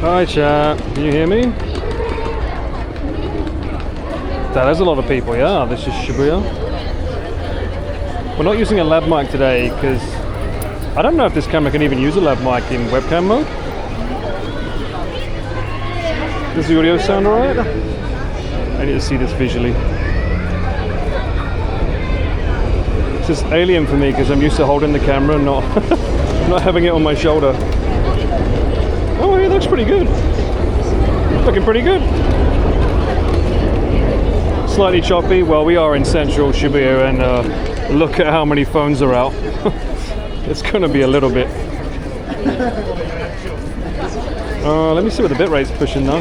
Hi chat, can you hear me? That is a lot of people, yeah. This is Shibuya. We're not using a lav mic today because I don't know if this camera can even use a lav mic in webcam mode. Does the audio sound alright? I need to see this visually. It's just alien for me because I'm used to holding the camera and not not having it on my shoulder. Oh, yeah, looks pretty good. Looking pretty good. Slightly choppy. Well, we are in central Shibuya and look at how many phones are out. It's gonna be a little bit. Let me see what the bitrate's pushing now.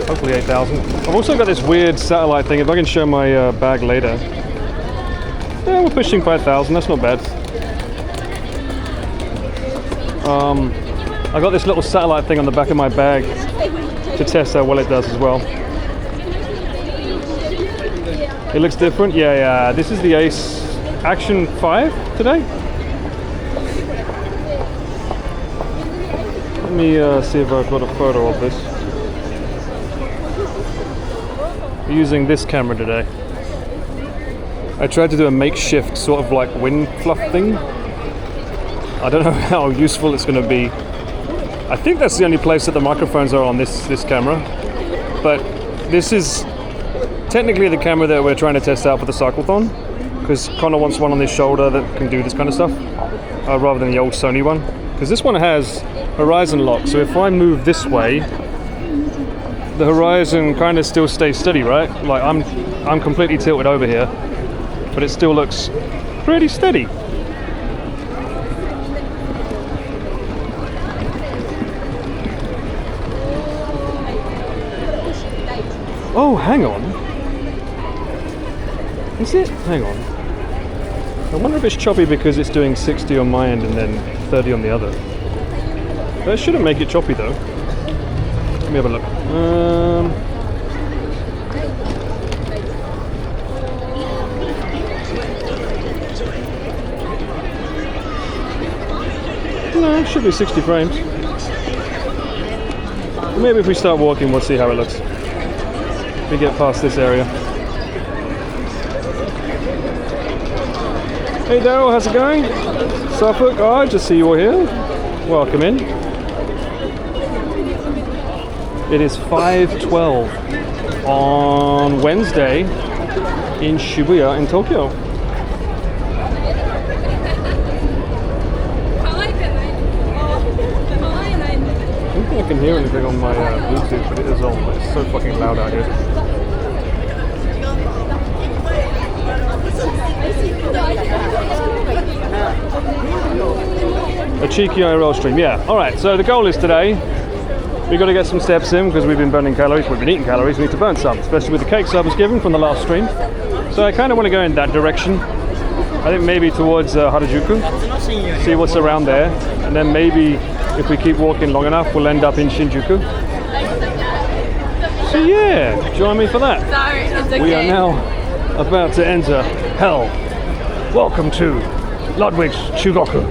Hopefully 8,000. I've also got this weird satellite thing. If I can show my bag later. Yeah, we're pushing 5,000. That's not bad. I got this little satellite thing on the back of my bag to test how well it does as well. It looks different. Yeah. This is the Ace Action 5 today. Let me see if I've got a photo of this. We're using this camera today. I tried to do a makeshift sort of like wind fluff thing. I don't know how useful it's going to be. I think that's the only place that the microphones are on this camera. But this is technically the camera that we're trying to test out for the Cyclethon, because Connor wants one on his shoulder that can do this kind of stuff, rather than the old Sony one. Because this one has horizon lock, so if I move this way, the horizon kind of still stays steady, right? Like I'm completely tilted over here, but it still looks pretty steady. Oh, hang on. Is it? Hang on. I wonder if it's choppy because it's doing 60 on my end and then 30 on the other. That shouldn't make it choppy though. Let me have a look. No, it should be 60 frames. Maybe if we start walking, we'll see how it looks. We get past this area. Hey Daryl, how's it going? Suffolk, oh, I just see you all here. Welcome in. It is 5:12 on Wednesday in Shibuya in Tokyo. I don't think I can hear anything on my Bluetooth, but it is on. It's so fucking loud out here. A cheeky IRL stream, yeah. Alright, so the goal is today, we've got to get some steps in because we've been burning calories, we've been eating calories, we need to burn some, especially with the cakes I was given from the last stream. So I kind of want to go in that direction. I think maybe towards Harajuku, see what's around there, and then maybe if we keep walking long enough, we'll end up in Shinjuku. So yeah, join me for that. Sorry, it's okay. We are now about to enter hell. Welcome to Ludwig's Chugoku.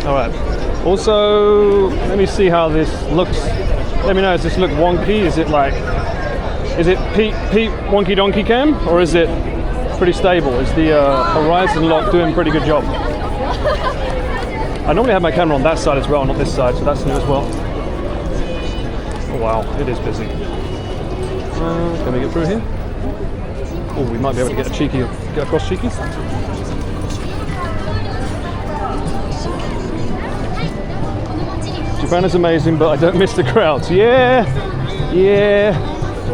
Alright. Also, let me see how this looks. Let me know, does this look wonky? Is it like, is it Pete wonky donkey cam? Or is it pretty stable? Is the horizon lock doing a pretty good job? I normally have my camera on that side as well, not this side, so that's new as well. Oh wow, it is busy. Can we get through here? Oh, we might be able to get across cheeky. Japan is amazing, but I don't miss the crowds. Yeah.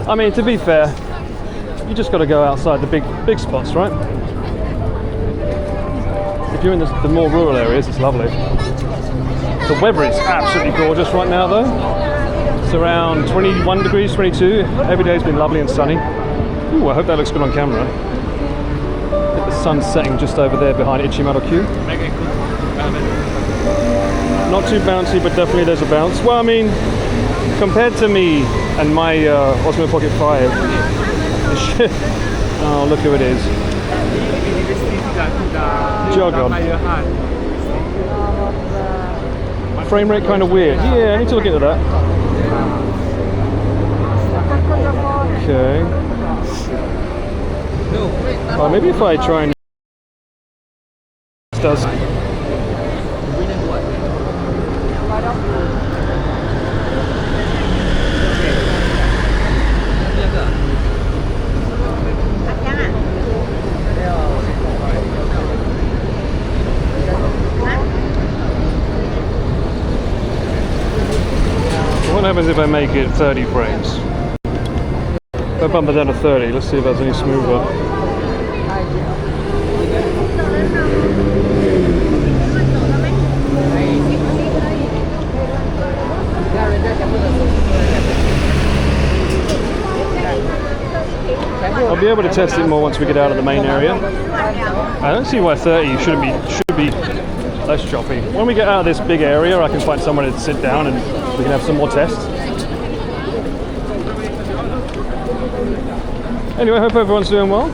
I mean, to be fair, you just got to go outside the big spots, right? If you're in the more rural areas, it's lovely. The weather is absolutely gorgeous right now, though. It's around 21 degrees, 22. Every day's been lovely and sunny. Ooh, I hope that looks good on camera. The sun's setting just over there behind Ichimaru Q. Not too bouncy, but definitely there's a bounce. Well, I mean, compared to me and my Osmo Pocket 5, oh, look who it is. Jogon. frame rate kind of weird. Yeah, I need to look into that. Okay. Maybe if I try and does. What happens if I make it 30 frames? If I bump it down to 30, let's see if that's any smoother. I'll be able to test it more once we get out of the main area. I don't see why 30 should be less choppy. When we get out of this big area, I can find somewhere to sit down and we can have some more tests. Anyway, I hope everyone's doing well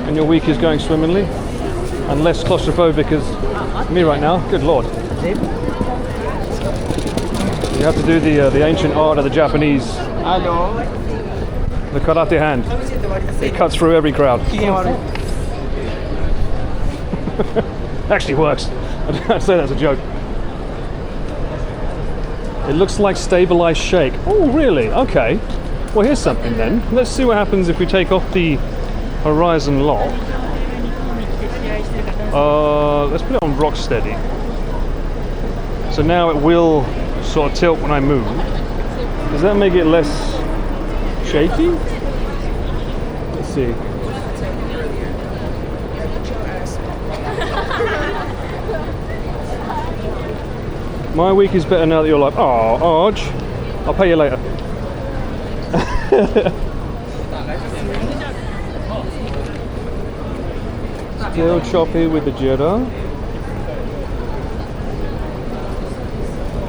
and your week is going swimmingly and less claustrophobic as me right now. Good lord. You have to do the ancient art of the Japanese. The karate hand. It cuts through every crowd. Actually works. I'd say that's a joke. It looks like stabilized shake. Oh, really? Okay. Well, here's something then. Let's see what happens if we take off the horizon lock. Let's put it on rock steady. So now it will sort of tilt when I move. Does that make it less shaky? Let's see. My week is better now that you're like, oh, Arj, I'll pay you later. Still choppy with the jitter.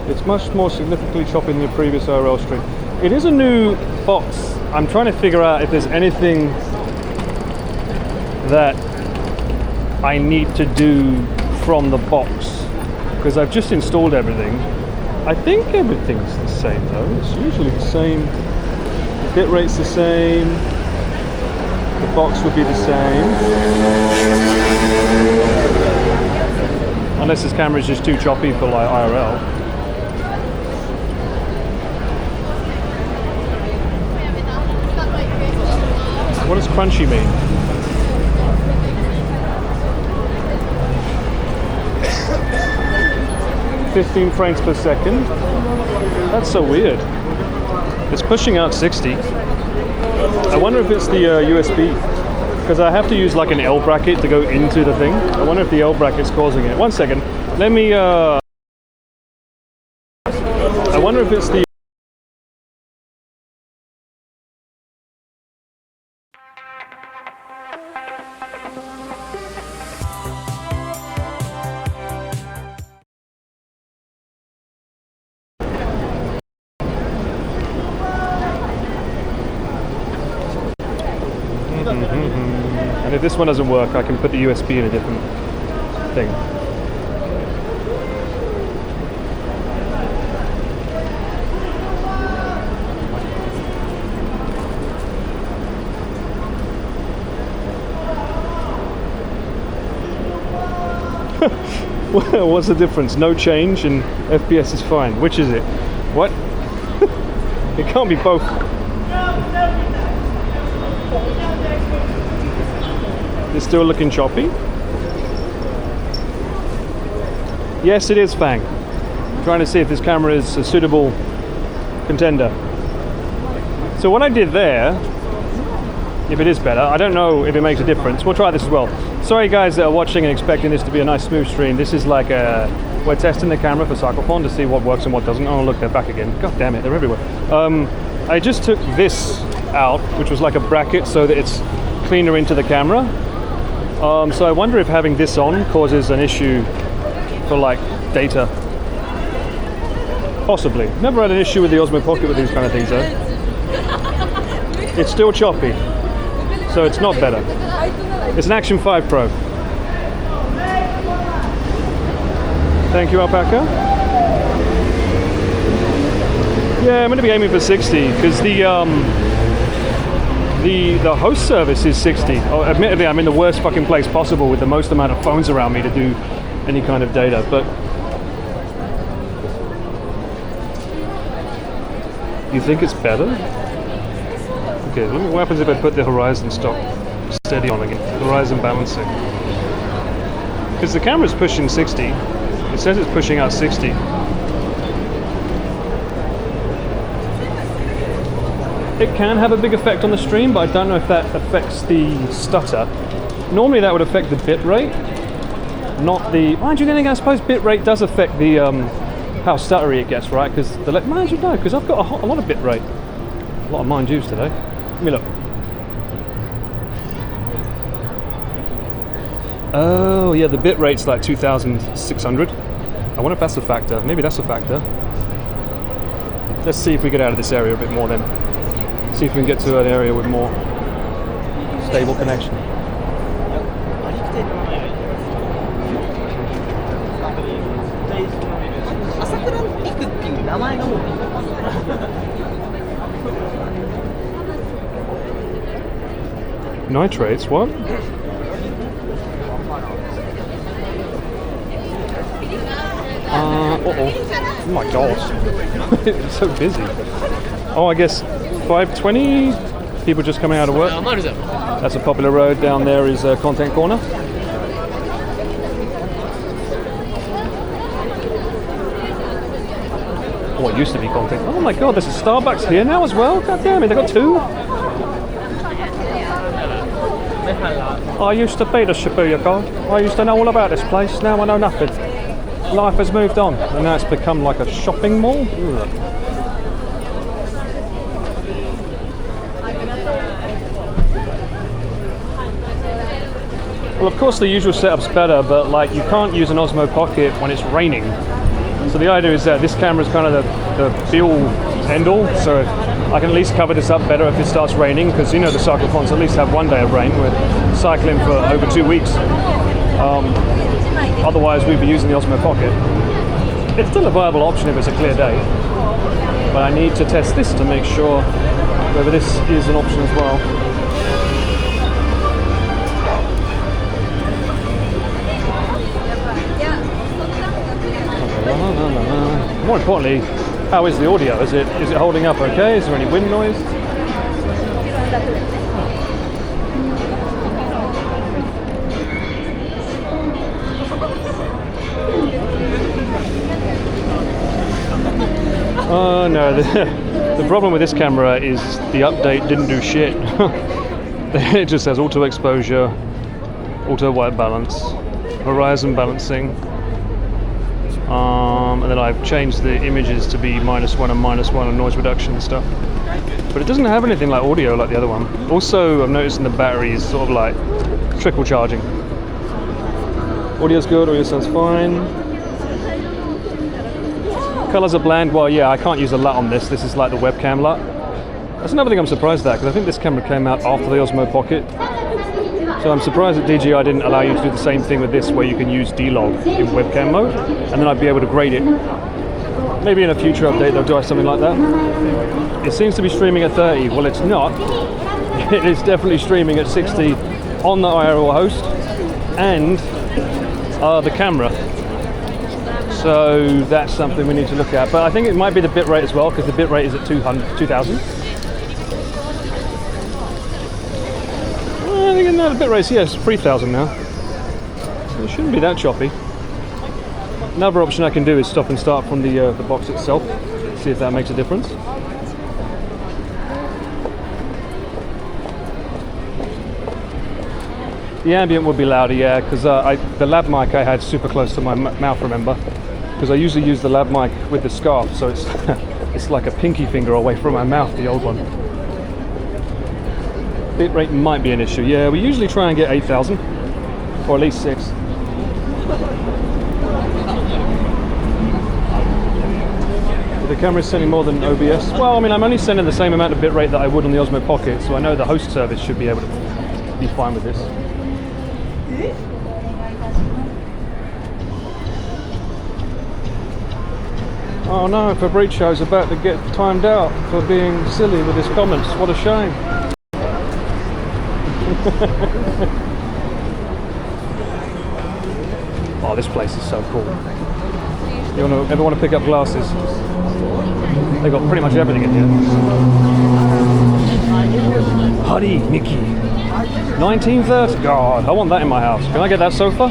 It's much more significantly choppy than the previous IRL stream. It is a new box. I'm trying to figure out if there's anything that I need to do from the box. Because I've just installed everything. I think everything's the same though. It's usually the same. The bit rate's the same. The box would be the same. Unless this camera is just too choppy for like IRL. What does crunchy mean? "15 frames per second. That's so weird. It's pushing out 60. I wonder if it's the USB, because I have to use like an L bracket to go into the thing. I wonder if the L bracket's causing it. One second. Let me. I wonder if it's the. And if this one doesn't work, I can put the USB in a different thing. What's the difference? No change and FPS is fine. Which is it? What? It can't be both. It's still looking choppy. Yes, it is Fang. I'm trying to see if this camera is a suitable contender. So what I did there, if it is better, I don't know if it makes a difference. We'll try this as well. Sorry guys that are watching and expecting this to be a nice smooth stream. This is like we're testing the camera for Cyclethon to see what works and what doesn't. Oh look, they're back again. God damn it, they're everywhere. I just took this out, which was like a bracket so that it's cleaner into the camera. So I wonder if having this on causes an issue for like data. Possibly. Never had an issue with the Osmo Pocket with these kind of things though. It's still choppy, so it's not better. It's an Action 5 Pro. Thank you, Alpaca. Yeah, I'm going to be aiming for 60 because the host service is 60. Oh, admittedly, I'm in the worst fucking place possible with the most amount of phones around me to do any kind of data, but you think it's better? Okay, what happens if I put the horizon stop steady on again? Horizon balancing. Because the camera's pushing 60. It says it's pushing out 60. It can have a big effect on the stream, but I don't know if that affects the stutter. Normally that would affect the bit rate, not the... Mind you, then again, I suppose bit rate does affect the how stuttery it gets, right? Because mind you, no, because I've got a lot of bit rate. A lot of mind use today. Let me look. Oh yeah, the bit rate's like 2,600. I wonder if that's a factor. Maybe that's a factor. Let's see if we get out of this area a bit more then. See if we can get to an area with more stable connection. Nitrates, what? Oh my god. It's so busy. Oh, I guess 5:20, people just coming out of work. That's a popular road. Down there is Content Corner. Oh, it used to be Content. Oh my god, there's a Starbucks here now as well. God damn it, they got two. I used to be the Shibuya guy. I used to know all about this place. Now I know nothing. Life has moved on, and now it's become like a shopping mall. Ugh. Well, of course the usual setup's better, but like you can't use an Osmo Pocket when it's raining. So the idea is that this camera is kind of the be-all, end-all, so I can at least cover this up better if it starts raining, because you know the cyclothons at least have one day of rain. We're cycling for over 2 weeks. Otherwise we'd be using the Osmo Pocket. It's still a viable option if it's a clear day, but I need to test this to make sure whether this is an option as well. More importantly, how is the audio? Is it holding up okay? Is there any wind noise? Oh no, the problem with this camera is the update didn't do shit. It just says auto exposure, auto white balance, horizon balancing, and then I've changed the images to be -1 and -1 and noise reduction and stuff. But it doesn't have anything like audio like the other one. Also, I'm noticing the battery is sort of like trickle charging. Audio's good, audio sounds fine. Colors are bland. Well, yeah, I can't use a LUT on this. This is like the webcam LUT. That's another thing I'm surprised at, because I think this camera came out after the Osmo Pocket. So I'm surprised that DJI didn't allow you to do the same thing with this, where you can use D-Log in webcam mode, and then I'd be able to grade it. Maybe in a future update they'll do something like that. It seems to be streaming at 30. Well, it's not. It is definitely streaming at 60 on the IRL host and the camera. So that's something we need to look at. But I think it might be the bitrate as well, because the bitrate is at 2000. I think the bitrate, yes, 3000 now. So it shouldn't be that choppy. Another option I can do is stop and start from the box itself. See if that makes a difference. The ambient would be louder, yeah, because the lab mic I had super close to my mouth, remember? Because I usually use the lab mic with the scarf, so it's it's like a pinky finger away from my mouth, the old one. Bitrate might be an issue, yeah. We usually try and get 8,000, or at least 6. The camera's sending more than OBS. Well, I mean, I'm only sending the same amount of bitrate that I would on the Osmo Pocket, so I know the host service should be able to be fine with this. Oh no, Fabricio's about to get timed out for being silly with his comments. What a shame. Oh, this place is so cool. You ever want to pick up glasses? They got pretty much everything in here. Huddy Mickey. 1930. God, I want that in my house. Can I get that sofa?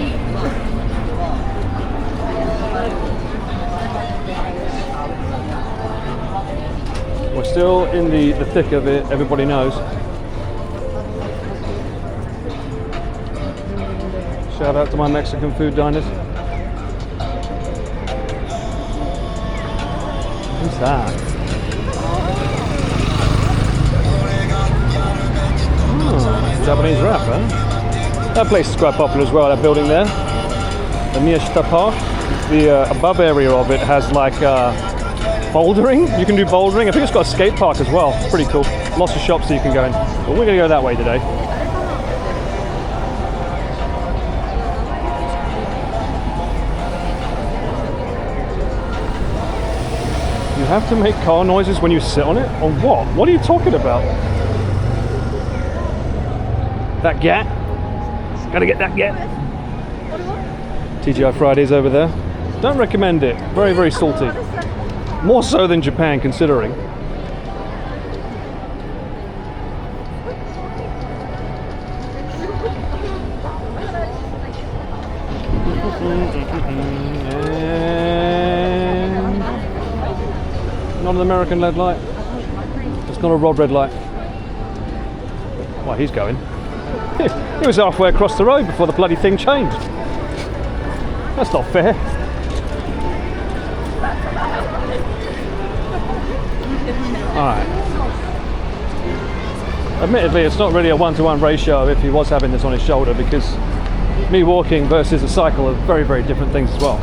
We're still in the thick of it, everybody knows. Shout out to my Mexican food diners. What's that? Oh, Japanese wrap, huh? That place is quite popular as well, that building there. The Miesta Park. The above area of it has like bouldering. You can do bouldering. I think it's got a skate park as well. It's pretty cool. Lots of shops that you can go in. But we're going to go that way today. You have to make car noises when you sit on it? Or what? What are you talking about? That gat? Gotta get that gat. TGI Fridays over there. Don't recommend it. Very, very salty. More so than Japan, considering. Not an American red light. It's not a Rod red light. Well, he's going. He was halfway across the road before the bloody thing changed. That's not fair. Alright. Admittedly, it's not really a one-to-one ratio if he was having this on his shoulder, because me walking versus a cycle are very, very different things as well.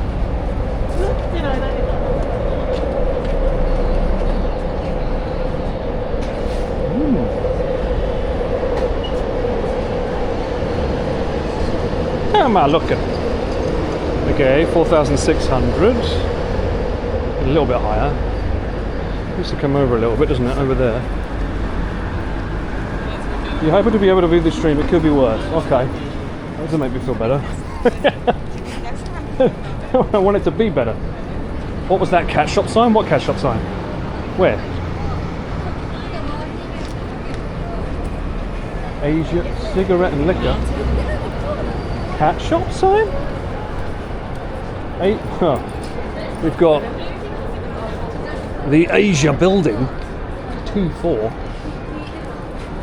How am I looking? Okay, 4,600. A little bit higher. Needs to come over a little bit, doesn't it? Over there. You happen to be able to view the stream, it could be worse. Okay. That doesn't make me feel better. I want it to be better. What was that cat shop sign? What cat shop sign? Where? Asia cigarette and liquor. Cat shop sign? We've got the Asia building 2-4.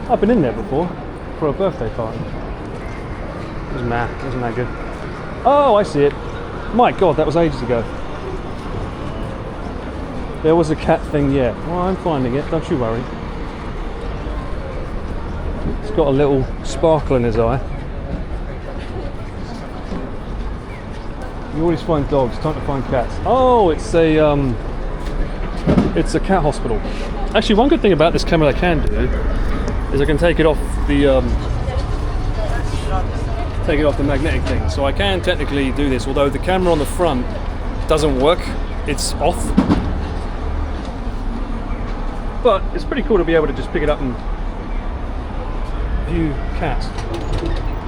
I've been in there before for a birthday party. It was mad, wasn't that good? Oh, I see it. My God, that was ages ago. There was a cat thing, yeah. Well, I'm finding it, don't you worry. It's got a little sparkle in his eye. You always find dogs, time to find cats. Oh, it's a cat hospital. Actually, one good thing about this camera I can do is I can take it off the magnetic thing. So I can technically do this, although the camera on the front doesn't work. It's off. But it's pretty cool to be able to just pick it up and view cats.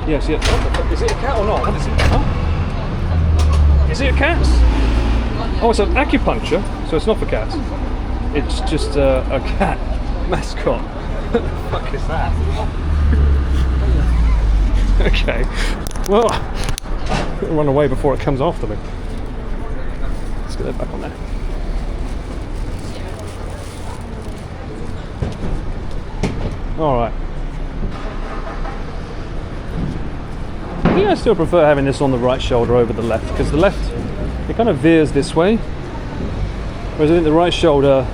Yes, yes. Is it a cat or not? What is it? Huh? Is it a cat? Oh, it's an acupuncture, so it's not for cats. It's just a cat mascot. What the fuck is that? Okay. Well, I'll run away before it comes after me. Let's get that back on there. Alright. I think I still prefer having this on the right shoulder over the left, because the left, it kind of veers this way, whereas I think the right shoulder,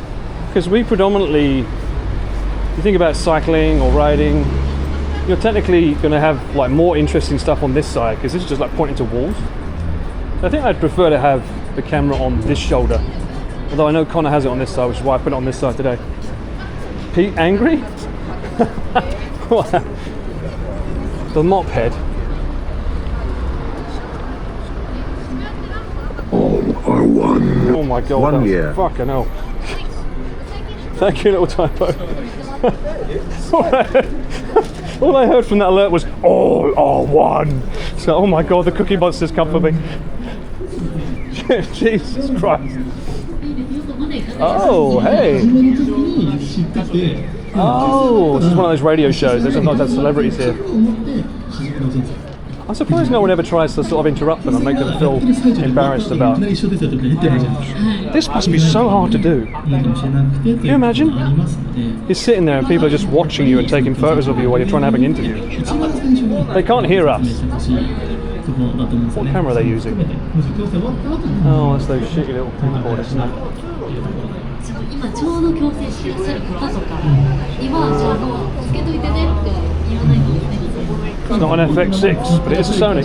because we predominantly, you think about cycling or riding, you're technically going to have like more interesting stuff on this side, because this is just like pointing to walls. I think I'd prefer to have the camera on this shoulder, although I know Connor has it on this side, which is why I put it on this side today. Pete angry? What? The mop head. All are one. Oh my god, 1 that was year. fucking hell. Thank you, little typo. All I heard from that alert was, all are one. So, oh my god, the Cookie Monster's come for me. Jesus Christ. Oh, hey. Oh, this is one of those radio shows. They sometimes have celebrities here. I'm surprised no one ever tries to sort of interrupt them and make them feel embarrassed about it. This must be so hard to do. Can you imagine? You're sitting there and people are just watching you and taking photos of you while you're trying to have an interview. They can't hear us. What camera are they using? Oh, that's those shitty little recorders, isn't it? It's not an FX6, but it is a Sony.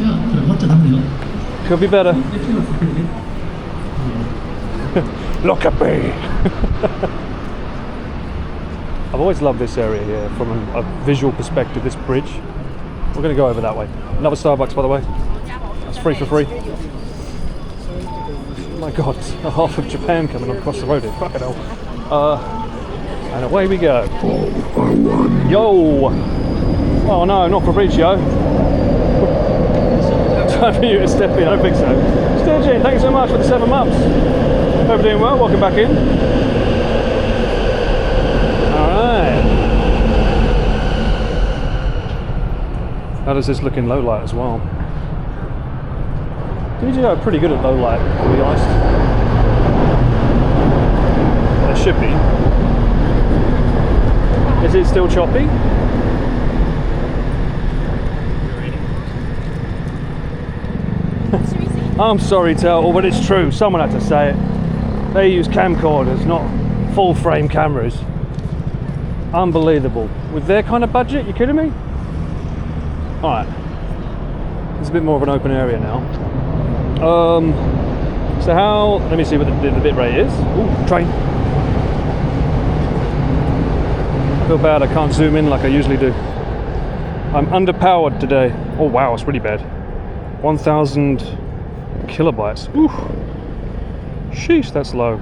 Could be better. Look at me! I've always loved this area here from a visual perspective, this bridge. We're going to go over that way. Another Starbucks, by the way. It's free for free. Oh my god, half of Japan coming across the road here. Fucking hell. And away we go. Yo! Oh no, not Fabrizio. Time for you to step in, I don't think so. Sturgeon, thank you so much for the 7 months. Hope you're doing well, welcome back in. Alright. How does this look in low light as well? DJI are pretty good at low light, to be honest. They should be. Is it still choppy? I'm sorry, Tel, but it's true. Someone had to say it. They use camcorders, not full frame cameras. Unbelievable. With their kind of budget, you kidding me? Alright. It's a bit more of an open area now. So how, let me see what the bit rate is. Ooh, train. I feel bad I can't zoom in like I usually do. I'm underpowered today. Oh wow, it's really bad. 1,000 kilobytes. Ooh. Sheesh, that's low.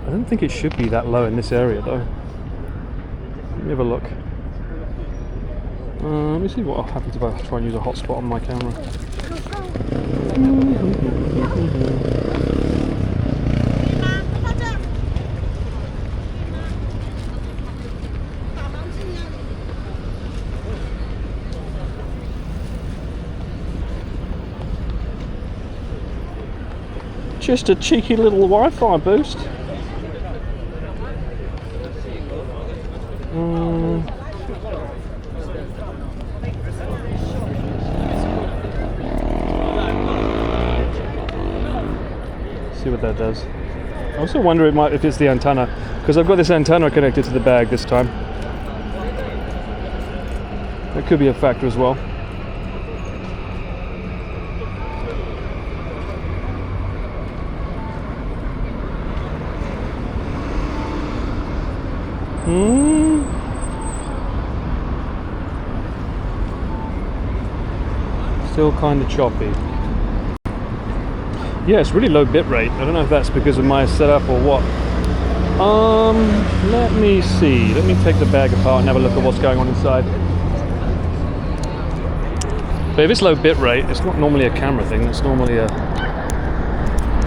I don't think it should be that low in this area though. Let me have a look. Let me see what happens if I try and use a hotspot on my camera. Just a cheeky little Wi-Fi boost. See what that does. I also wonder if it's the antenna, because I've got this antenna connected to the bag this time. That could be a factor as well. Still kind of choppy. Yeah, it's really low bit rate. I don't know if that's because of my setup or what. Let me see. Let me take the bag apart and have a look at what's going on inside. But if it's low bit rate, it's not normally a camera thing. It's normally a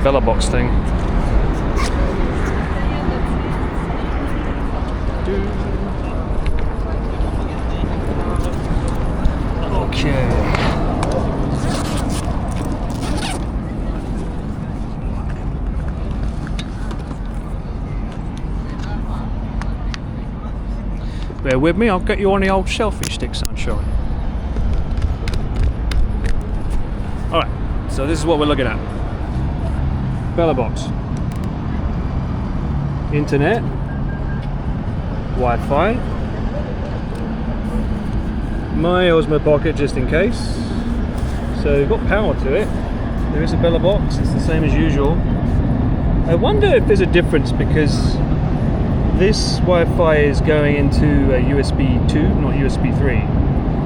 Bella box thing. Okay. Bear with me, I'll get you on the old selfie stick, sunshine. Alright, so this is what we're looking at. Bella box. Internet. Wi-Fi. My Osmo Pocket just in case. So you've got power to it. There is a Bella box, it's the same as usual. I wonder if there's a difference because this Wi-Fi is going into a USB 2, not USB 3.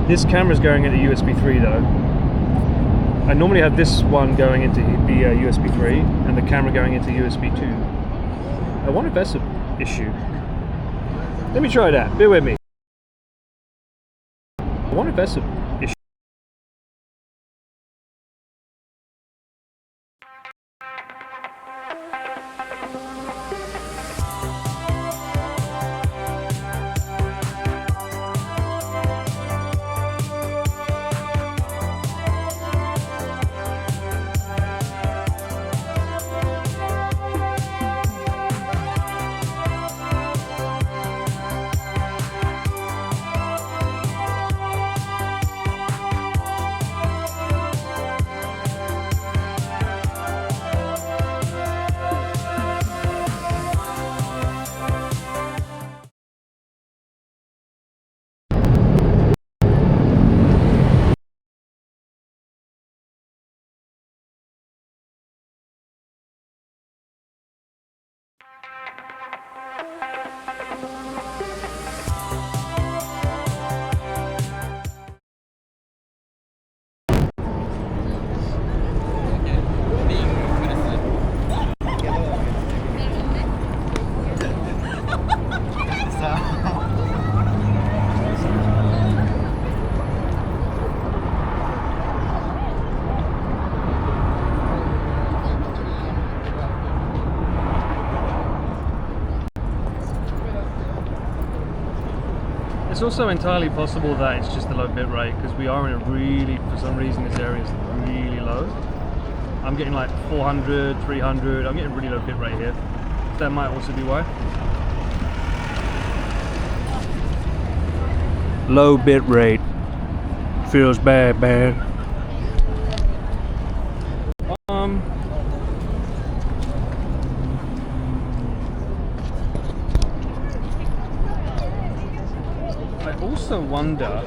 This camera's going into USB 3 though. I normally have this one going into the USB 3 and the camera going into USB 2. I wonder if that's an issue. Let me try that. Bear with me. I wonder if that's an issue. It's also entirely possible that it's just the low bit rate, because we are in a really, for some reason this area is really low. I'm getting like 400, 300, I'm getting really low bit rate here. That might also be why. Low bit rate. Feels bad, man. I also wonder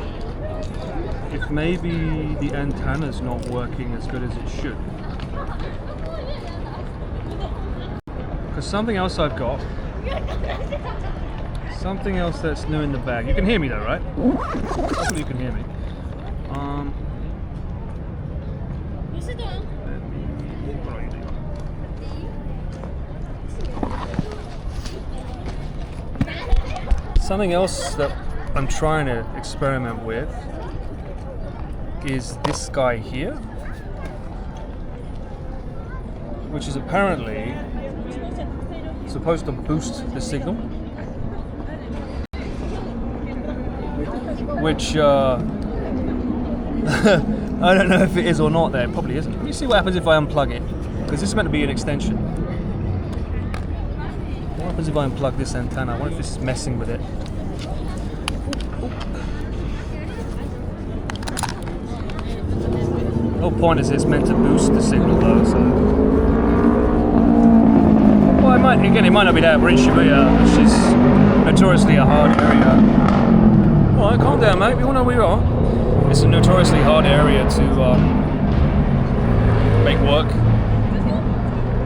if maybe the antenna's not working as good as it should. Because something else I've got, something else that's new in the bag. You can hear me though, right? Hopefully you can hear me. What are you doing? Something else that I'm trying to experiment with is this guy here, which is apparently supposed to boost the signal, which I don't know if it is or not there. It probably isn't. Let me see what happens if I unplug it, because this is meant to be an extension. What happens if I unplug this antenna? I wonder if this is messing with it. The whole point is it's meant to boost the signal though, so... Well, it might not be that we're in Shibuya, which is notoriously a hard area. Alright, calm down mate, we all know where you are. It's a notoriously hard area to make work,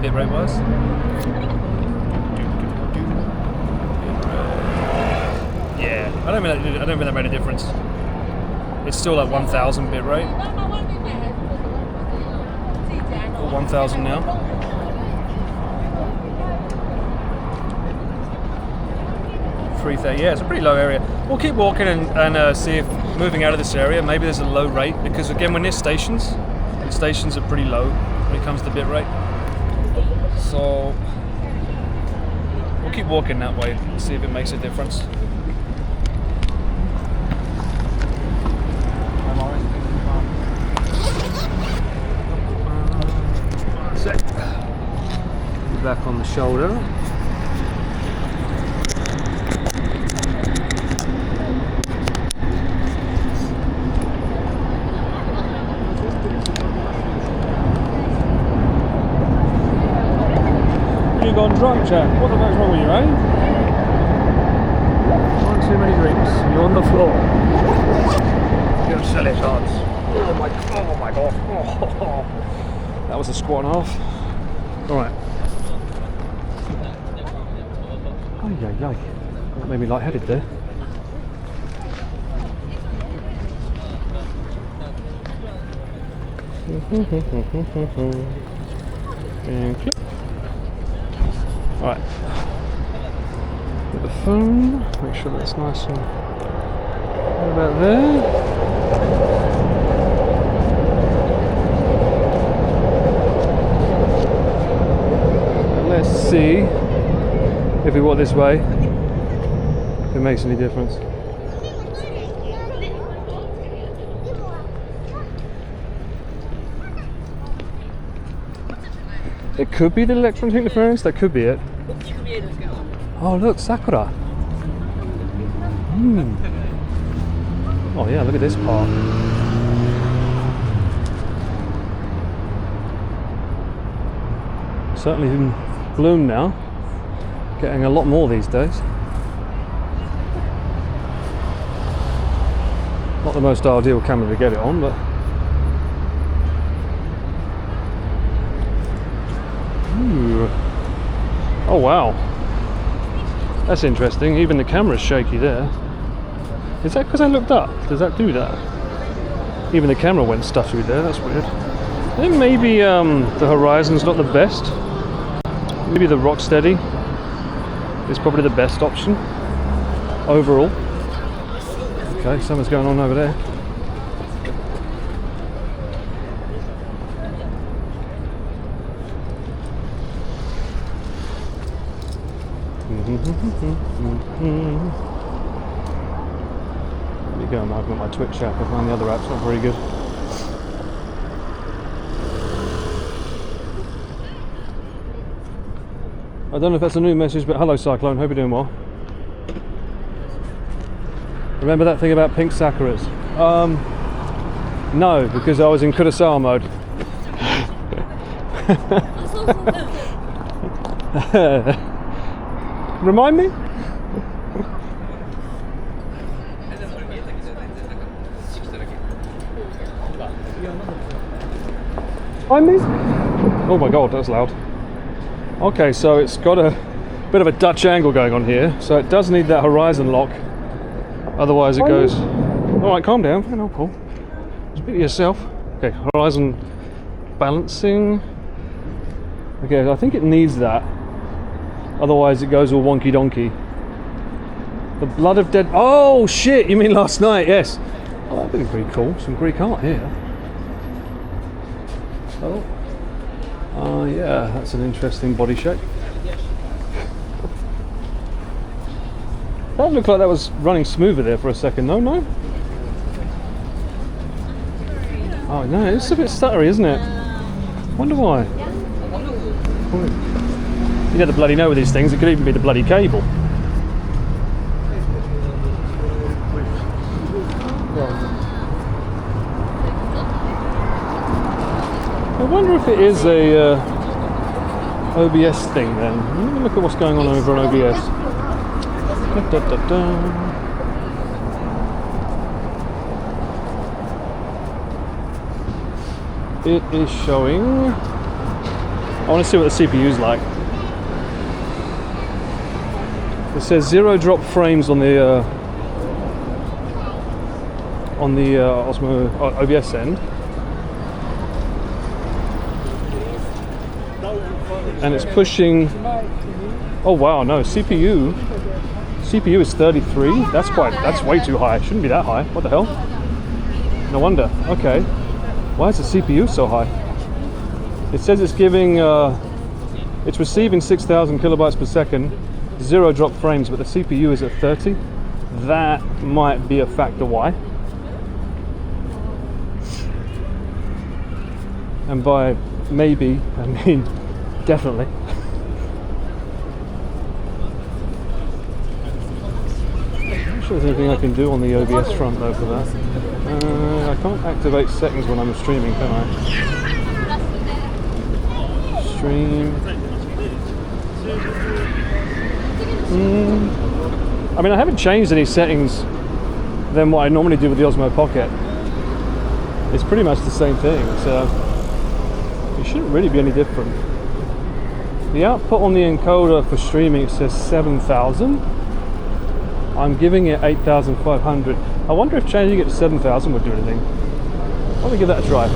bit rate wise. Yeah, I don't think that made a difference. It's still like 1000 bit rate. 1000 now. Yeah, it's a pretty low area. We'll keep walking and see if moving out of this area, maybe there's a low rate, because again, when there's stations, the stations are pretty low when it comes to bit rate. So we'll keep walking that way and see if it makes a difference. Back on the shoulder. You gone drunk, Jack? What the fuck's wrong with you, eh? One too many drinks. You're on the floor. You're silly shots. Oh my god. Oh. That was a squat and a half. Alright. That made me lightheaded there. And click. Alright. Get the phone, make sure that's nice and right about there. Let's see if we walk this way, if it makes any difference. It could be the electronic interference, that could be it. Oh look, Sakura. Oh yeah, look at this part. Certainly in bloom now. Getting a lot more these days. Not the most ideal camera to get it on, but oh wow, that's interesting. Even the camera's shaky there. Is that because I looked up? Does that do that? Even the camera went stuttery there. That's weird. I think maybe the horizon's not the best. Maybe the Rocksteady is probably the best option overall. Okay, something's going on over there. Let me go and open my Twitch app. I find the other app's not very good. I don't know if that's a new message, but hello Cyclone, hope you're doing well. Remember that thing about pink sakuras? No, because I was in Kurosawa mode. Remind me? Remind me? Oh my god, that's loud. Okay, so it's got a bit of a Dutch angle going on here, so it does need that horizon lock. Otherwise it goes... Alright, calm down. No, Paul. Just beat yourself. Okay, horizon balancing. Okay, I think it needs that. Otherwise it goes all wonky donkey. The blood of dead... Oh shit, you mean last night, yes. Oh, that'd be pretty cool. Some Greek art here. Oh. Yeah, that's an interesting body shape. That looked like that was running smoother there for a second, no? Oh no, it's a bit stuttery, isn't it? Wonder why. You never bloody know with these things, it could even be the bloody cable. I wonder if it is a OBS thing then. Let me look at what's going on over on OBS. It is showing... I want to see what the CPU's like. It says 0 drop frames on the Osmo OBS end. And it's pushing... Oh wow, no, CPU is 33. That's way too high. It shouldn't be that high. What the hell? No wonder. Okay. Why is the CPU so high? It says it's giving it's receiving 6,000 kilobytes per second, 0 drop frames, but the CPU is at 30. That might be a factor why. And by maybe, I mean definitely. I'm not sure there's anything I can do on the OBS front though for that. I can't activate settings when I'm streaming, can I? Stream. I mean, I haven't changed any settings than what I normally do with the Osmo Pocket. It's pretty much the same thing, so it shouldn't really be any different. The output on the encoder for streaming, it says 7,000. I'm giving it 8,500. I wonder if changing it to 7,000 would do anything. Let me give that a try.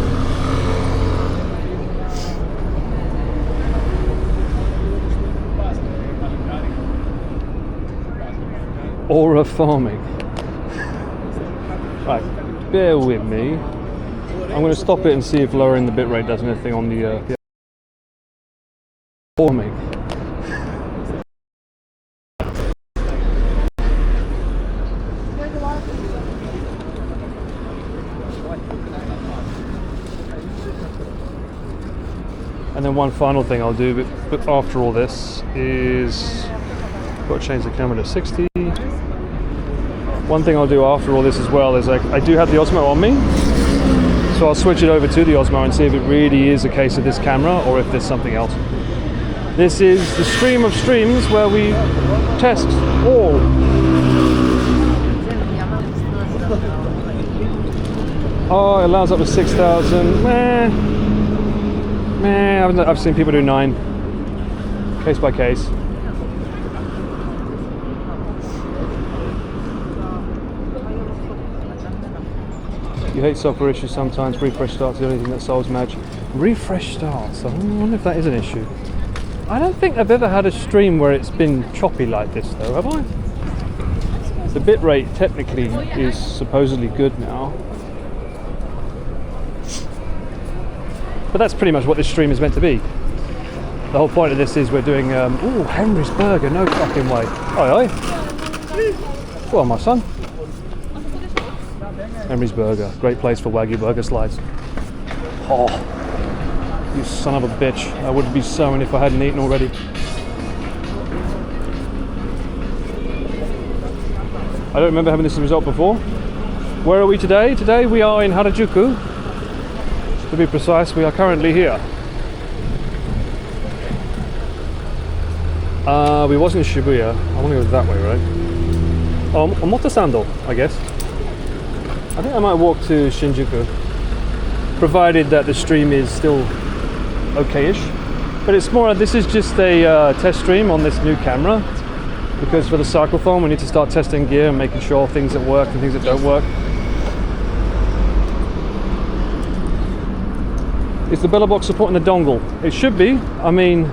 Aura farming. Right, bear with me. I'm going to stop it and see if lowering the bitrate does anything on the farming. And then one final thing I'll do, but after all this, is got to change the camera to 60. One thing I'll do after all this as well is I do have the Osmo on me, so I'll switch it over to the Osmo and see if it really is a case of this camera or if there's something else. This is the stream of streams where we test all. Oh, it allows up to 6,000. I've seen people do 9. Case by case. You hate software issues sometimes. Refresh starts the only thing that solves magic. Refresh starts. I wonder if that is an issue. I don't think I've ever had a stream where it's been choppy like this though, have I? The bitrate technically is supposedly good now. But that's pretty much what this stream is meant to be. The whole point of this is we're doing, ooh, Henry's Burger, no fucking way. Oi, oi. Well, my son. Henry's Burger, great place for Wagyu burger slides. Oh, you son of a bitch. I would be sewing if I hadn't eaten already. I don't remember having this result before. Where are we today? Today we are in Harajuku. To be precise, we are currently here. We wasn't in Shibuya. I want to go that way, right? Oh, Omotesando, I guess. I think I might walk to Shinjuku, provided that the stream is still okay-ish. But it's more, this is just a test stream on this new camera, because for the Cyclethon we need to start testing gear and making sure things that work and things that don't work. Is the bellow box supporting the dongle? It should be. I mean,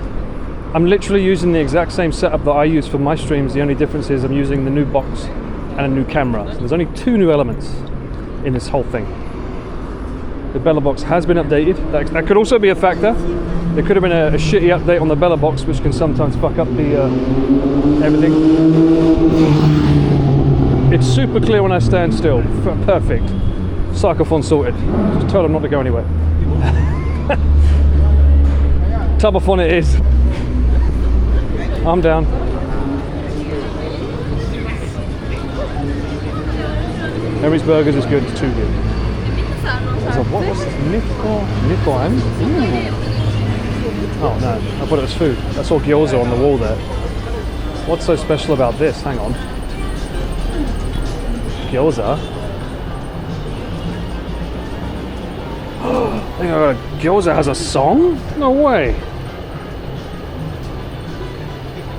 I'm literally using the exact same setup that I use for my streams. The only difference is I'm using the new box and a new camera. So there's only 2 new elements in this whole thing. The bellow box has been updated. That could also be a factor. There could have been a shitty update on the bellow box, which can sometimes fuck up the everything. It's super clear when I stand still. Perfect. Cyclethon sorted. Just tell them not to go anywhere. Tubathon it is. I'm down. Henry's Burgers is good, it's too good. So what's this? Nippon? Oh no, I thought it was food. I saw gyoza on the wall there. What's so special about this? Hang on. Gyoza? Gyoza has a song? No way.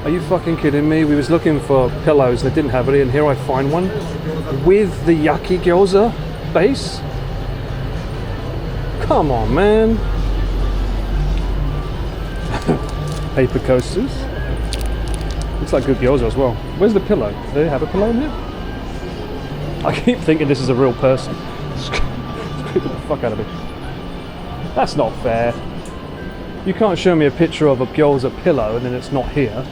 Are you fucking kidding me? We was looking for pillows and they didn't have any, and here I find one with the yaki gyoza base. Come on, man. Paper coasters. Looks like good gyoza as well. Where's the pillow? Do they have a pillow in here? I keep thinking this is a real person. It's creeping the fuck out of me. That's not fair. You can't show me a picture of a gyoza pillow and then it's not here.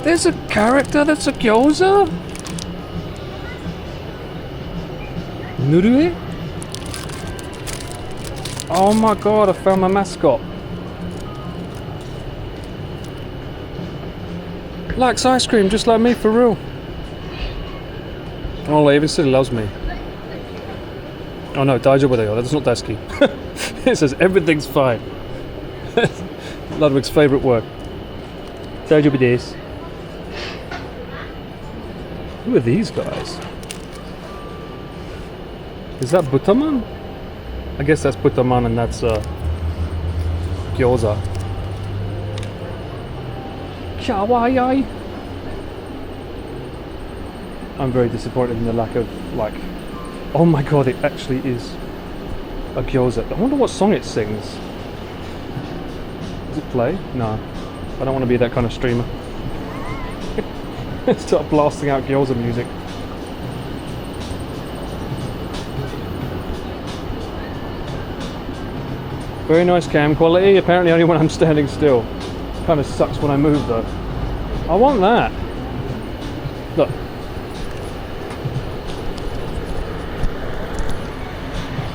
There's a character that's a gyoza? Nurue? Oh my god, I found my mascot. Likes ice cream just like me, for real. Oh, he even still loves me. Oh no, daijoubu da yo. That's not Daisuke. It says everything's fine. Ludwig's favourite word. Daijoubu desu. Who are these guys? Is that Butaman? I guess that's Butaman and that's gyoza. Kawaii. I'm very disappointed in the lack of, like, oh my god, it actually is a gyoza. I wonder what song it sings. Does it play? No. I don't want to be that kind of streamer. Start blasting out gyoza music. Very nice cam quality, apparently only when I'm standing still. Kind of sucks when I move though. I want that. Look.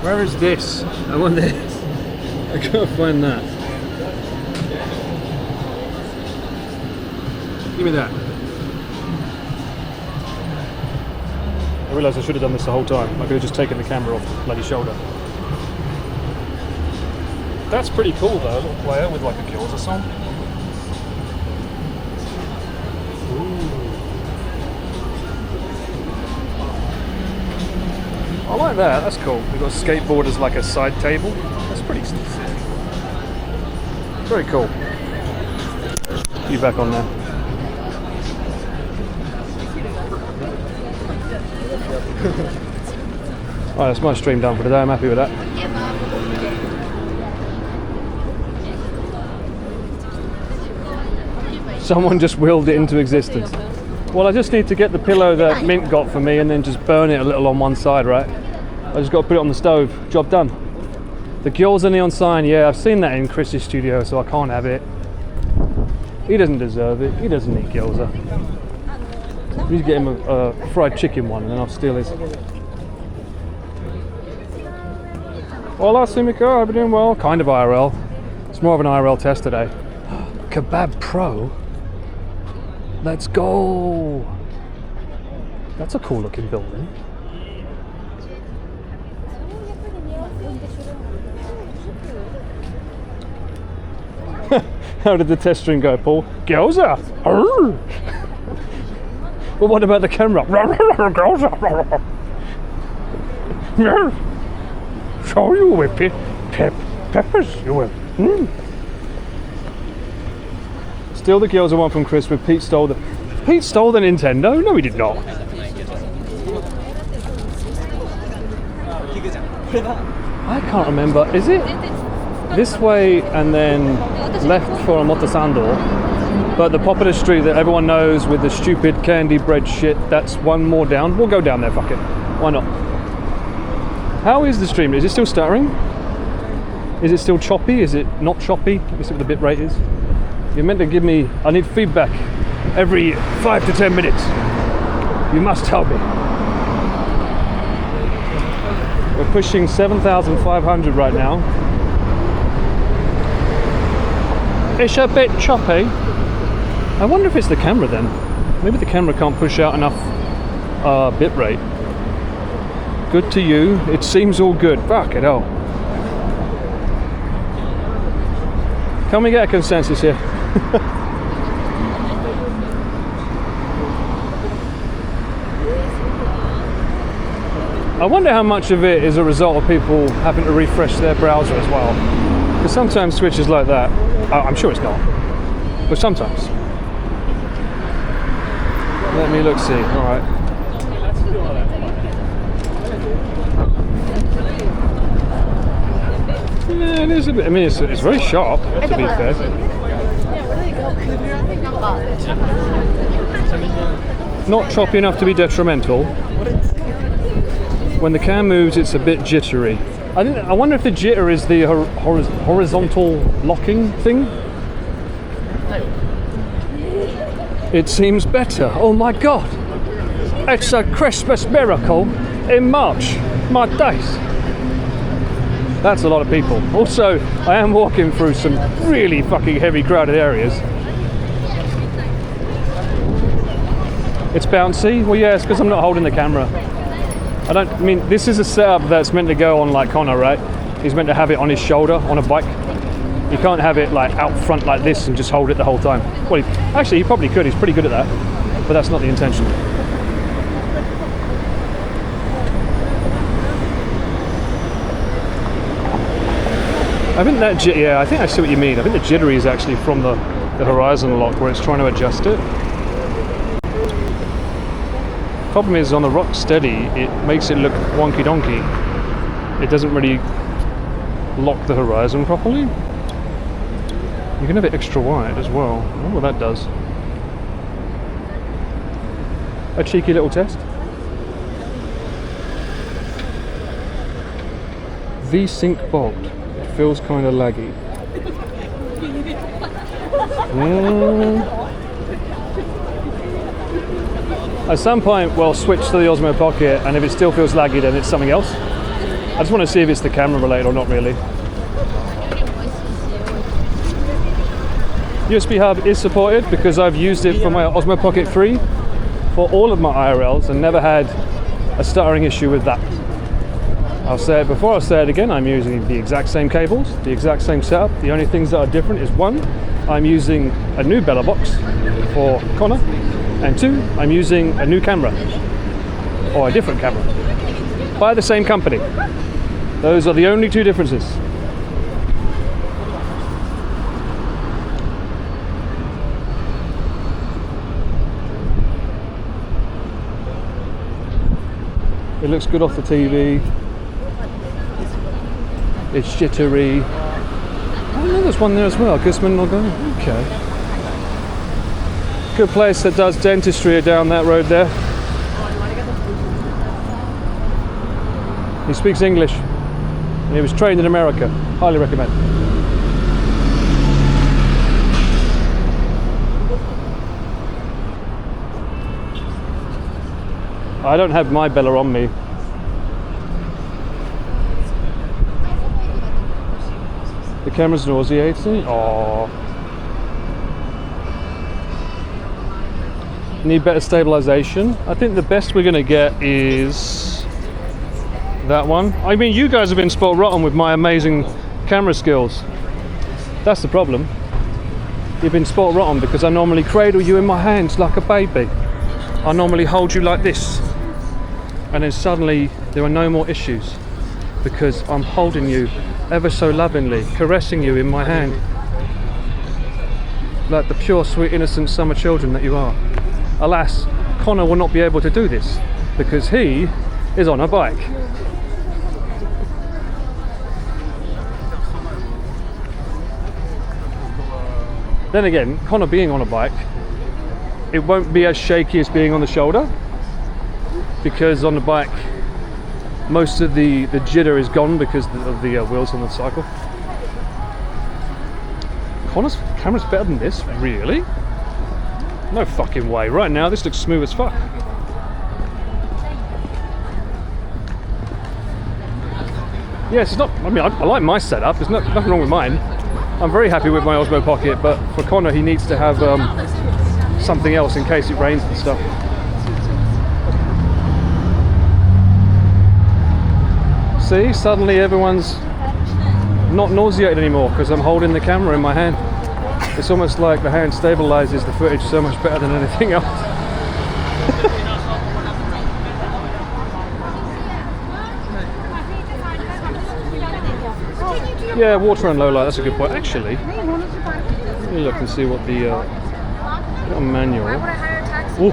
Where is this? I want this. I can't find that. Give me that. I realised I should have done this the whole time. I could have just taken the camera off the bloody shoulder. That's pretty cool though, a little player with like a gyoza song. I like that, that's cool. We've got a skateboard as like a side table. That's pretty sick. Very cool. You back on there. Alright, that's my stream done for today, I'm happy with that. Someone just willed it into existence. Well, I just need to get the pillow that Mint got for me and then just burn it a little on one side, right? I just got to put it on the stove. Job done. The gyoza neon sign, yeah, I've seen that in Chris's studio, so I can't have it. He doesn't deserve it. He doesn't eat gyoza. We need to get him a fried chicken one and then I'll steal his. Hola, Sumiko, I hope you're doing well. Kind of IRL. It's more of an IRL test today. Kebab Pro. Let's go. That's a cool looking building. How did the test stream go, Paul? Gyoza! But what about the camera? Gyoza! Show you with peppers, you will. Steal the gyoza one from Chris with Pete stole the... Pete stole the Nintendo? No, he did not. I can't remember. Is it this way and then left for a Motosando? But the popular street that everyone knows with the stupid candy bread shit, that's one more down. We'll go down there, fuck it. Why not? How is the stream? Is it still stuttering? Is it still choppy? Is it not choppy? Let me see what the bit rate is. You're meant to give me... I need feedback every 5 to 10 minutes. You must tell me. We're pushing 7,500 right now. It's a bit choppy. I wonder if it's the camera then. Maybe the camera can't push out enough bit rate. Good to you. It seems all good. Fuck it all. Can we get a consensus here? I wonder how much of it is a result of people having to refresh their browser as well. Because sometimes Twitch is like that. I'm sure it's not. But sometimes. Let me look, see. Alright. Yeah, it is a bit. I mean, it's very sharp, to be fair. Not choppy enough to be detrimental. When the cam moves, it's a bit jittery. I wonder if the jitter is the horizontal locking thing. It seems better. Oh my god! It's a Christmas miracle in March. My days. That's a lot of people. Also, I am walking through some really fucking heavy crowded areas. It's bouncy? Well, yeah, it's because I'm not holding the camera. I mean, this is a setup that's meant to go on like Connor, right? He's meant to have it on his shoulder on a bike. You can't have it like out front like this and just hold it the whole time. Well, actually, he probably could. He's pretty good at that. But that's not the intention. I think that, yeah, I think I see what you mean. I think the jittery is actually from the horizon lock where it's trying to adjust it. Problem is on the rock steady, it makes it look wonky donkey. It doesn't really lock the horizon properly. You can have it extra wide as well. I wonder what that does. a cheeky little test. V-Sync bolt. It feels kind of laggy. At some point we'll switch to the Osmo Pocket, and if it still feels laggy then it's something else. I just want to see if it's the camera related or not really. USB hub is supported because I've used it for my Osmo Pocket 3 for all of my IRLs and never had a stuttering issue with that. I'll say it before, I'll say it again, I'm using the exact same cables, the exact same setup. The only things that are different is one, I'm using a new Bella box for Connor, and two, I'm using a new camera, or a different camera, by the same company. Those are the only two differences. It looks good off the TV. It's jittery. Oh no, there's one there as well. Guzman logo. Okay. Good place that does dentistry down that road there. He speaks English. And he was trained in America. Highly recommend. I don't have my Bella on me. The camera's nauseating. Oh. Need better stabilization. I think the best we're gonna get is that one. I mean, you guys have been spoiled rotten with my amazing camera skills. That's the problem. You've been spoiled rotten because I normally cradle you in my hands like a baby. I normally hold you like this. And then suddenly there are no more issues because I'm holding you ever so lovingly, caressing you in my hand like the pure, sweet, innocent summer children that you are. Alas, Connor will not be able to do this because he is on a bike. Then again, Connor being on a bike, it won't be as shaky as being on the shoulder, because on the bike most of the jitter is gone because of the wheels on the cycle. Connor's camera's better than this? Really? No fucking way. Right now this looks smooth as fuck. Yes, it's not, I mean, I like my setup, there's nothing wrong with mine. I'm very happy with my Osmo Pocket, but for Connor he needs to have something else in case it rains and stuff. See, suddenly everyone's not nauseated anymore because I'm holding the camera in my hand. It's almost like the hand stabilizes the footage so much better than anything else. Yeah, water and low light, that's a good point. Actually, let me look and see what the manual. Ooh.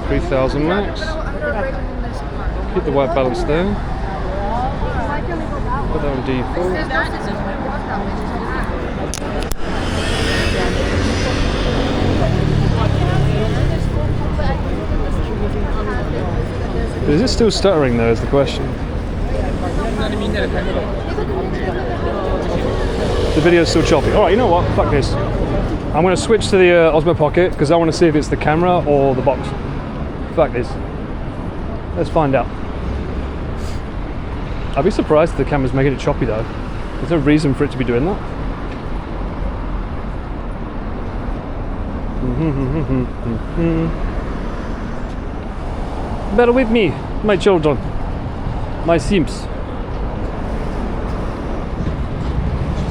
3000 max. Keep the white balance there. Put that on default. Is it still stuttering though, is the question. The video's still choppy. Alright, you know what? Fuck this. I'm going to switch to the Osmo Pocket because I want to see if it's the camera or the box. Fuck this. Let's find out. I'd be surprised if the camera's making it choppy though. There's no reason for it to be doing that. Bear with me, my children, my simps.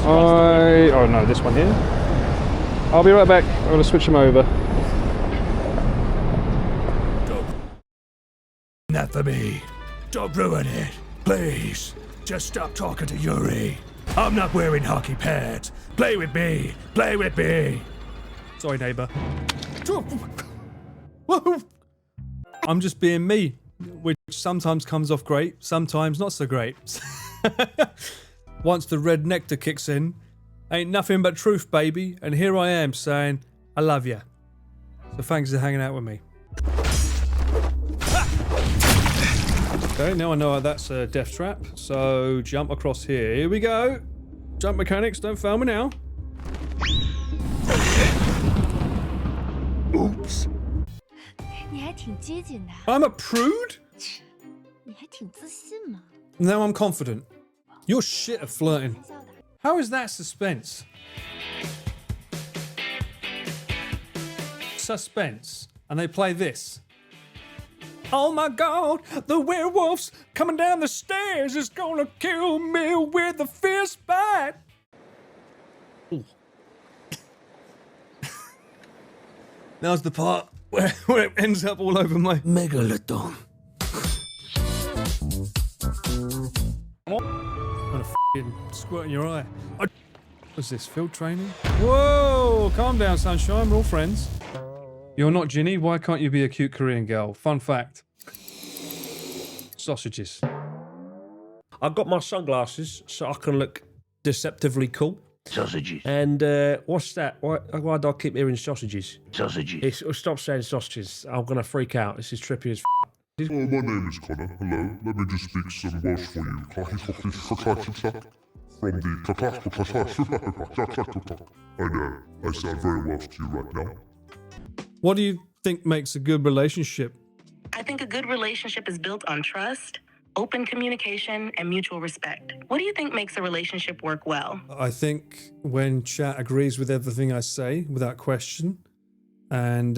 Oh no, this one here. I'll be right back. I'm going to switch them over. Not for me. Don't ruin it. Please. Just stop talking to Yuri. I'm not wearing hockey pads. Play with me. Play with me. Sorry, neighbour. I'm just being me, which sometimes comes off great, sometimes not so great. Once the red nectar kicks in, ain't nothing but truth, baby, and here I am saying, I love ya. So thanks for hanging out with me. Okay, now I know that's a death trap. So jump across here. Here we go. Jump mechanics, don't fail me now. Oops. 你还挺接近的， I'm a prude? 你还挺自信嘛。 Now I'm confident. You're shit at flirting. 开玩笑的。 How is that suspense? Suspense. And they play this. Oh my god, the werewolf's coming down the stairs is gonna kill me with a fierce bite. Ooh. Now's the part where it ends up all over my Megalodon. I'm gonna f***ing squirt in your eye. What's this, field training? Whoa, calm down, sunshine, we're all friends. You're not Ginny, why can't you be a cute Korean girl? Fun fact. Sausages. I got my sunglasses so I can look deceptively cool. Sausages. And what's that? Why do I keep hearing sausages? Sausages. Stop saying sausages. I'm gonna freak out. This is trippy as f***. Oh, my name is Connor. Hello. Let me just speak some Welsh for you. From the I know. I sound very Welsh to you right now. What do you think makes a good relationship? I think a good relationship is built on trust, open communication, and mutual respect. What do you think makes a relationship work well? I think when chat agrees with everything I say without question and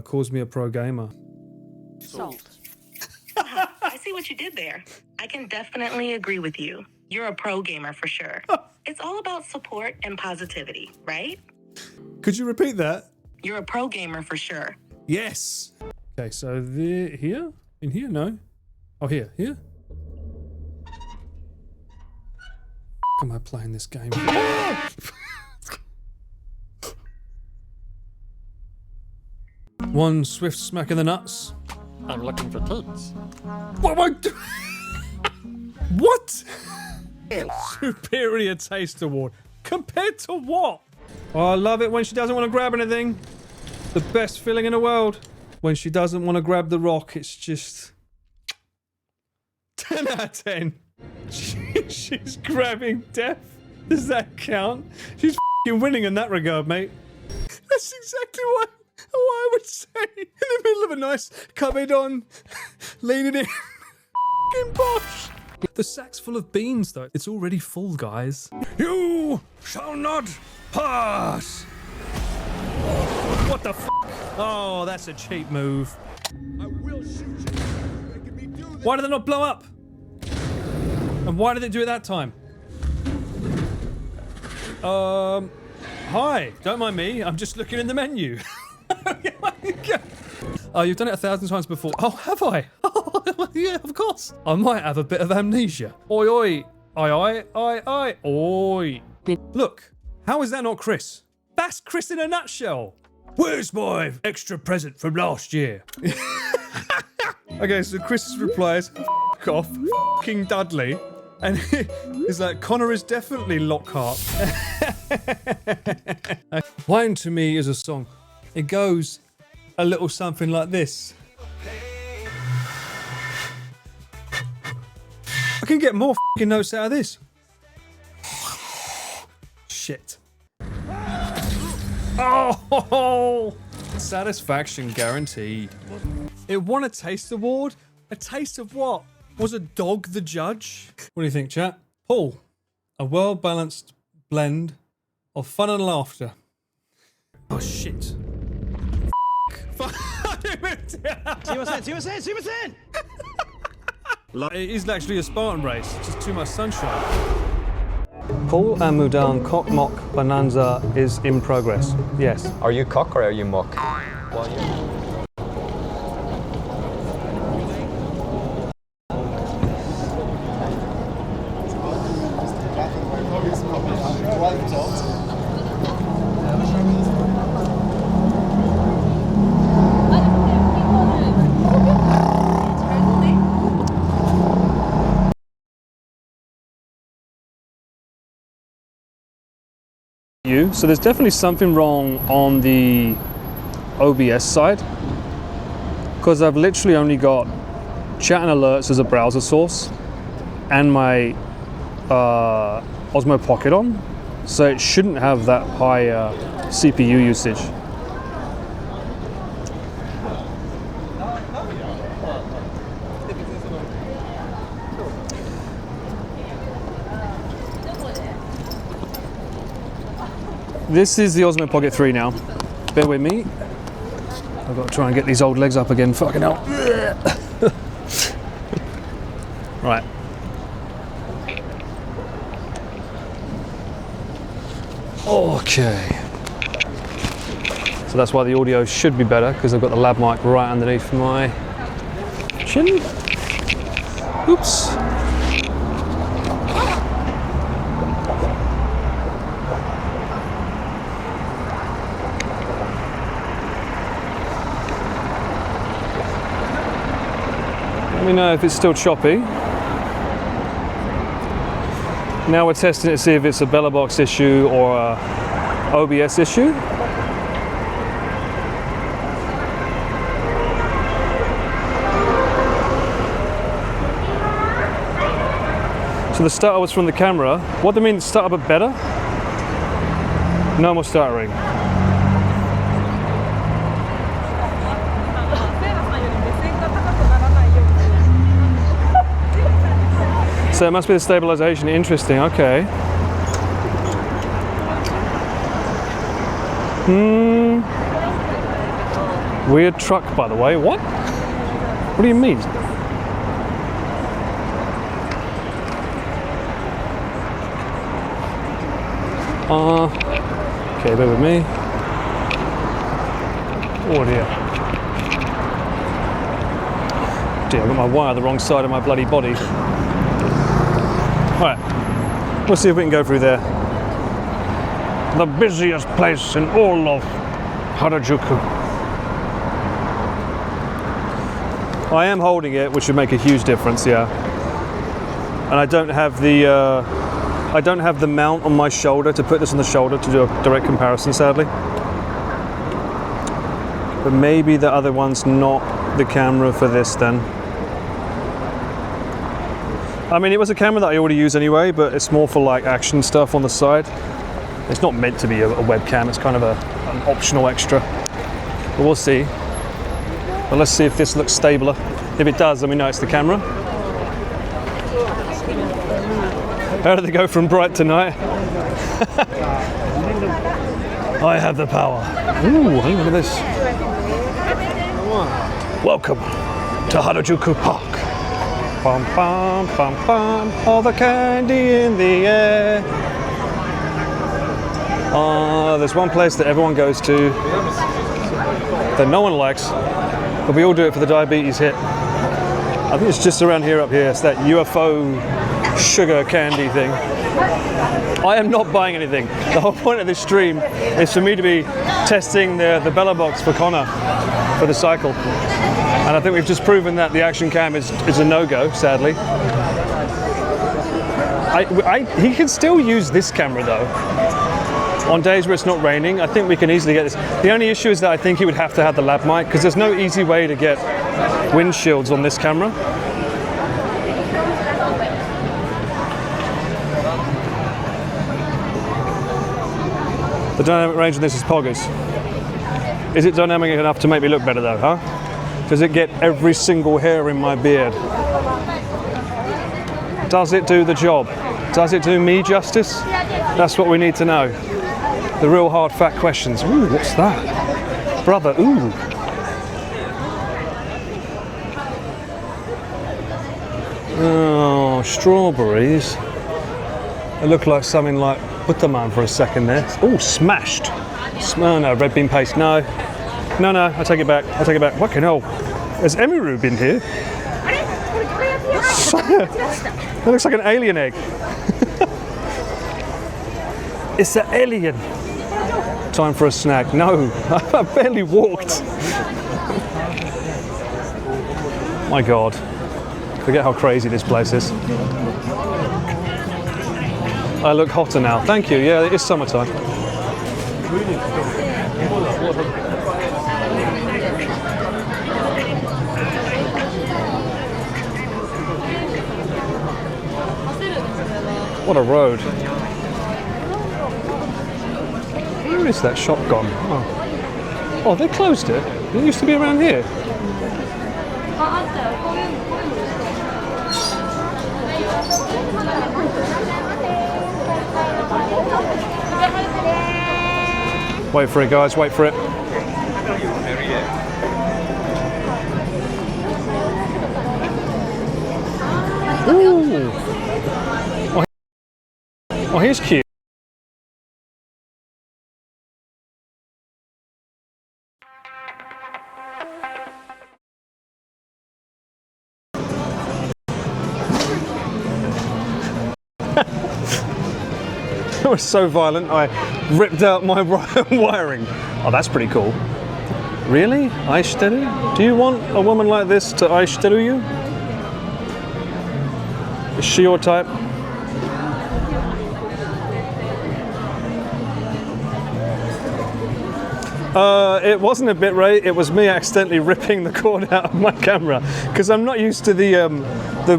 calls me a pro gamer. Salt. I see what you did there. I can definitely agree with you. You're a pro gamer for sure. It's all about support and positivity, right? Could you repeat that? You're a pro gamer for sure. Yes. Okay, so here? In here? No. Oh, here. Here? Am I playing this game? One swift smack in the nuts. I'm looking for tits. What am I doing? What? Superior Taste Award. Compared to what? Oh, I love it when she doesn't want to grab anything. The best feeling in the world. When she doesn't want to grab the rock, it's just 10 out of 10. She's grabbing death. Does that count? She's f***ing winning in that regard, mate. That's exactly what I would say. In the middle of a nice cupboard on, leaning in. F***ing bosh. The sack's full of beans, though. It's already full, guys. You shall not pass. What the f***? Oh, that's a cheap move. I will shoot you. Making me do this. Why did it not blow up? And why did it do it that time? Hi. Don't mind me. I'm just looking in the menu. Oh, you've done it 1,000 times before. Oh, have I? Oh, yeah, of course. I might have a bit of amnesia. Oi, oi. Oi, oi, oi, oi. Oi. Look, how is that not Chris? That's Chris in a nutshell. Where's my extra present from last year? Okay, so Chris's reply is, F*** off, King Dudley. And he's like, Connor is definitely Lockhart. Wine to me is a song. It goes a little something like this. I can get more f***ing notes out of this. Shit. Oh, satisfaction guaranteed. It won a taste award. A taste of what? Was a dog the judge? What do you think, chat? Paul, a well-balanced blend of fun and laughter. Oh shit. It is actually a Spartan race. It's just too much sunshine. Paul and Mudan Cock Mock Bonanza is in progress. Yes. Are you cock or are you mock? Well, So there's definitely something wrong on the OBS side, because I've literally only got chat and alerts as a browser source and my Osmo Pocket on, so it shouldn't have that high CPU usage. This is the Osmo Pocket 3 now. Bear with me. I've got to try and get these old legs up again. Fucking hell. Right. Okay. So that's why the audio should be better, because I've got the lab mic right underneath my chin. Oops. Let me know if it's still choppy. Now we're testing it to see if it's a Bella Box issue or a OBS issue. So the stutter was from the camera. What do you mean stutter but better? No more stuttering. So it must be the stabilization. Interesting, okay. Weird truck, by the way. What? What do you mean? Okay, bear with me. Oh dear. Dear, I've got my wire the wrong side of my bloody body. Right, we'll see if we can go through there. The busiest place in all of Harajuku. I am holding it, which would make a huge difference, yeah. And I don't have the mount on my shoulder to put this on the shoulder to do a direct comparison, sadly. But maybe the other one's not the camera for this then. I mean, it was a camera that I already use anyway, but it's more for like action stuff on the side. It's not meant to be a webcam, it's kind of an optional extra. But we'll see. But let's see if this looks stabler. If it does, then we know it's the camera. How did they go from bright to night? I have the power. Ooh, look at this. Welcome to Harajuku Park. Bum, bum, bum, bum, all the candy in the air. There's one place that everyone goes to that no one likes, but we all do it for the diabetes hit. I think it's just around here, up here. It's that UFO sugar candy thing. I am not buying anything. The whole point of this stream is for me to be testing the Bella Box for Connor for the cycle. And I think we've just proven that the action cam is a no-go, sadly. He can still use this camera though. On days where it's not raining, I think we can easily get this. The only issue is that I think he would have to have the lab mic, because there's no easy way to get windshields on this camera. The dynamic range on this is poggers. Is it dynamic enough to make me look better though, huh? Does it get every single hair in my beard? Does it do the job? Does it do me justice? That's what we need to know. The real hard fat questions. Ooh, what's that? Brother, ooh. Oh, strawberries. It looked like something like Butterman for a second there. Oh, smashed. Oh no, red bean paste, no. No, I take it back, Fucking hell. Has Emiru been here? That looks like an alien egg. It's an alien. Time for a snack. No, I barely walked. My God. Forget how crazy this place is. I look hotter now. Thank you. Yeah, it is summertime. What a road. Where is that shop gone? Oh, they closed it. It used to be around here. Wait for it, guys, wait for it. Ooh. Oh, here's cute. It was so violent, I ripped out my wiring. Oh, that's pretty cool. Really? Aishiteru? Do you want a woman like this to Aishiteru you? Is she your type? It wasn't a bitrate, it was me accidentally ripping the cord out of my camera because I'm not used to the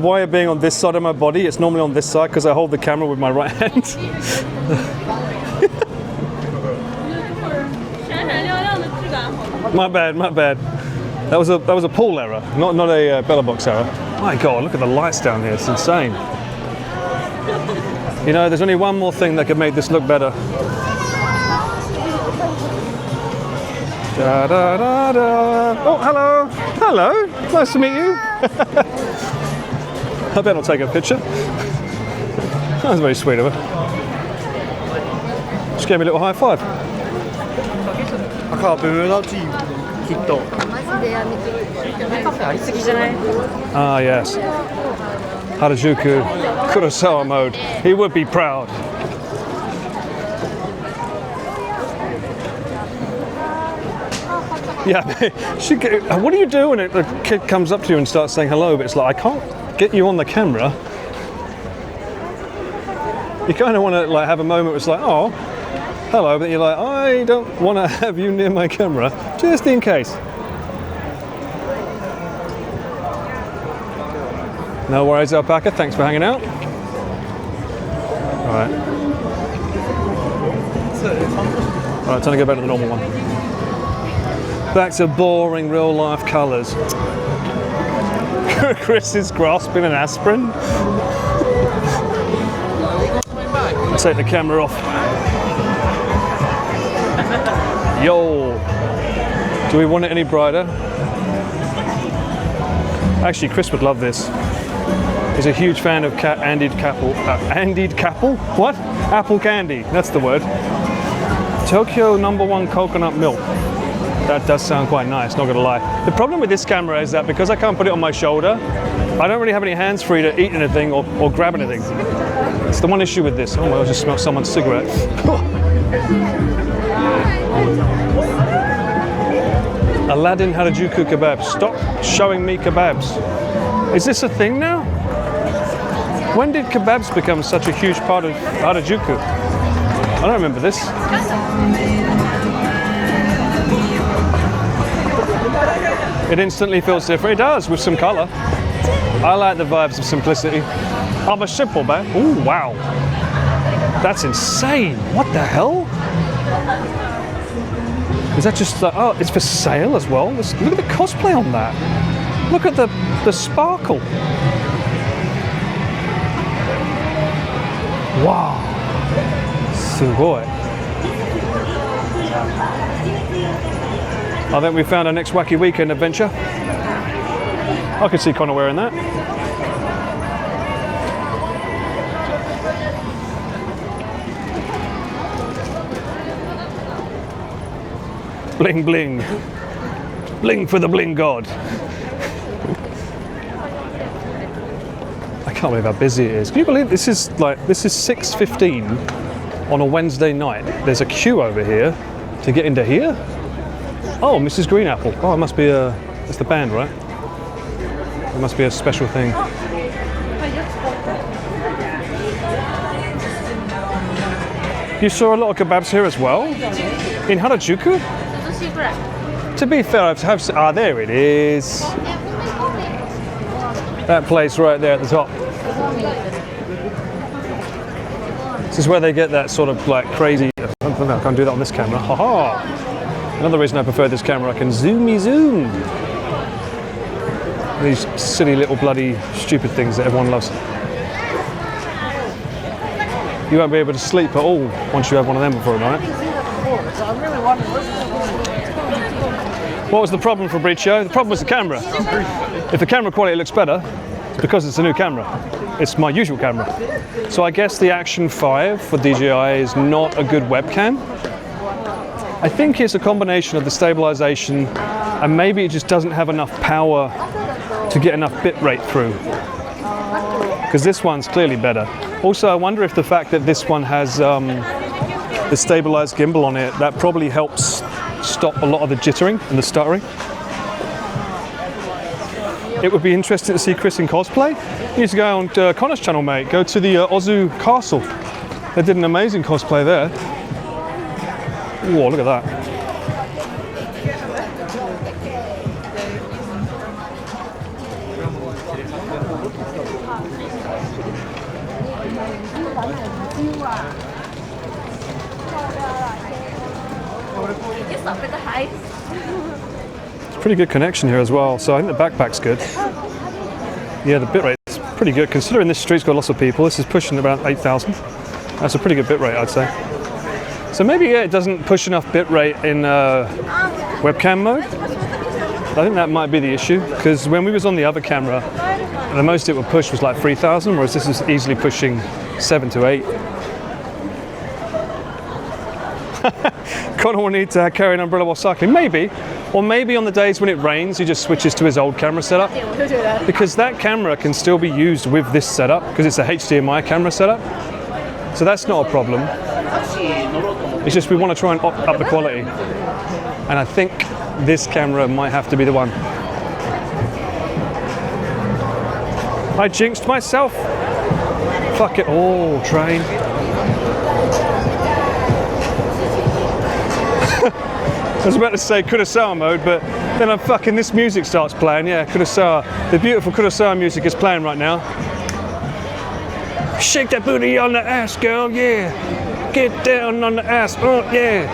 wire being on this side of my body. It's normally on this side because I hold the camera with my right hand. My bad. That was a Paul error, not a Bella Box error. My God, look at the lights down here, it's insane. You know, there's only one more thing that could make this look better. Da, da, da, da. Oh, hello. Hello. Nice to meet you. I bet I'll take a picture. That was very sweet of her. Just gave me a little high five. Ah, yes. Harajuku Kurosawa mode. He would be proud. Yeah, what do you do when a kid comes up to you and starts saying hello, but it's like, I can't get you on the camera. You kind of want to like have a moment where it's like, oh, hello, but you're like, I don't want to have you near my camera, just in case. No worries, Alpaca, thanks for hanging out. Alright, time to go back to the normal one. Back to boring real life colours. Chris is grasping an aspirin. Take the camera off. Yo! Do we want it any brighter? Actually, Chris would love this. He's a huge fan of Andied Capel? What? Apple candy, that's the word. Tokyo #1 coconut milk. That does sound quite nice, not gonna lie. The problem with this camera is that because I can't put it on my shoulder, I don't really have any hands free to eat anything or grab anything. It's the one issue with this. Oh, I just smelled someone's cigarette. Aladdin Harajuku kebabs. Stop showing me kebabs. Is this a thing now? When did kebabs become such a huge part of Harajuku? I don't remember this. It instantly feels different. It does, with some colour. I like the vibes of simplicity. I'm a simple man. Ooh, wow. That's insane. What the hell? Is that just like, oh, it's for sale as well? Look at the cosplay on that. Look at the sparkle. Wow. Sugoi. I think we found our next wacky weekend adventure. I could see Connor wearing that. Bling bling. Bling for the bling god. I can't believe how busy it is. Can you believe this is 6:15 on a Wednesday night. There's a queue over here to get into here. Oh, Mrs. Green Apple. Oh, it must be it's the band, right? It must be a special thing. You saw a lot of kebabs here as well? In Harajuku? To be fair, there it is. That place right there at the top. This is where they get that sort of like crazy. I can't do that on this camera. Haha! Another reason I prefer this camera, I can zoomy zoom. These silly little bloody stupid things that everyone loves. You won't be able to sleep at all once you have one of them before a night. What was the problem for Bricio? The problem was the camera. If the camera quality looks better, it's because it's a new camera. It's my usual camera. So I guess the Action 5 for DJI is not a good webcam. I think it's a combination of the stabilization and maybe it just doesn't have enough power to get enough bit rate through. Because this one's clearly better. Also, I wonder if the fact that this one has the stabilized gimbal on it, that probably helps stop a lot of the jittering and the stuttering. It would be interesting to see Chris in cosplay. You need to go on Connor's channel, mate. Go to the Ozu Castle. They did an amazing cosplay there. Whoa, look at that. Pretty good connection here as well, so I think the backpack's good. Yeah, the bitrate's pretty good. Considering this street's got lots of people, this is pushing about 8,000. That's a pretty good bitrate, I'd say. So maybe it doesn't push enough bitrate in webcam mode. I think that might be the issue, because when we was on the other camera, the most it would push was like 3,000, whereas this is easily pushing 7 to 8. Connor will need to carry an umbrella while cycling, maybe. Or maybe on the days when it rains, he just switches to his old camera setup. Because that camera can still be used with this setup, because it's a HDMI camera setup. So that's not a problem. It's just we want to try and up the quality. And I think this camera might have to be the one. I jinxed myself. Fuck it all, train. I was about to say Kurosawa mode, but then this music starts playing. Yeah, Kurosawa. The beautiful Kurosawa music is playing right now. Shake that booty on the ass, girl, yeah. Get down on the ass, oh yeah.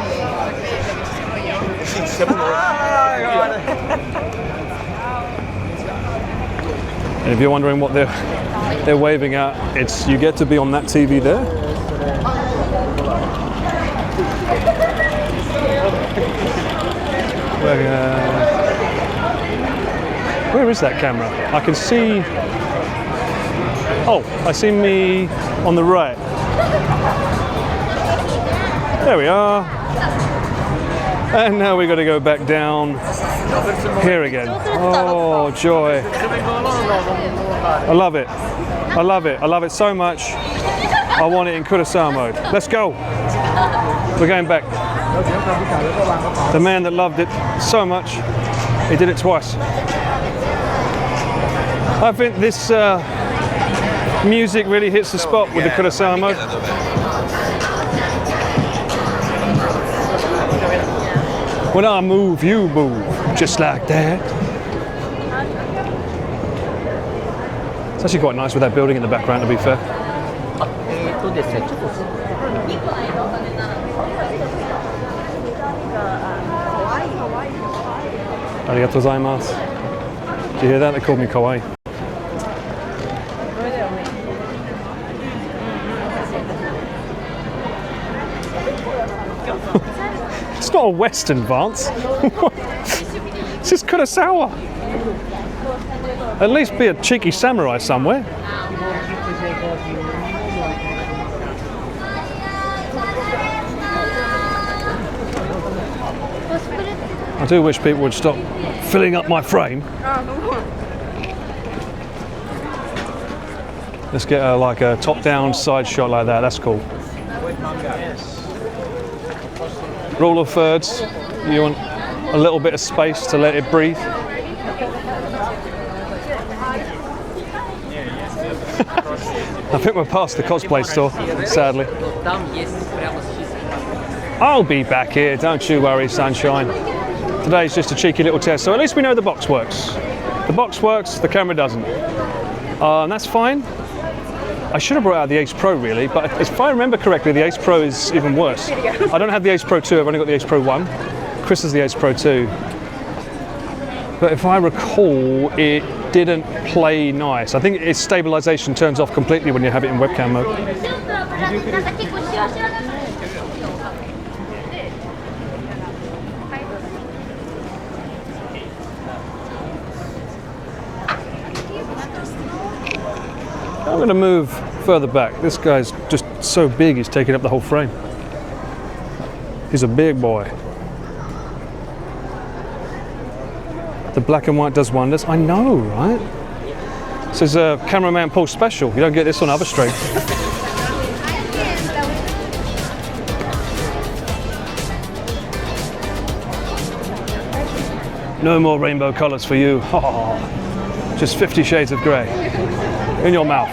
And if you're wondering what they're waving at, it's you get to be on that TV there. Where is that camera? I can see. Oh, I see me on the right. There we are. And now we've got to go back down here again. Oh, joy. I love it. I love it. I love it so much. I want it in Kurosawa mode. Let's go. We're going back. The man that loved it so much, he did it twice. I think this music really hits the spot with the Kurosawa mode. When I move, you move, just like that. It's actually quite nice with that building in the background, to be fair. Arigatou gozaimasu. Did you hear that? They called me kawaii. It's not a Western Vance. It's just Kurosawa. At least be a cheeky samurai somewhere. I do wish people would stop filling up my frame. Let's get like a top-down side shot like that. That's cool. Rule of thirds. You want a little bit of space to let it breathe. I think we're past the cosplay store, sadly. I'll be back here, don't you worry, sunshine. Today's just a cheeky little test, so at least we know the box works. The box works, the camera doesn't. And that's fine. I should have brought out the Ace Pro really, but if I remember correctly, the Ace Pro is even worse. I don't have the Ace Pro 2, I've only got the Ace Pro 1. Chris has the Ace Pro 2. But if I recall, it didn't play nice. I think its stabilization turns off completely when you have it in webcam mode. I'm going to move further back. This guy's just so big, he's taking up the whole frame. He's a big boy. The black and white does wonders. I know, right? This is a CameramanPaul special. You don't get this on other streams. No more rainbow colours for you. Oh, just 50 shades of grey. In your mouth.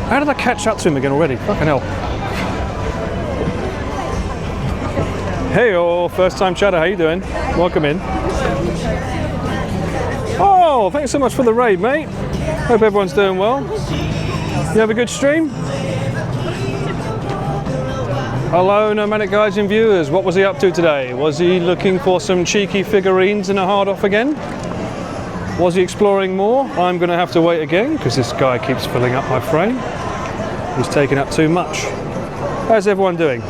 How did I catch up to him again already? Fucking hell. Hey, first time chatter, how you doing? Welcome in. Oh, thanks so much for the raid, mate. Hope everyone's doing well. You have a good stream? Hello, Nomadic Guys and viewers. What was he up to today? Was he looking for some cheeky figurines and a hard off again? Was he exploring more? I'm going to have to wait again because this guy keeps filling up my frame. He's taking up too much. How's everyone doing?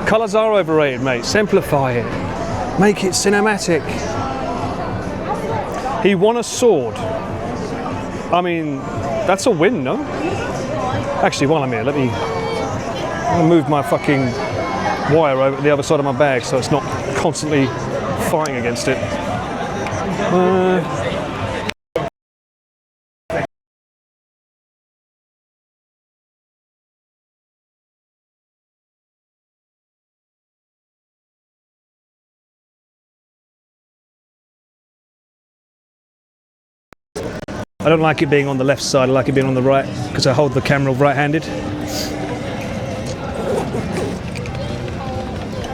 Colours are overrated, mate. Simplify it. Make it cinematic. He won a sword. I mean, that's a win, no? Actually, while I'm here, let me move my fucking wire over to the other side of my bag so it's not constantly fighting against it. I don't like it being on the left side, I like it being on the right because I hold the camera right-handed.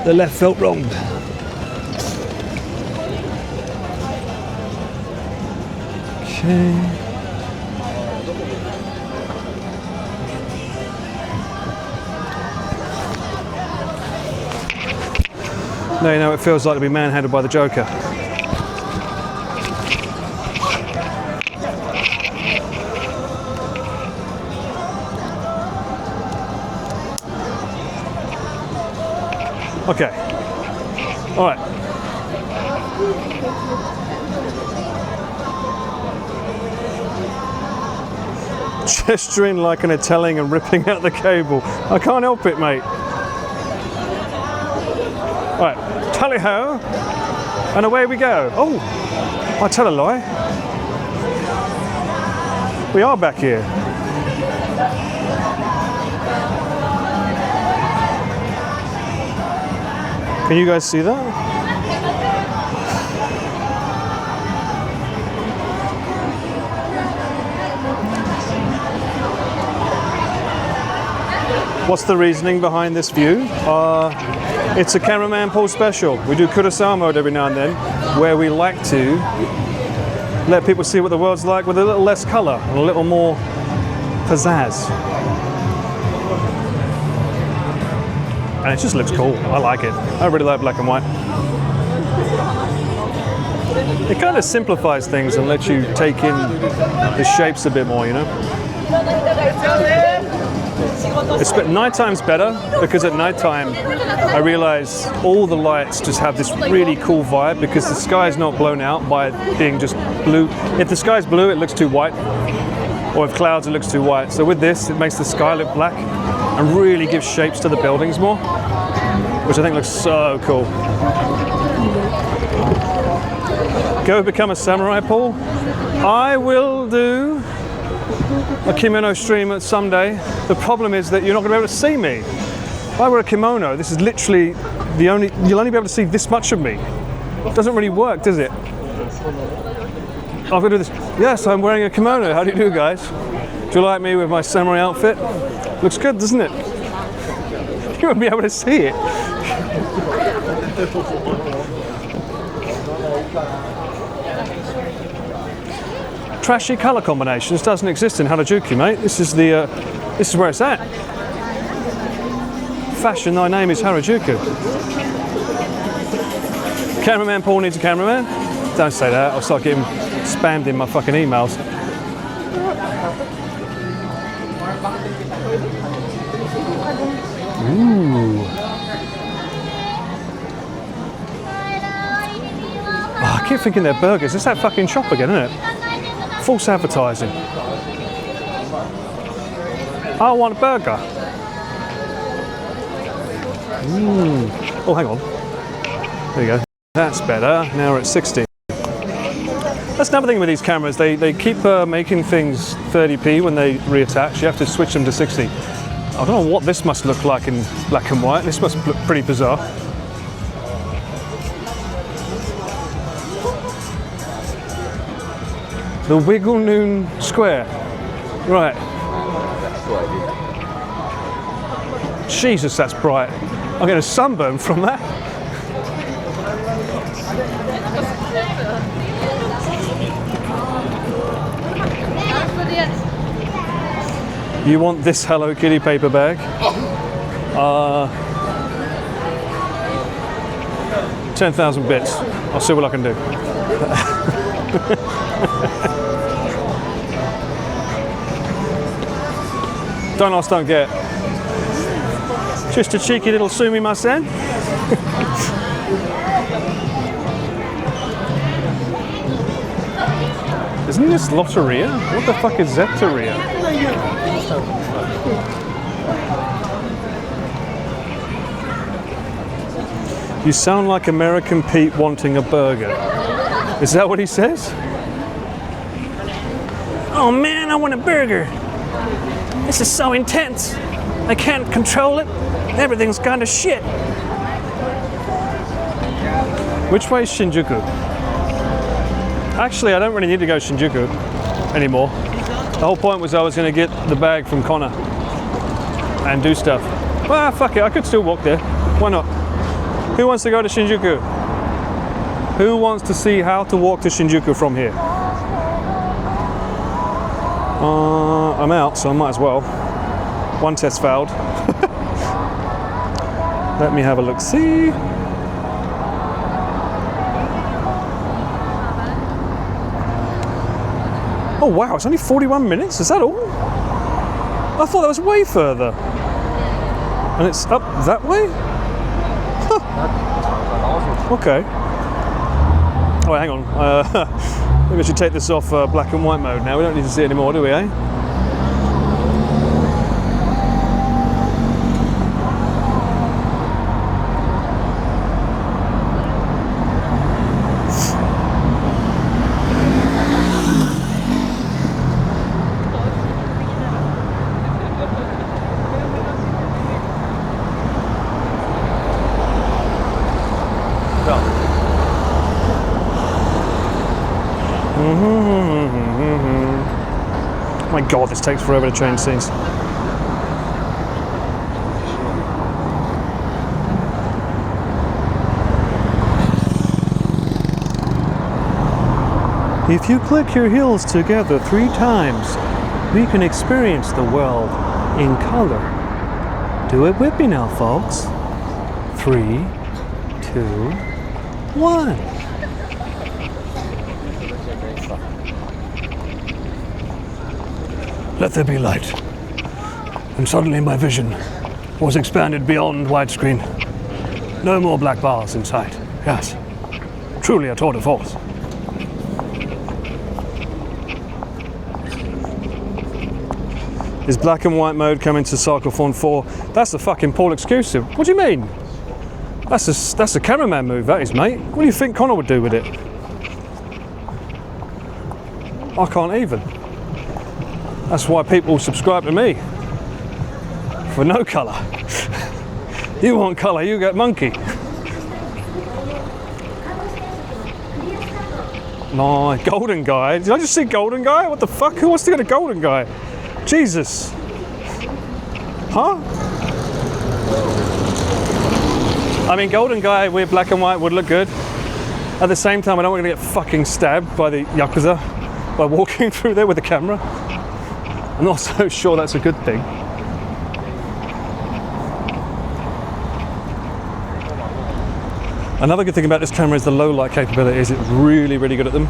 The left felt wrong. Okay. Now you know what it feels like to be manhandled by the Joker. Okay. All right. Gesturing like an Italian and ripping out the cable. I can't help it, mate. All right. Tally-ho. And away we go. Oh, I tell a lie. We are back here. Can you guys see that? What's the reasoning behind this view? It's a CameramanPaul special. We do Kurosawa mode every now and then, where we like to let people see what the world's like with a little less colour and a little more pizzazz. And it just looks cool. I like it. I really like black and white. It kind of simplifies things and lets you take in the shapes a bit more, you know? Nighttime's better because at nighttime I realize all the lights just have this really cool vibe because the sky is not blown out by being just blue. If the sky's blue, it looks too white. Or if clouds, it looks too white. So with this, it makes the sky look black and really gives shapes to the buildings more, which I think looks so cool. Go become a samurai, Paul? I will do a kimono stream someday. The problem is that you're not going to be able to see me. If I wear a kimono, this is literally you'll only be able to see this much of me. It doesn't really work, does it? I'm going to do this. Yes, I'm wearing a kimono. How do you do, guys? Do you like me with my samurai outfit? Looks good, doesn't it? You won't be able to see it. trashy colour combinations doesn't exist in Harajuku, mate. This is the, this is where it's at. Fashion, thy name is Harajuku. Cameraman Paul needs a cameraman. Don't say that. I'll start getting spammed in my fucking emails. Ooh. Oh, I keep thinking they're burgers. It's that fucking shop again, isn't it? False advertising. I want a burger. Oh, hang on. There you go. That's better. Now we're at 60. That's another thing with these cameras. They keep making things 30p when they reattach. You have to switch them to 60. I don't know what this must look like in black and white. This must look pretty bizarre. The Wiggle Noon Square. Right. Jesus, that's bright. I'm getting a sunburn from that. You want this Hello Kitty paper bag? 10,000 bits. I'll see what I can do. Don't ask, don't get. Just a cheeky little sumi masen. Isn't this Lotteria? What the fuck is Zepteria? You sound like American Pete wanting a burger. Is that what he says? Oh man, I want a burger. This is so intense. I can't control it. Everything's gone to shit. Which way is Shinjuku? Actually, I don't really need to go Shinjuku anymore. The whole point was I was going to get the bag from Connor and do stuff. Well, fuck it, I could still walk there. Why not? Who wants to go to Shinjuku? Who wants to see how to walk to Shinjuku from here? I'm out, so I might as well. One test failed. Let me have a look. See? Oh wow, it's only 41 minutes, is that all? I thought that was way further. And it's up that way? Huh. Okay. Oh wait, hang on. Maybe I should take this off black and white mode now. We don't need to see it anymore, do we, eh? Oh my god, this takes forever to change scenes. If you click your heels together 3 times, we can experience the world in color. Do it with me now, folks. 3, 2, 1. Let there be light. And suddenly my vision was expanded beyond widescreen. No more black bars in sight. Yes, truly a tour de force. Is black and white mode coming to Cyclethon 4? That's a fucking Paul exclusive. What do you mean? That's a cameraman move, that is, mate. What do you think Connor would do with it? I can't even. That's why people subscribe to me. For no colour. You want colour, you get monkey. No, golden guy. Did I just see golden guy? What the fuck? Who wants to get a golden guy? Jesus. Huh? I mean, golden guy with black and white would look good. At the same time, I don't want to get fucking stabbed by the Yakuza. by walking through there with the camera. I'm not so sure that's a good thing. Another good thing about this camera is the low light capabilities. It's really, really good at them.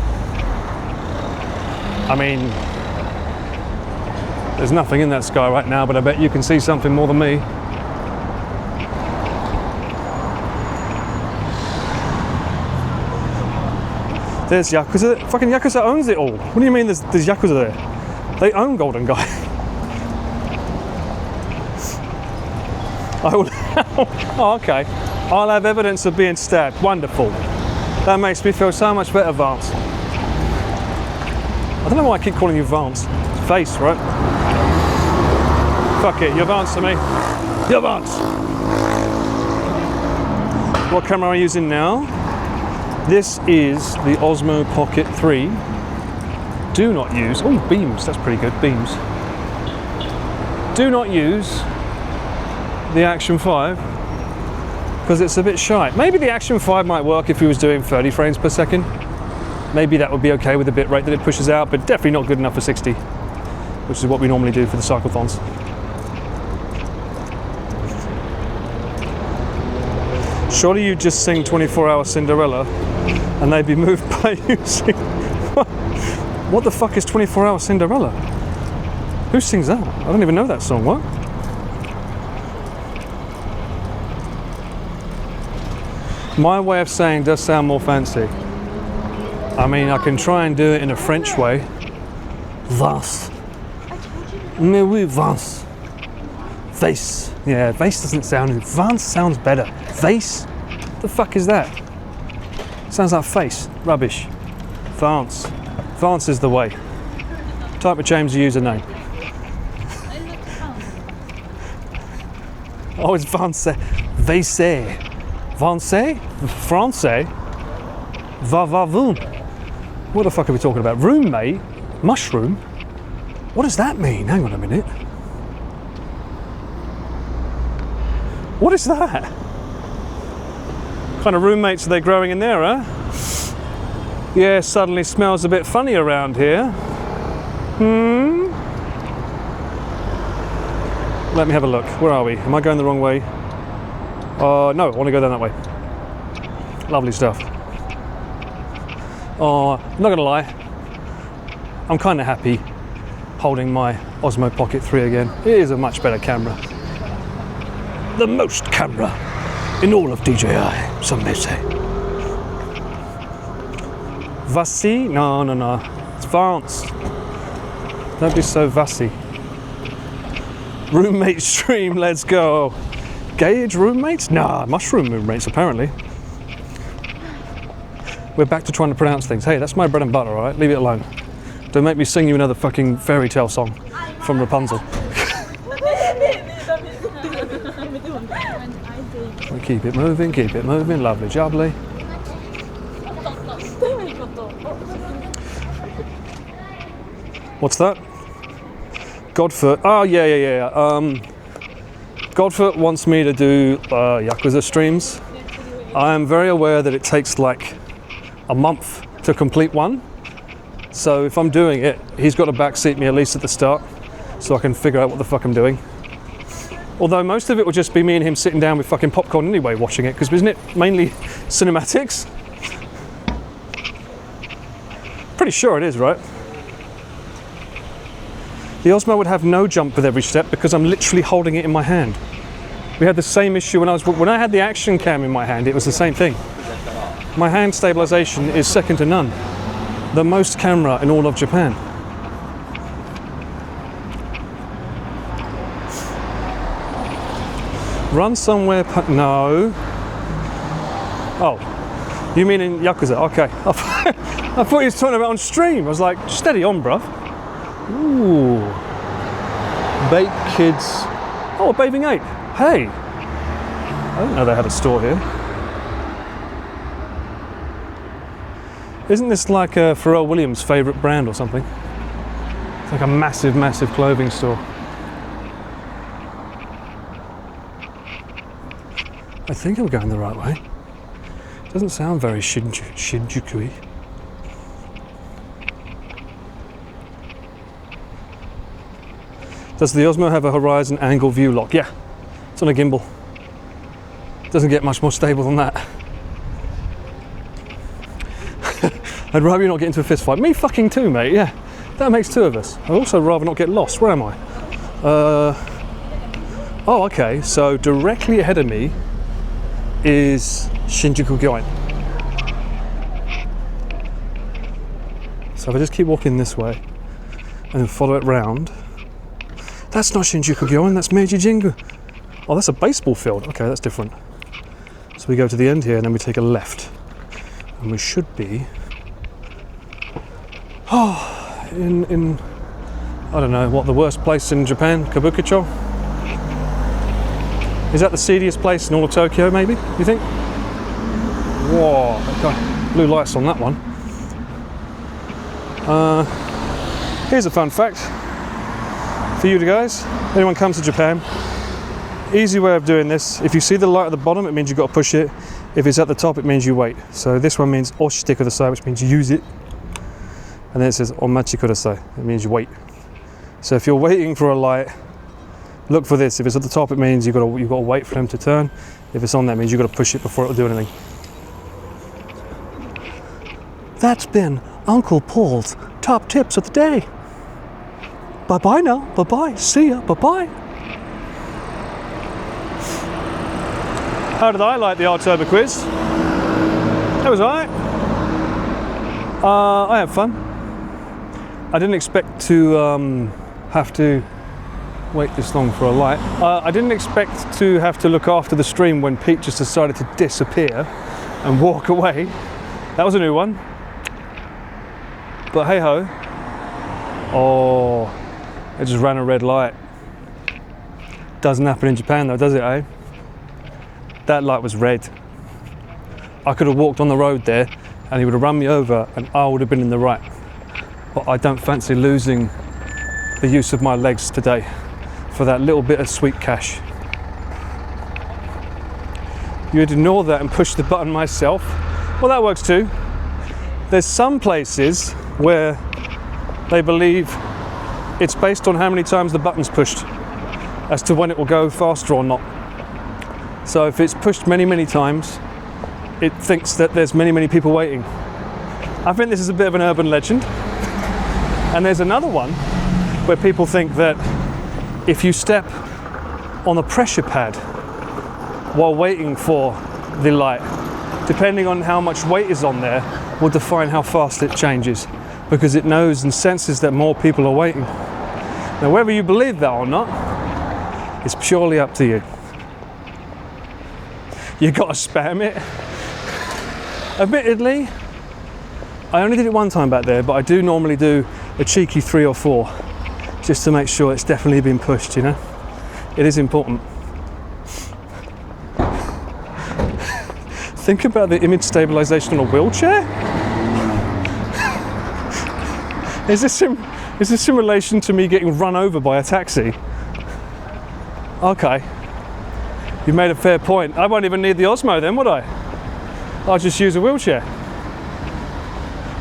I mean, there's nothing in that sky right now, but I bet you can see something more than me. There's Yakuza. Fucking Yakuza owns it all. What do you mean there's Yakuza there? They own Golden Guy. I will. Oh, okay. I'll have evidence of being stabbed. Wonderful. That makes me feel so much better, Vance. I don't know why I keep calling you Vance. It's Face, right? Fuck it, you're Vance to me. You're Vance. What camera am I using now? This is the Osmo Pocket 3. Do not use, oh, beams, that's pretty good, beams. Do not use the Action 5 because it's a bit shy. Maybe the Action 5 might work if he was doing 30 frames per second. Maybe that would be okay with the bit rate that it pushes out, but definitely not good enough for 60, which is what we normally do for the Cyclethons. Surely you just sing 24-Hour Cinderella and they'd be moved by using... What the fuck is 24-Hour Cinderella? Who sings that? I don't even know that song, what? My way of saying does sound more fancy. I mean, I can try and do it in a French way. Vase. Mais oui, vase. Vase. Yeah, vase doesn't sound... Vance sounds better. Vase? The fuck is that? Sounds like face. Rubbish. Vance. Vance is the way. Type of James' username. Oh, it's Vance. Vase. Vance? Francais? Va-va-voom. What the fuck are we talking about? Roommate? Mushroom? What does that mean? Hang on a minute. What is that? What kind of roommates are they growing in there, huh? Yeah, suddenly smells a bit funny around here. Let me have a look. Where are we? Am I going the wrong way? No, I want to go down that way. Lovely stuff. Oh, I'm not gonna lie. I'm kind of happy holding my Osmo Pocket 3 again. It is a much better camera. The most camera in all of DJI, some may say. Vassy? No. It's Vance. Don't be so vassy. Roommate stream, let's go. Gauge roommates? Nah, mushroom roommates apparently. We're back to trying to pronounce things. Hey, that's my bread and butter, alright? Leave it alone. Don't make me sing you another fucking fairy tale song from Rapunzel. We keep it moving, lovely jubbly. What's that? Godfoot. Oh, yeah. Godfoot wants me to do Yakuza streams. I am very aware that it takes like a month to complete one. So if I'm doing it, he's got to backseat me at least at the start so I can figure out what the fuck I'm doing. Although most of it will just be me and him sitting down with fucking popcorn anyway watching it, because isn't it mainly cinematics? Pretty sure it is, right? The Osmo would have no jump with every step because I'm literally holding it in my hand. We had the same issue when I had the action cam in my hand, it was the same thing. My hand stabilization is second to none. The most camera in all of Japan. Run somewhere, no. Oh, you mean in Yakuza, okay. I thought he was talking about on stream. I was like, steady on, bruv. Ooh. Bake Kids. Oh, a bathing ape. Hey. I didn't know they had a store here. Isn't this like Pharrell Williams' favourite brand or something? It's like a massive, massive clothing store. I think I'm going the right way. Doesn't sound very Shinjuku-y. Does the Osmo have a horizon angle view lock? Yeah, it's on a gimbal. Doesn't get much more stable than that. I'd rather you not get into a fist fight. Me fucking too, mate, yeah. That makes two of us. I'd also rather not get lost. Where am I? Oh, okay, so directly ahead of me is Shinjuku Gyoen. So if I just keep walking this way and then follow it round. That's not Shinjuku Gyoen, that's Meiji Jingu. Oh, that's a baseball field. Okay, that's different. So we go to the end here and then we take a left. And we should be in I don't know, what, the worst place in Japan? Kabukicho? Is that the seediest place in all of Tokyo, maybe, you think? Whoa, okay. Blue lights on that one. Here's a fun fact for you guys. Anyone comes to Japan, easy way of doing this. If you see the light at the bottom, it means you've got to push it. If it's at the top, it means you wait. So this one means oshite kudasai, which means use it. And then it says omachi kudasai, it means you wait. So if you're waiting for a light, look for this. If it's at the top, it means you've got to wait for them to turn. If it's on there, it means you've got to push it before it'll do anything. That's been Uncle Paul's top tips of the day. Bye-bye now. Bye-bye. See ya. Bye-bye. How did I like the art turbo quiz? It was alright. I had fun. I didn't expect to have to wait this long for a light. I didn't expect to have to look after the stream when Pete just decided to disappear and walk away. That was a new one. But hey ho. Oh, it just ran a red light. Doesn't happen in Japan though, does it, eh? That light was red. I could have walked on the road there and he would have run me over and I would have been in the right. But I don't fancy losing the use of my legs today for that little bit of sweet cash. You'd ignore that and push the button myself. Well, that works too. There's some places where they believe it's based on how many times the button's pushed as to when it will go faster or not. So if it's pushed many, many times, it thinks that there's many, many people waiting. I think this is a bit of an urban legend. And there's another one where people think that if you step on a pressure pad while waiting for the light, depending on how much weight is on there, will define how fast it changes, because it knows and senses that more people are waiting. Now, whether you believe that or not, it's purely up to you. You gotta spam it. Admittedly, I only did it one time back there, but I do normally do a cheeky 3 or 4, just to make sure it's definitely been pushed, you know? It is important. Think about the image stabilization on a wheelchair? Is this in relation to me getting run over by a taxi? Okay. You've made a fair point. I won't even need the Osmo then, would I? I'll just use a wheelchair.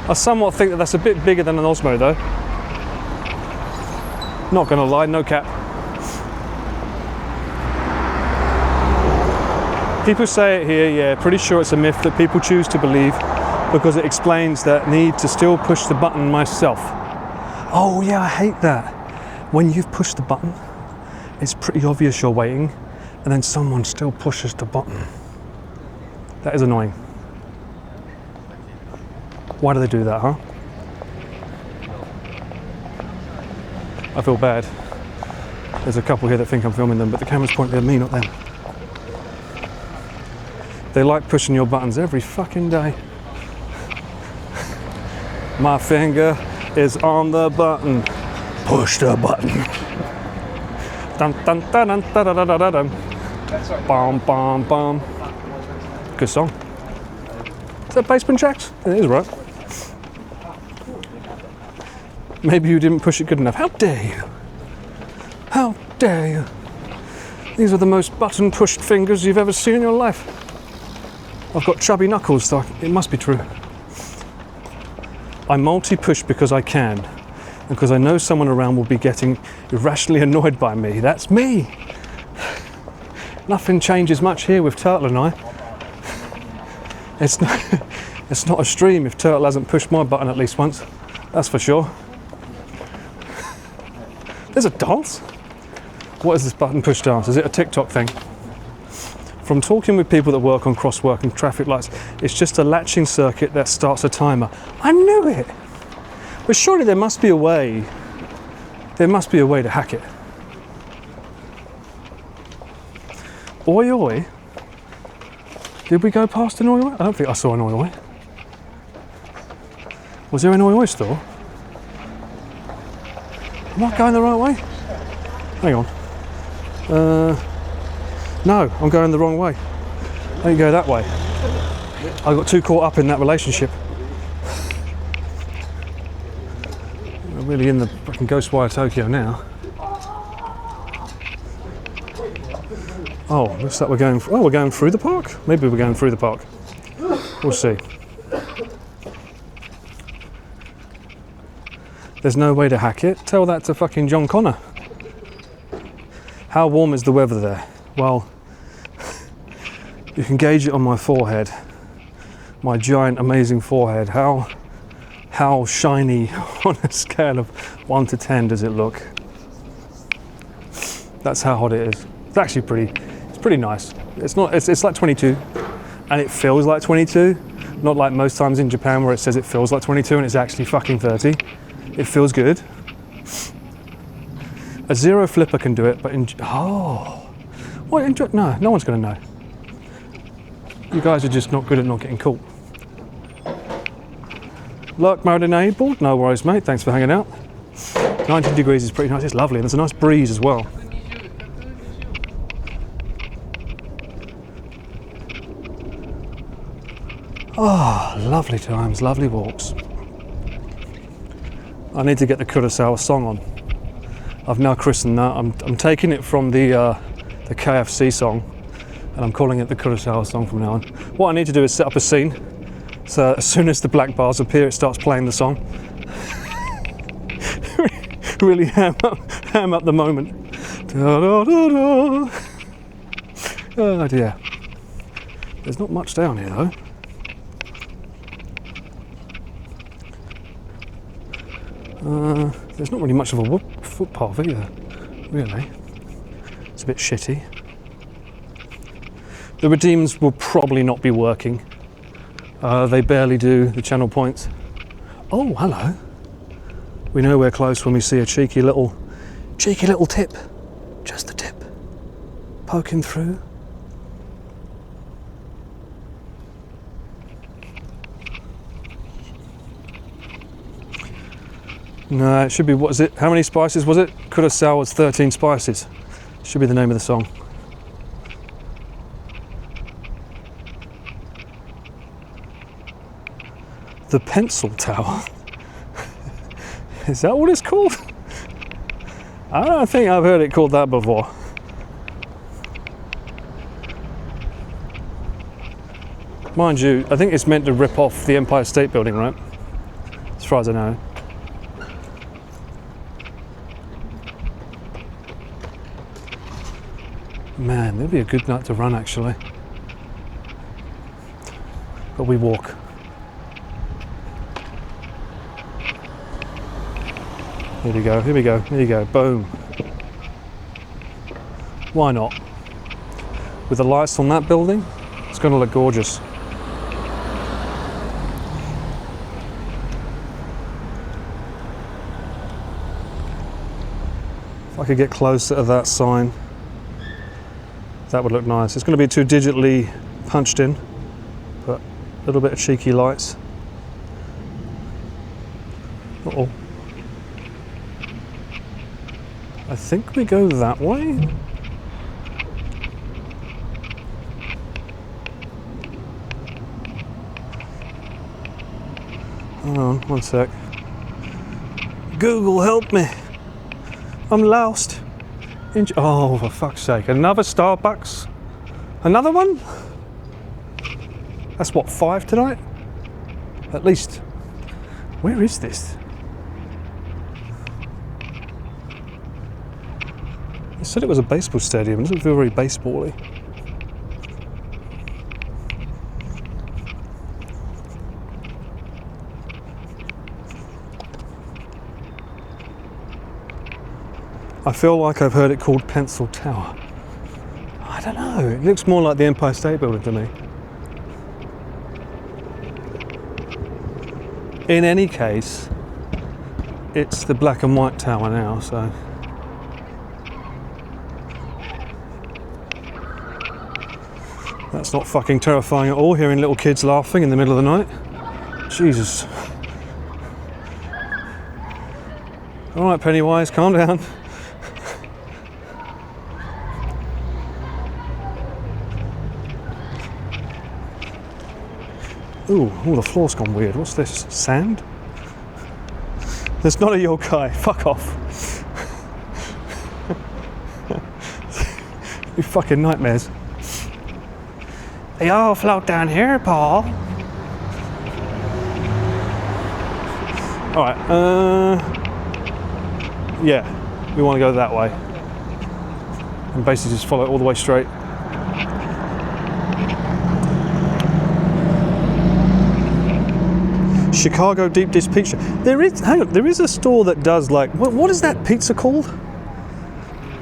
I somewhat think that that's a bit bigger than an Osmo though. Not gonna lie, no cap. People say it here, yeah, pretty sure it's a myth that people choose to believe because it explains that need to still push the button myself. Oh yeah, I hate that. When you've pushed the button, it's pretty obvious you're waiting, and then someone still pushes the button. That is annoying. Why do they do that, huh? I feel bad. There's a couple here that think I'm filming them, but the camera's pointing at me, not them. They like pushing your buttons every fucking day. My finger is on the button. Push the button. Dun dun dun dun dun dun dun dun dun. Bum bum bum. Good song. Is that Bassman Jacks? It is, right? Maybe you didn't push it good enough. How dare you? How dare you? These are the most button-pushed fingers you've ever seen in your life. I've got chubby knuckles, so it must be true. I multi-push because I can. because I know someone around will be getting irrationally annoyed by me. That's me. Nothing changes much here with Turtle and I. It's not a stream if Turtle hasn't pushed my button at least once. That's for sure. There's a dance? What is this button push dance? Is it a TikTok thing? From talking with people that work on crosswalk and traffic lights, it's just a latching circuit that starts a timer. I knew it! But surely there must be a way. There must be a way to hack it. Oi oi. Did we go past an oi oi? I don't think I saw an oi oi. Was there an oi oi store? Am I going the right way? Hang on. No, I'm going the wrong way. I didn't go that way. I got too caught up in that relationship. I'm really in the fucking Ghostwire Tokyo now. Oh, looks like we're going through the park? Maybe we're going through the park. We'll see. There's no way to hack it. Tell that to fucking John Connor. How warm is the weather there? Well, you can gauge it on my forehead. My giant, amazing forehead. How shiny on a scale of 1 to 10 does it look? That's how hot it is. It's actually pretty nice. It's like 22 and it feels like 22. Not like most times in Japan where it says it feels like 22 and it's actually fucking 30. It feels good. A zero flipper can do it, but no one's going to know. You guys are just not good at not getting caught. Lurk mode enabled, no worries mate, thanks for hanging out. 19 degrees is pretty nice, it's lovely, and there's a nice breeze as well. Oh, lovely times, lovely walks. I need to get the Kurosawa song on. I've now christened that. I'm taking it from the KFC song, and I'm calling it the Kurosawa song from now on. What I need to do is set up a scene, so as soon as the black bars appear, it starts playing the song. Really ham up the moment. Da, da, da, da. Oh dear. There's not much down here though. There's not really much of a footpath either, really. It's a bit shitty. The redeems will probably not be working. They barely do the channel points. Oh, hello. We know we're close when we see a cheeky little tip. Just a tip. Poking through. No, it should be, what is it? How many spices was it? Kurosawa's 13 spices. Should be the name of the song. The Pencil Tower. Is that what it's called? I don't think I've heard it called that before. Mind you, I think it's meant to rip off the Empire State Building, right? As far as I know. Man, that'd be a good night to run actually. But we walk. Here we go, here we go, here you go, boom. Why not? With the lights on that building, it's going to look gorgeous. If I could get closer to that sign, that would look nice. It's going to be too digitally punched in, but a little bit of cheeky lights. Uh-oh. I think we go that way. Hold on, one sec. Google, help me. I'm lost. Oh, for fuck's sake. Another Starbucks? Another one? That's what, 5 tonight? At least. Where is this? They said it was a baseball stadium. It doesn't feel very baseball-y. I feel like I've heard it called Pencil Tower. I don't know. It looks more like the Empire State Building to me. In any case, it's the black and white tower now, so. That's not fucking terrifying at all, hearing little kids laughing in the middle of the night. Jesus. All right, Pennywise, calm down. Ooh, the floor's gone weird. What's this? Sand? There's not a yokai. Fuck off. You fucking nightmares. They all float down here, Paul. Alright, yeah, we want to go that way. And basically just follow it all the way straight. Chicago deep dish pizza. There is a store that does like, what is that pizza called?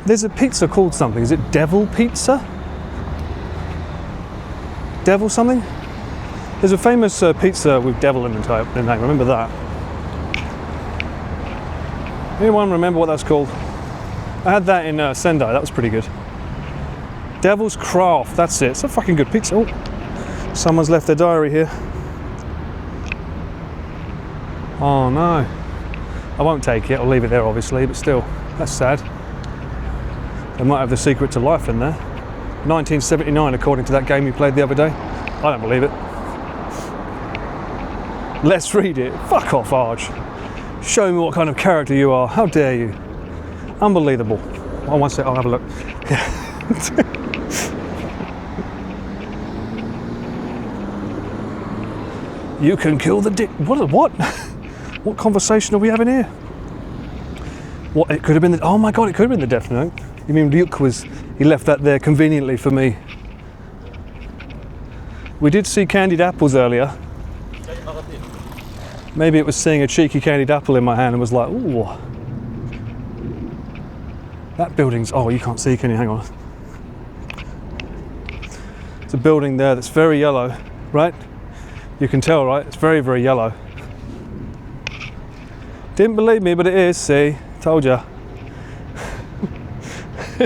There's a pizza called something. Is it Devil Pizza? Devil something? There's a famous pizza with devil in the name. Remember that? Anyone remember what that's called? I had that in Sendai. That was pretty good. Devil's Craft. That's it. It's a fucking good pizza. Oh, someone's left their diary here. Oh no. I won't take it. I'll leave it there, obviously, but still, that's sad. They might have the secret to life in there. 1979, according to that game we played the other day. I don't believe it. Let's read it. Fuck off, Arj. Show me what kind of character you are. How dare you? Unbelievable. Oh, one sec, I'll have a look. You can kill the dick. What? What conversation are we having here? What, it could have been the, oh my god, it could have been the Death Note. You mean Luke he left that there conveniently for me. We did see candied apples earlier. Maybe it was seeing a cheeky candied apple in my hand and was like, ooh. That building's, oh, you can't see, can you? Hang on. It's a building there that's very yellow, right? You can tell, right? It's very, very yellow. Didn't believe me, but it is, see? Told ya.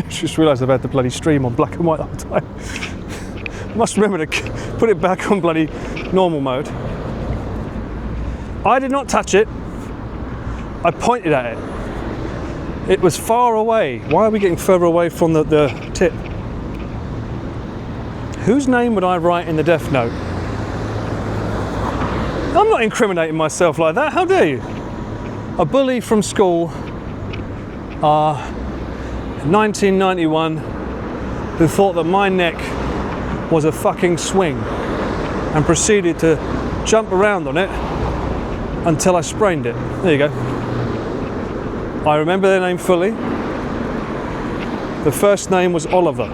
Just realised I've had the bloody stream on black and white all the time. Must remember to put it back on bloody normal mode. I did not touch it. I pointed at it. It was far away. Why are we getting further away from the tip? Whose name would I write in the Death Note? I'm not incriminating myself like that. How dare you? A bully from school, 1991, who thought that my neck was a fucking swing and proceeded to jump around on it until I sprained it. There you go. I remember their name fully. The first name was Oliver.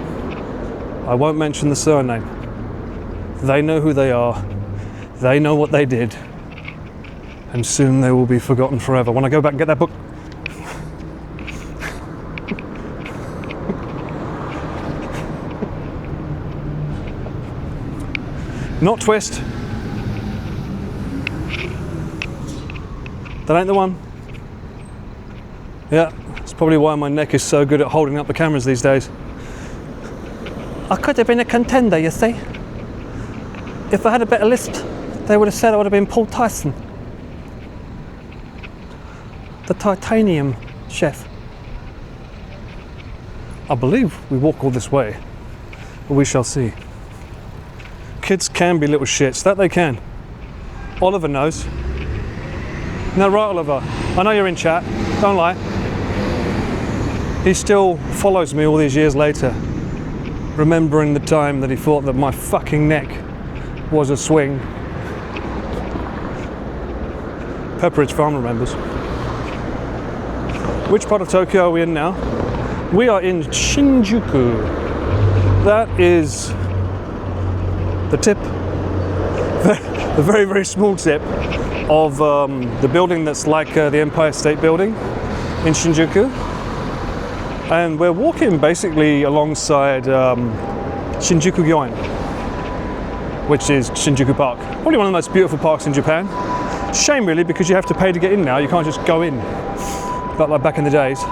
I won't mention the surname. They know who they are. They know what they did. And soon they will be forgotten forever. When I go back and get that book. Not twist. That ain't the one. Yeah, it's probably why my neck is so good at holding up the cameras these days. I could have been a contender, you see. If I had a better lisp, they would have said I would have been Paul Tyson. The titanium chef. I believe we walk all this way, but we shall see. Kids can be little shits, that they can. Oliver knows. No, right, Oliver? I know you're in chat, don't lie. He still follows me all these years later, remembering the time that he thought that my fucking neck was a swing. Pepperidge Farm remembers. Which part of Tokyo are we in now? We are in Shinjuku. That is the tip, the very, very small tip of the building that's like the Empire State Building in Shinjuku. And we're walking basically alongside Shinjuku Gyoen, which is Shinjuku Park. Probably one of the most beautiful parks in Japan. Shame really, because you have to pay to get in now. You can't just go in, but like back in the days.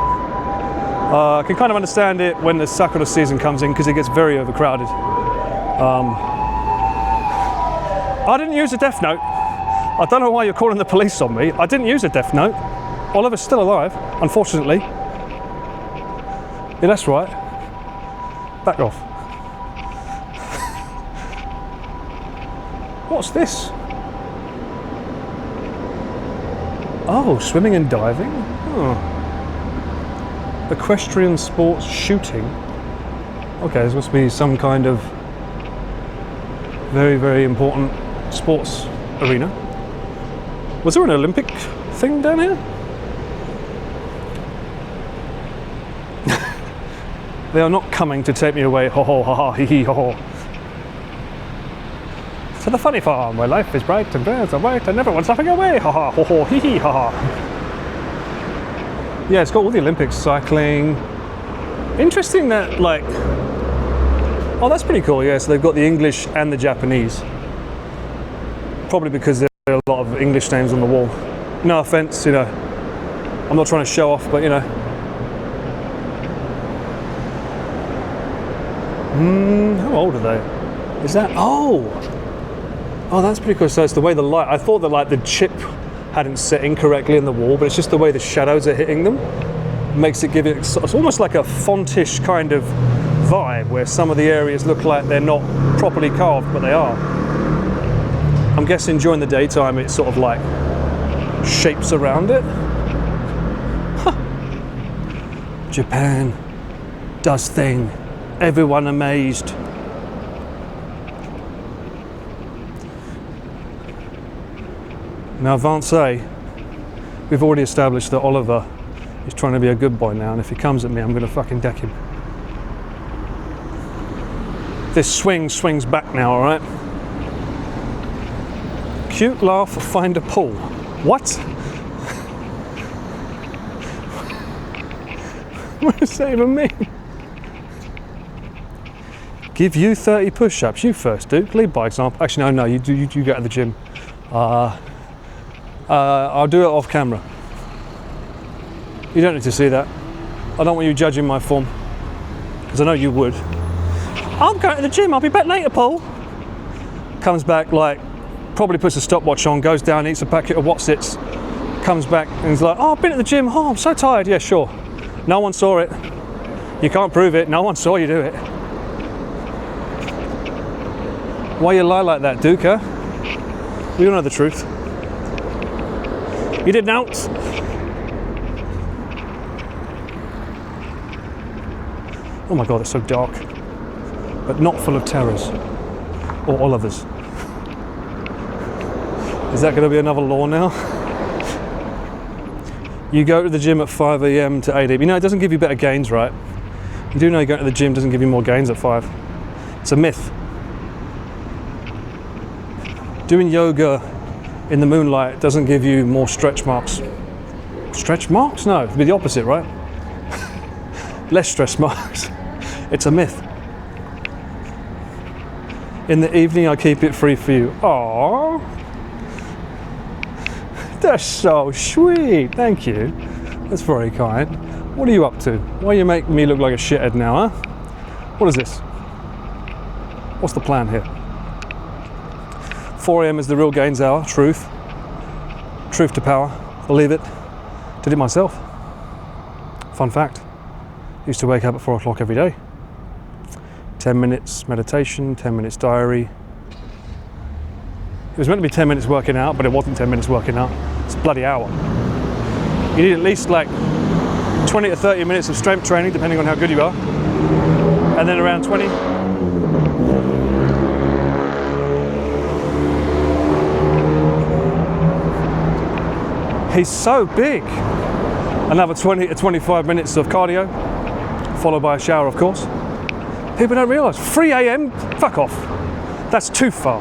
I can kind of understand it when the sakura season comes in because it gets very overcrowded. I didn't use a death note. I don't know why you're calling the police on me. I didn't use a death note. Oliver's still alive, unfortunately. Yeah, that's right. Back off. What's this? Oh, swimming and diving? Oh. Equestrian sports shooting. Okay, this must be some kind of very, very important sports arena. Was there an Olympic thing down here? They are not coming to take me away. Ho ho ha ha hee hee ho ho. To the funny farm where life is bright and birds are white and everyone's laughing away. Ha ha ho ho hee hee ha ha. Yeah, it's got all the Olympics, cycling. Interesting that, like, oh, that's pretty cool. Yeah, so they've got the English and the Japanese. Probably because there are a lot of English names on the wall. No offense, you know. I'm not trying to show off, but you know. How old are they? Is that? Oh, that's pretty cool. So it's the way the light. I thought that like the chip hadn't set incorrectly in the wall, but it's just the way the shadows are hitting them makes it give it. It's almost like a fontish kind of vibe, where some of the areas look like they're not properly carved, but they are. I'm guessing during the daytime it sort of like shapes around it. Huh. Japan does thing. Everyone amazed. Now, Vance, we've already established that Oliver is trying to be a good boy now, and if he comes at me, I'm going to fucking deck him. This swings back now, all right? Cute laugh, find a pool. What? What does that even mean? Give you 30 push-ups. You first, Duke. Lead by example. Actually, no. You go to the gym. I'll do it off camera. You don't need to see that. I don't want you judging my form, because I know you would. I'm going to the gym. I'll be back later, Paul. Comes back like, probably puts a stopwatch on, goes down, eats a packet of Wotsits, comes back and he's like, oh, I've been at the gym. Oh, I'm so tired. Yeah, sure. No one saw it. You can't prove it. No one saw you do it. Why you lie like that, Duke, huh? We all know the truth. You didn't out. Oh my God, it's so dark. But not full of terrors. Or Olivers. Is that going to be another law now? You go to the gym at 5 AM to 8 AM. You know, it doesn't give you better gains, right? You do know going to the gym doesn't give you more gains at 5. It's a myth. Doing yoga in the moonlight doesn't give you more stretch marks. Stretch marks? No, it'd be the opposite, right? Less stretch marks. It's a myth. In the evening, I keep it free for you. Aww. That's so sweet. Thank you. That's very kind. What are you up to? Why you make me look like a shithead now, huh? What is this? What's the plan here? 4 AM is the real gains hour. Truth. Truth to power. Believe it. Did it myself. Fun fact. Used to wake up at 4 o'clock every day. 10 minutes meditation, 10 minutes diary. It was meant to be 10 minutes working out, but it wasn't 10 minutes working out. It's a bloody hour. You need at least like 20 to 30 minutes of strength training, depending on how good you are. And then around 20. He's so big. Another 20 to 25 minutes of cardio. followed by a shower, of course. People don't realise. 3 a.m? Fuck off. That's too far.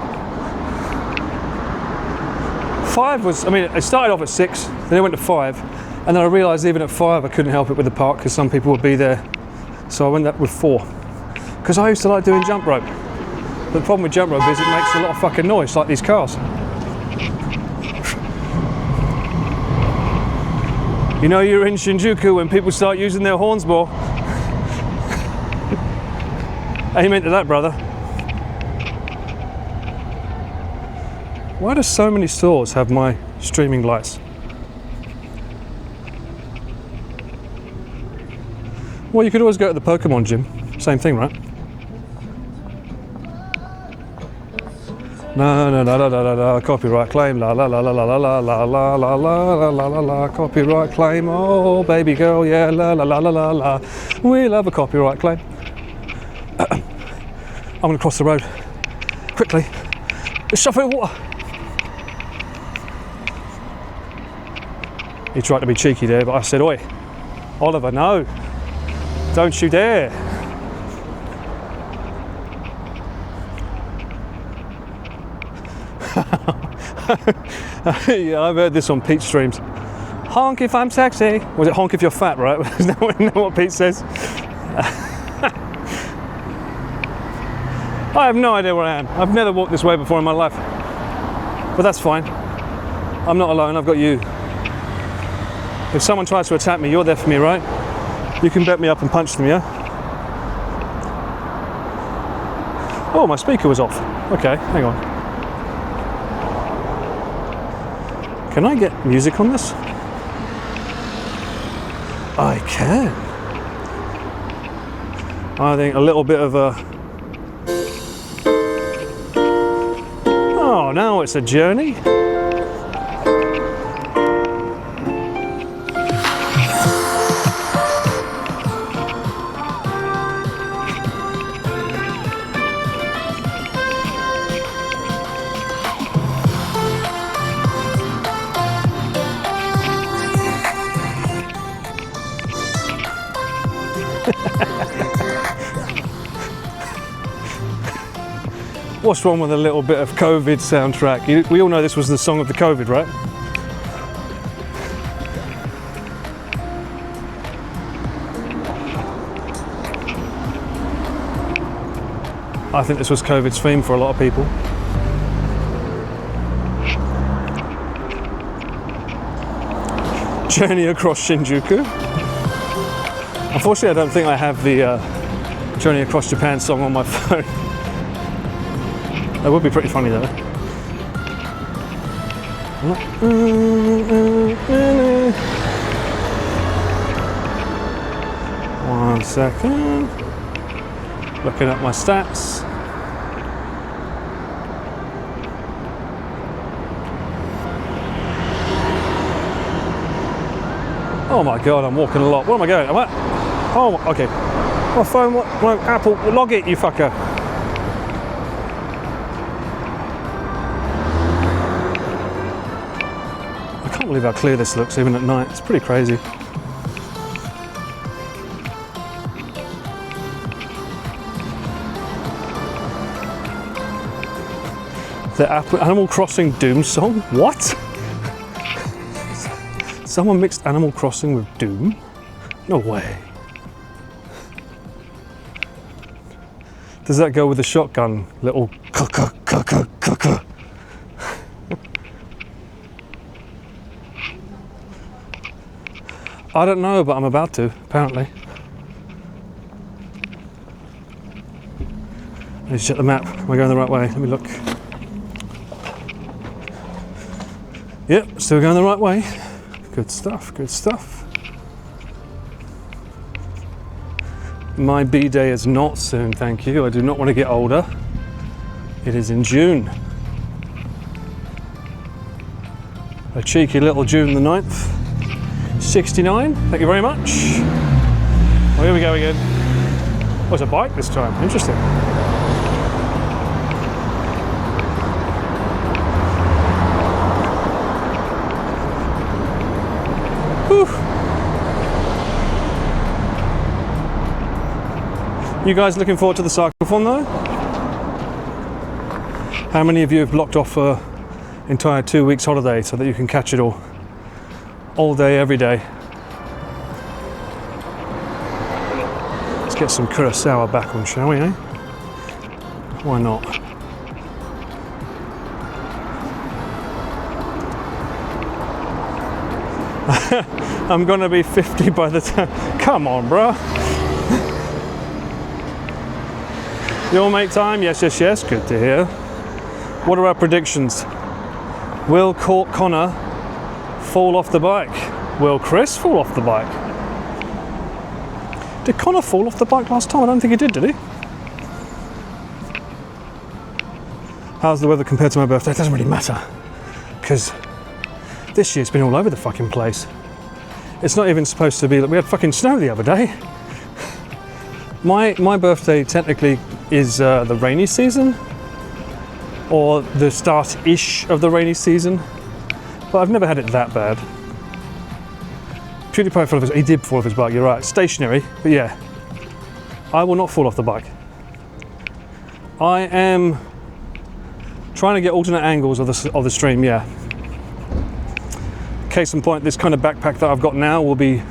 5 was, I mean, it started off at 6, then it went to 5, and then I realised even at 5 I couldn't help it with the park because some people would be there. So I went up with 4. Because I used to like doing jump rope. But the problem with jump rope is it makes a lot of fucking noise, like these cars. You know you're in Shinjuku when people start using their horns more. Amen to that, brother. Why do so many stores have my streaming lights? Well, you could always go to the Pokemon gym. Same thing, right? No, copyright claim, la la la la la la la la la la la la la la, copyright claim, oh baby girl, yeah, la la la la la la, we love a copyright claim. I'm gonna cross the road, quickly, it's shuffling water. He tried to be cheeky there, but I said, oi, Oliver, no, don't you dare. Yeah, I've heard this on Pete streams. Honk if I'm sexy. Was it honk if you're fat, right? Isn't that what Pete says? I have no idea where I am. I've never walked this way before in my life. But that's fine. I'm not alone, I've got you. If someone tries to attack me, you're there for me, right? You can bet me up and punch them, yeah? Oh, my speaker was off. Okay, hang on. Can I get music on this? I can. I think a little bit of a... Oh, now it's a journey. What's wrong with a little bit of COVID soundtrack? We all know this was the song of the COVID, right? I think this was COVID's theme for a lot of people. Journey across Shinjuku. Unfortunately, I don't think I have the Journey Across Japan song on my phone. That would be pretty funny though. One second. Looking at my stats. Oh my god, I'm walking a lot. Where am I going? Oh, okay. My phone, my Apple, log it, you fucker. I can't believe how clear this looks even at night. It's pretty crazy. The Animal Crossing Doom song? What? Someone mixed Animal Crossing with Doom? No way. Does that go with the shotgun? Little cuh-cuh. I don't know, but I'm about to, apparently. Let's check the map. Am I going the right way? Let me look. Yep, still going the right way. Good stuff, good stuff. My B-day is not soon, thank you. I do not want to get older. It is in June. A cheeky little June the 9th. 69, thank you very much. Well, here we go again. Oh, it's a bike this time, interesting. Whew. You guys looking forward to the Cyclethon though? How many of you have blocked off an entire 2 weeks holiday so that you can catch it all day, every day? Let's get some curacao back on, shall we, eh? Why not? I'm gonna be 50 by the time. Come on, bruh. You'll make time? Yes, yes, yes. Good to hear. What are our predictions? Will Connor fall off the bike? Will Chris fall off the bike? Did Connor fall off the bike last time? I don't think he did he? How's the weather compared to my birthday? It doesn't really matter, because this year's been all over the fucking place. It's not even supposed to be. We had fucking snow the other day. My birthday technically is the rainy season, or the start-ish of the rainy season, but I've never had it that bad. PewDiePie fell off he did fall off his bike, you're right. Stationary, but yeah. I will not fall off the bike. I am trying to get alternate angles of the stream, yeah. Case in point, this kind of backpack that I've got now will be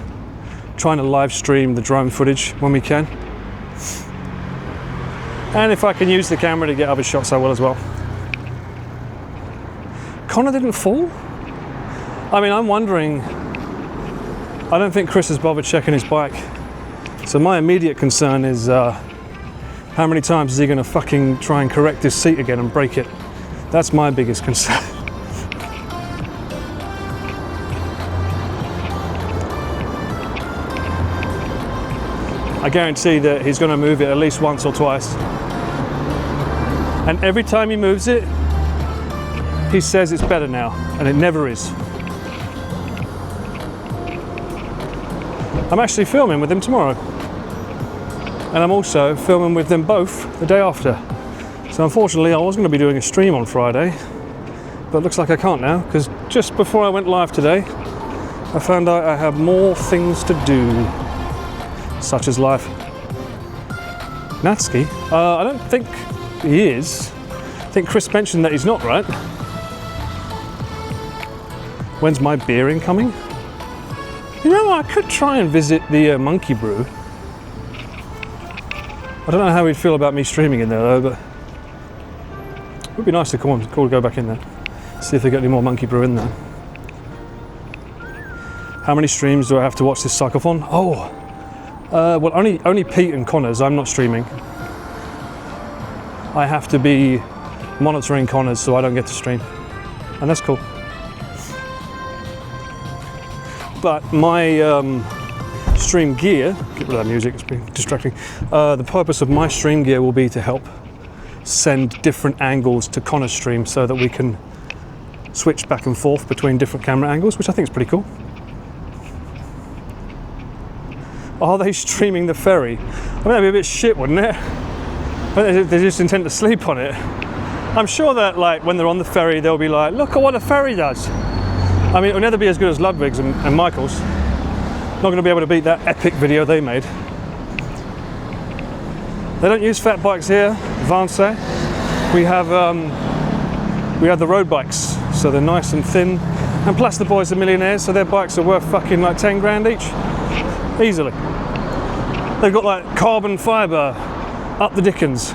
trying to live stream the drone footage when we can. And if I can use the camera to get other shots, I will as well. Connor didn't fall? I mean, I'm wondering, I don't think Chris has bothered checking his bike. So my immediate concern is how many times is he gonna fucking try and correct his seat again and break it? That's my biggest concern. I guarantee that he's gonna move it at least once or twice. And every time he moves it, he says it's better now, and it never is. I'm actually filming with him tomorrow. And I'm also filming with them both the day after. So unfortunately, I was gonna be doing a stream on Friday, but it looks like I can't now, because just before I went live today, I found out I have more things to do, such as live. Natsuki? I don't think he is. I think Chris mentioned that he's not, right? When's my beer coming? You know, I could try and visit the Monkey Brew. I don't know how he'd feel about me streaming in there though, but it would be nice to go back in there. See if they got any more Monkey Brew in there. How many streams do I have to watch this Cyclethon? Oh, well, only Pete and Connor's. I'm not streaming. I have to be monitoring Connor's, so I don't get to stream, and that's cool. But my stream gear, get rid of that music, it's been distracting. The purpose of my stream gear will be to help send different angles to Connor's stream so that we can switch back and forth between different camera angles, which I think is pretty cool. Are they streaming the ferry? I mean, that'd be a bit shit, wouldn't it? They just intend to sleep on it. I'm sure that, like, when they're on the ferry, they'll be like, look at what a ferry does. I mean, it'll never be as good as Ludwig's and Michael's. Not going to be able to beat that epic video they made. They don't use fat bikes here, Vance. We have the road bikes, so they're nice and thin. And plus the boys are millionaires, so their bikes are worth fucking like 10 grand each. Easily. They've got like carbon fibre up the dickens.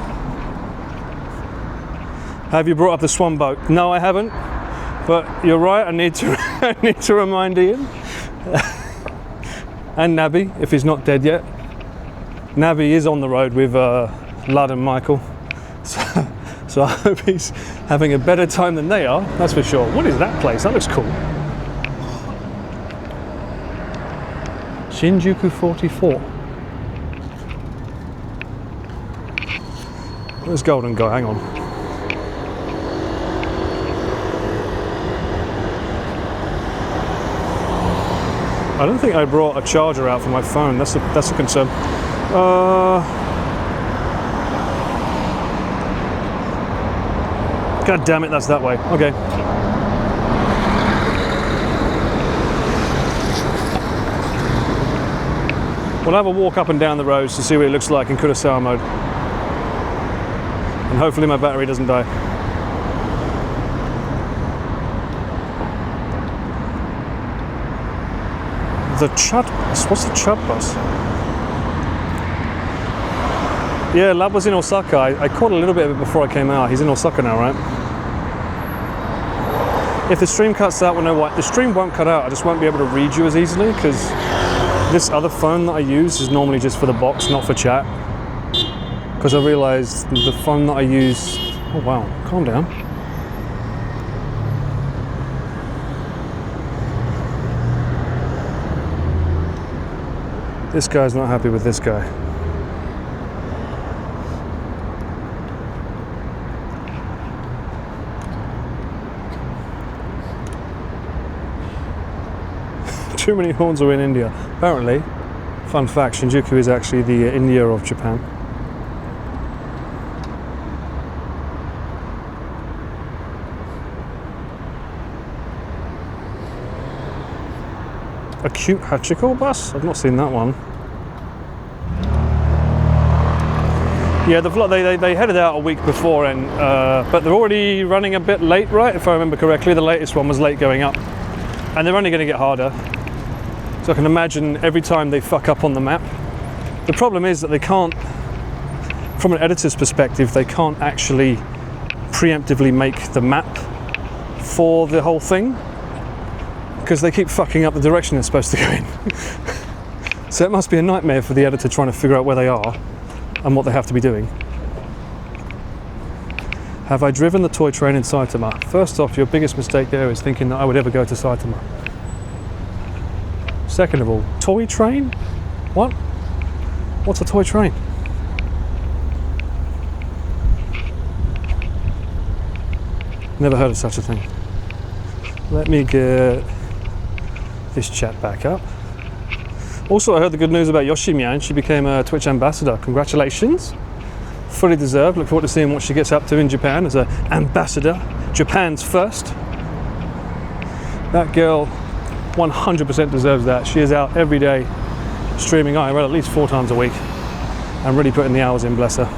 Have you brought up the Swan boat? No, I haven't. But you're right, I need to I need to remind Ian. And Nabby, if he's not dead yet. Nabby is on the road with Lud and Michael. So I hope he's having a better time than they are, that's for sure. What is that place? That looks cool. Shinjuku 44. Where's Golden Guy? Hang on. I don't think I brought a charger out for my phone. That's a concern. God damn it, that's that way. Okay. We'll have a walk up and down the roads to see what it looks like in Kurosawa mode. And hopefully my battery doesn't die. The Chud bus? What's the Chud bus? Yeah, Lab was in Osaka. I caught a little bit of it before I came out. He's in Osaka now, right? If the stream cuts out, well, no, what? The stream won't cut out. I just won't be able to read you as easily because this other phone that I use is normally just for the box, not for chat. Because I realised the phone that I use... Oh, wow. Calm down. This guy's not happy with this guy. Too many horns are in India. Apparently, fun fact, Shinjuku is actually the India of Japan. A cute Hachiko bus? I've not seen that one. Yeah, the vlog, they headed out a week before, and but they're already running a bit late, right? If I remember correctly, the latest one was late going up. And they're only going to get harder. So I can imagine every time they fuck up on the map. The problem is that they can't, from an editor's perspective, they can't actually preemptively make the map for the whole thing because they keep fucking up the direction they're supposed to go in. So it must be a nightmare for the editor trying to figure out where they are and what they have to be doing. Have I driven the toy train in Saitama? First off, your biggest mistake there is thinking that I would ever go to Saitama. Second of all, toy train? What? What's a toy train? Never heard of such a thing. Let me get this chat back up. Also, I heard the good news about Yoshimian. She became a Twitch ambassador. Congratulations. Fully deserved. Look forward to seeing what she gets up to in Japan as an ambassador. Japan's first. That girl 100% deserves that. She is out every day streaming IRL at least 4 times a week and really putting the hours in, bless her.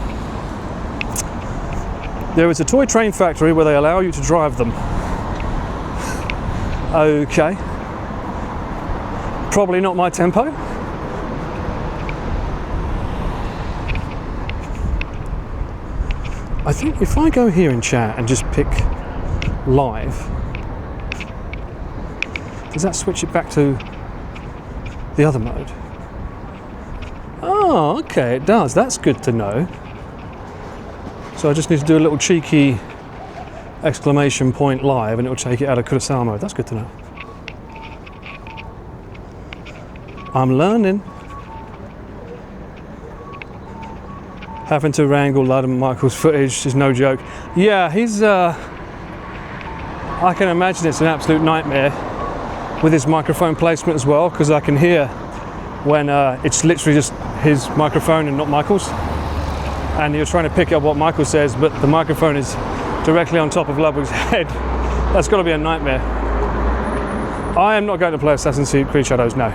There is a toy train factory where they allow you to drive them. Okay. Probably not my tempo. I think if I go here in chat and just pick live, does that switch it back to the other mode? Oh, okay, it does. That's good to know. So I just need to do a little cheeky exclamation point live and it will take it out of Kurosawa mode. That's good to know. I'm learning. Having to wrangle Ludden Michael's footage is no joke. Yeah, he's I can imagine it's an absolute nightmare with his microphone placement as well, because I can hear when it's literally just his microphone and not Michael's. And you're trying to pick up what Michael says, but the microphone is directly on top of Ludwig's head. That's got to be a nightmare. I am not going to play Assassin's Creed Shadows, no.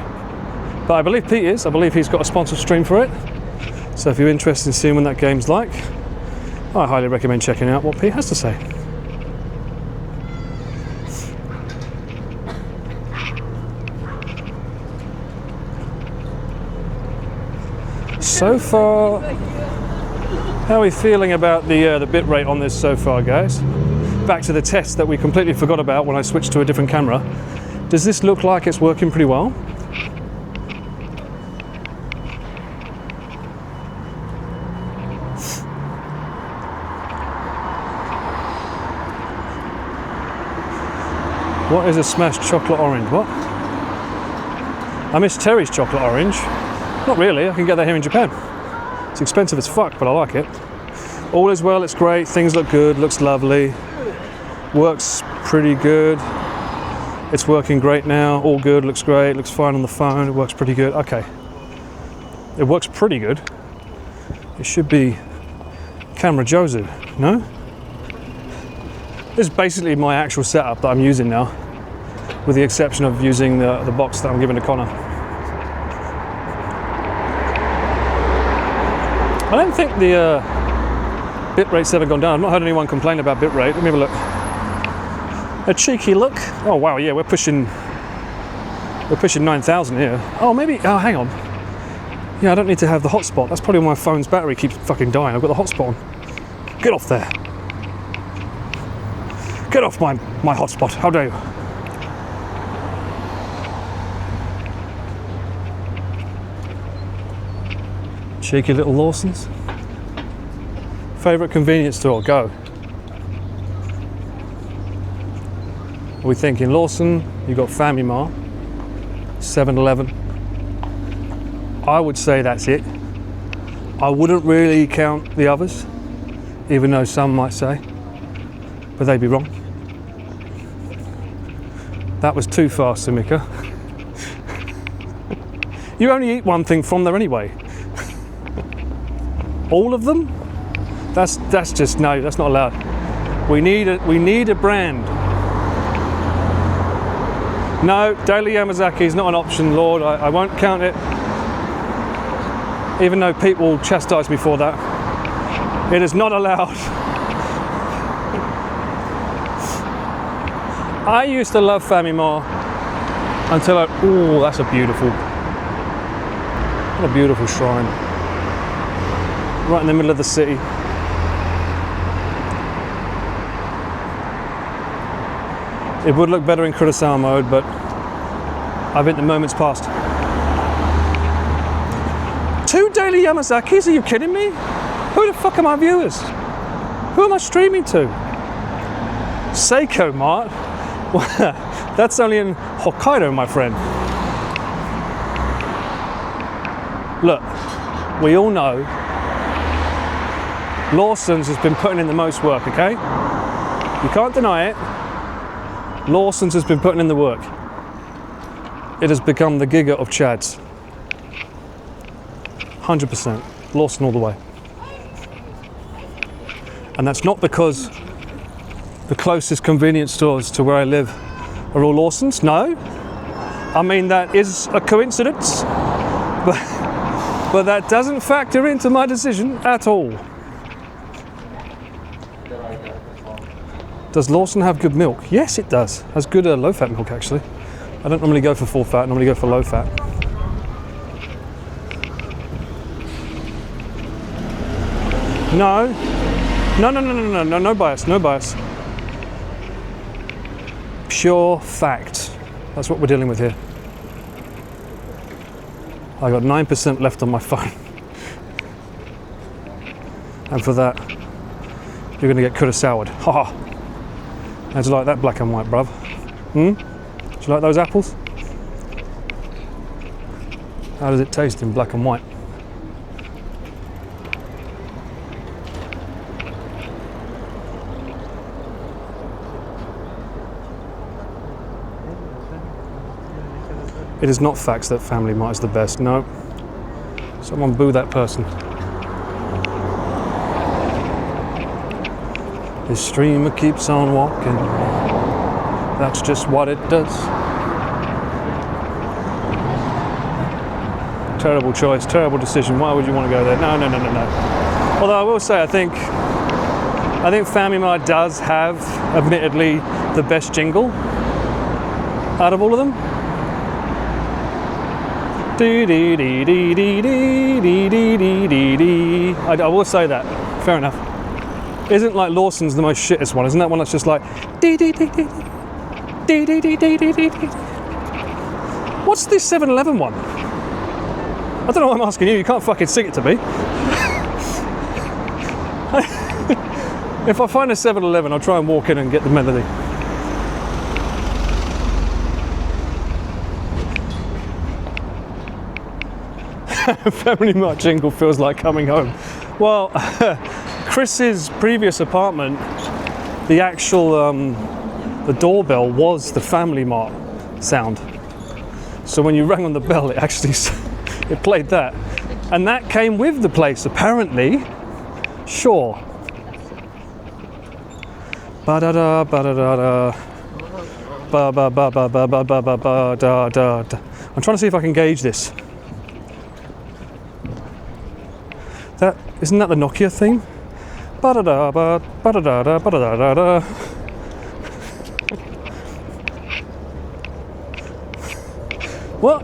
But I believe Pete is. I believe he's got a sponsored stream for it. So if you're interested in seeing what that game's like, I highly recommend checking out what Pete has to say. So far, how are we feeling about the bit rate on this so far, guys? Back to the test that we completely forgot about when I switched to a different camera. Does this look like it's working pretty well? What is a smashed chocolate orange? What? I miss Terry's chocolate orange. Not really, I can get that here in Japan. It's expensive as fuck, but I like it. All is well, it's great, things look good, looks lovely. Works pretty good. It's working great now, all good, looks great, looks fine on the phone, it works pretty good. Okay. It works pretty good. It should be camera Jozu, no? This is basically my actual setup that I'm using now, with the exception of using the box that I'm giving to Connor. I don't think the bit rate's ever gone down. I've not heard anyone complain about bit rate. Let me have a look. A cheeky look. Oh wow, yeah, we're pushing 9,000 here. Oh maybe. Oh, hang on. Yeah, I don't need to have the hotspot. That's probably why my phone's battery keeps fucking dying. I've got the hotspot on. Get off there. Get off my hotspot. How dare you? Cheeky little Lawson's. Favourite convenience store? Go. Are we thinking Lawson? You've got Family Mart, 7-Eleven. I would say that's it. I wouldn't really count the others, even though some might say, but they'd be wrong. That was too fast, Samika. You only eat one thing from there anyway. All of them? That's just, no, that's not allowed. We need a brand. No, Daily Yamazaki is not an option, Lord. I won't count it. Even though people chastise me for that. It is not allowed. I used to love Family Mart until oh, that's a beautiful shrine. Right in the middle of the city. It would look better in Kurosawa mode, but I think the moment's passed. 2 Daily Yamazakis? Are you kidding me? Who the fuck are my viewers? Who am I streaming to? Seiko Mart? That's only in Hokkaido, my friend. Look, we all know Lawson's has been putting in the most work, okay? You can't deny it. Lawson's has been putting in the work. It has become the Giga of Chads. 100%. Lawson all the way. And that's not because the closest convenience stores to where I live are all Lawson's. No. I mean, that is a coincidence. But that doesn't factor into my decision at all. Does Lawson have good milk? Yes, it does. Has good low-fat milk, actually. I don't normally go for full fat. I normally go for low fat. No. No bias. No bias. Pure fact. That's what we're dealing with here. I got 9% left on my phone. And for that, you're going to get Kurosawa. Ha! How'd you like that black and white, bruv? Do you like those apples? How does it taste in black and white? It is not facts that Family Mart is the best. No. Someone boo that person. This streamer keeps on walking. That's just what it does. Terrible choice, terrible decision. Why would you want to go there? No. Although I will say, I think Family Mart does have, admittedly, the best jingle out of all of them. I will say that. Fair enough. Isn't like Lawson's the most shittest one? Isn't that one that's just like What's this 7-Eleven one? I don't know why I'm asking you. You can't fucking sing it to me. If I find a 7-Eleven, I'll try and walk in and get the melody. Family Mart jingle feels like coming home. Well, Chris's previous apartment, the actual the doorbell was the Family Mart sound. So when you rang on the bell, it actually it played that, and that came with the place apparently. Sure. Ba da da ba da da da. Ba ba ba ba ba ba ba ba ba da da da. I'm trying to see if I can gauge this. That isn't that the Nokia theme? Ba-da-da, ba-da-da-da, ba-da-da-da-da. What?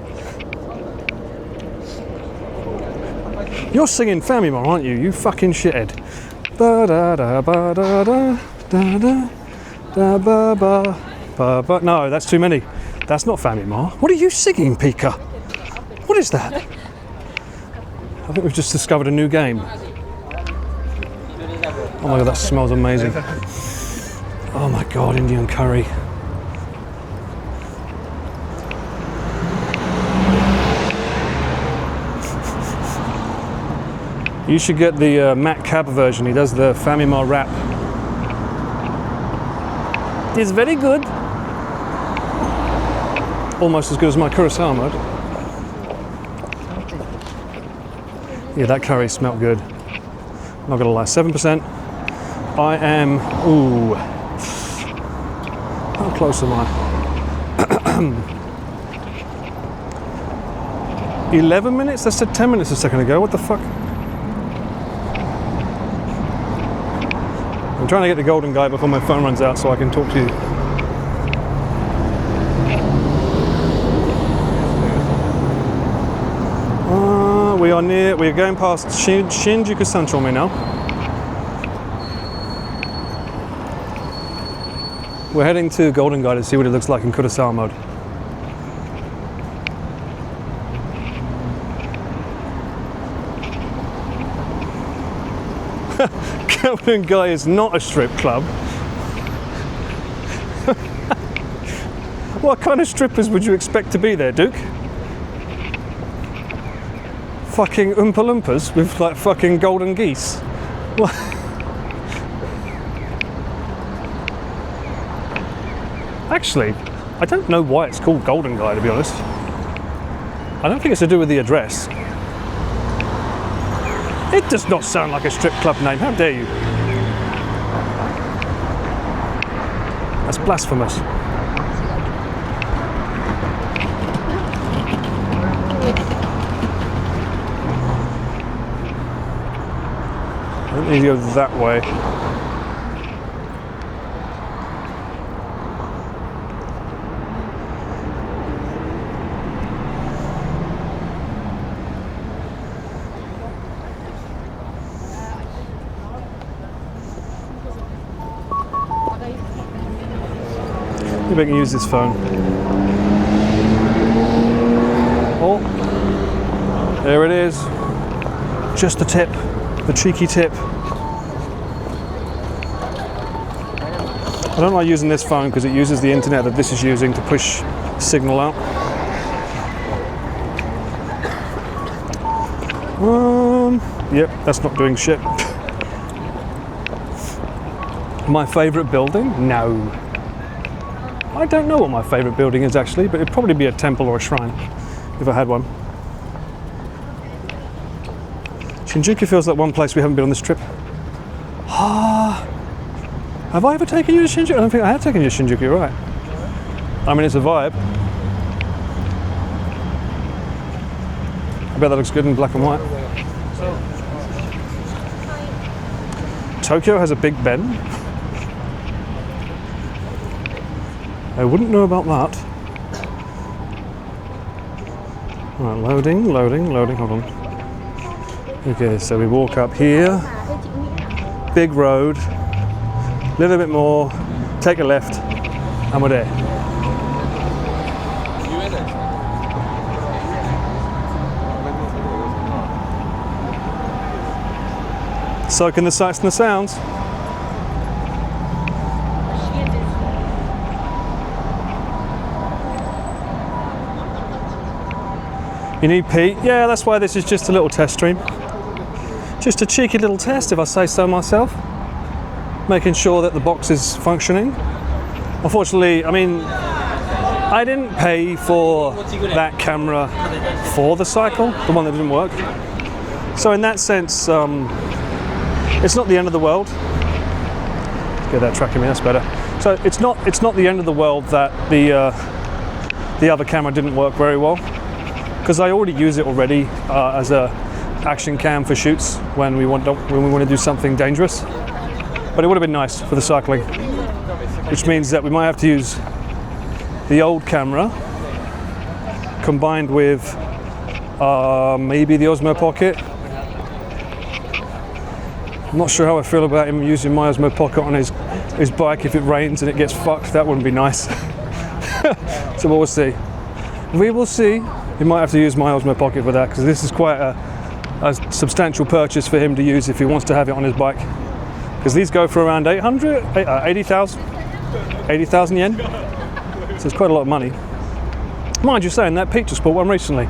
You're singing Family Man, aren't you? You fucking shithead. Ba-da-da, ba-da-da, da-da, da-ba-ba, ba-ba. No, that's too many. That's not Family Ma. What are you singing, Pika? What is that? I think we've just discovered a new game. Oh my god, that smells amazing. Oh my god, Indian curry. You should get the Matt Cab version. He does the Family Ma rap. It's very good. Almost as good as my curacao mode. Yeah, that curry smelled good. Not gonna lie, 7%. I am, ooh. How close am I? 11 minutes? That said 10 minutes a second ago, what the fuck? I'm trying to get the golden guy before my phone runs out so I can talk to you. We're going past Shinjuku Sanchome now. We're heading to Golden Guy to see what it looks like in Kurosawa mode. Golden Guy is not a strip club. What kind of strippers would you expect to be there, Duke? Fucking Oompa Loompas with like fucking golden geese. What? Actually, I don't know why it's called Golden Guy, to be honest. I don't think it's to do with the address. It does not sound like a strip club name, how dare you? That's blasphemous. I don't need to go that way. Maybe I can use this phone. Oh, there it is. Just the tip. The cheeky tip. I don't like using this phone because it uses the internet that this is using to push signal out. Yep, that's not doing shit. My favourite building? No. I don't know what my favourite building is actually, but it'd probably be a temple or a shrine if I had one. Shinjuku feels like one place we haven't been on this trip. Have I ever taken you to Shinjuku? I don't think I have taken you to Shinjuku, you're right. I mean, it's a vibe. I bet that looks good in black and white. Tokyo has a Big Ben. I wouldn't know about that. Right, loading, hold on. Okay, so we walk up here, big road, a little bit more, take a left, and we're there. Soaking the sights and the sounds. You need Pete? Yeah, that's why this is just a little test stream. Just a cheeky little test, if I say so myself. Making sure that the box is functioning. Unfortunately, I mean, I didn't pay for that camera for the cycle, the one that didn't work. So in that sense, it's not the end of the world. Get that tracking me, that's better. So it's not the end of the world that the other camera didn't work very well, because I already use it already as a action cam for shoots when we want to do something dangerous. But it would have been nice for the cycling, which means that we might have to use the old camera combined with maybe the Osmo Pocket. I'm not sure how I feel about him using my Osmo Pocket on his bike if it rains and it gets fucked. That wouldn't be nice. So we'll see. We will see. He might have to use my Osmo Pocket for that, because this is quite a substantial purchase for him to use if he wants to have it on his bike. Because these go for around 80,000 yen. So it's quite a lot of money. Mind you saying that, Pete just bought one recently.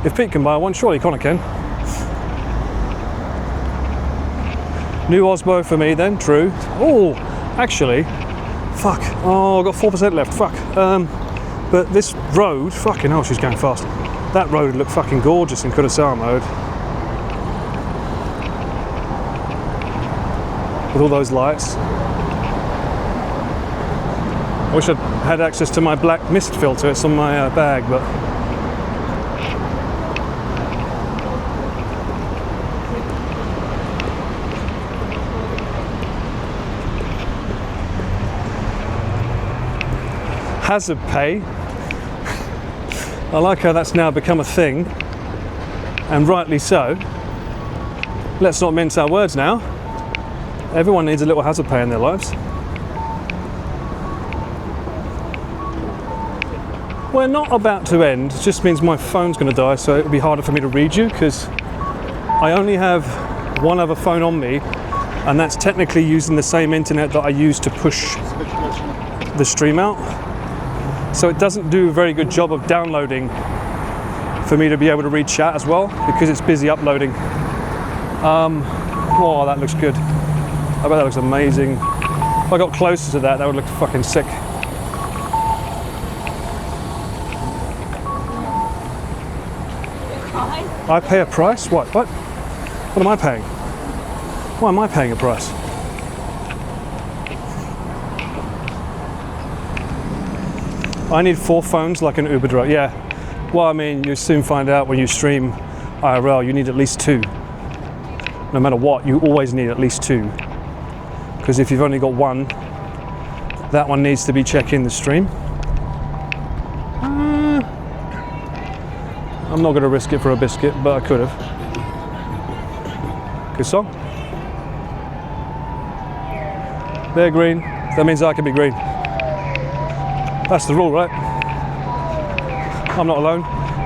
If Pete can buy one, surely Connor can. New Osmo for me then, true. Oh, actually, fuck. Oh, I've got 4% left, fuck. But this road, fucking hell, she's going fast. That road looked fucking gorgeous in Kurosawa mode. With all those lights. I wish I'd had access to my black mist filter. It's on my bag, but hazard pay. I like how that's now become a thing, and rightly so. Let's not mince our words now. Everyone needs a little hazard pay in their lives. We're not about to end. It just means my phone's going to die, so it'll be harder for me to read you, because I only have one other phone on me, and that's technically using the same internet that I use to push the stream out. So it doesn't do a very good job of downloading for me to be able to read chat as well, because it's busy uploading. Oh, that looks good. I bet that looks amazing. If I got closer to that, that would look fucking sick. I pay a price? What? What? What am I paying? Why am I paying a price? I need 4 phones like an Uber driver. Yeah. Well, I mean, you soon find out when you stream IRL, you need at least 2. No matter what, you always need at least 2. Because if you've only got one, that one needs to be checking the stream. I'm not going to risk it for a biscuit, but I could have. Good song. They're green. That means I can be green. That's the rule, right? I'm not alone.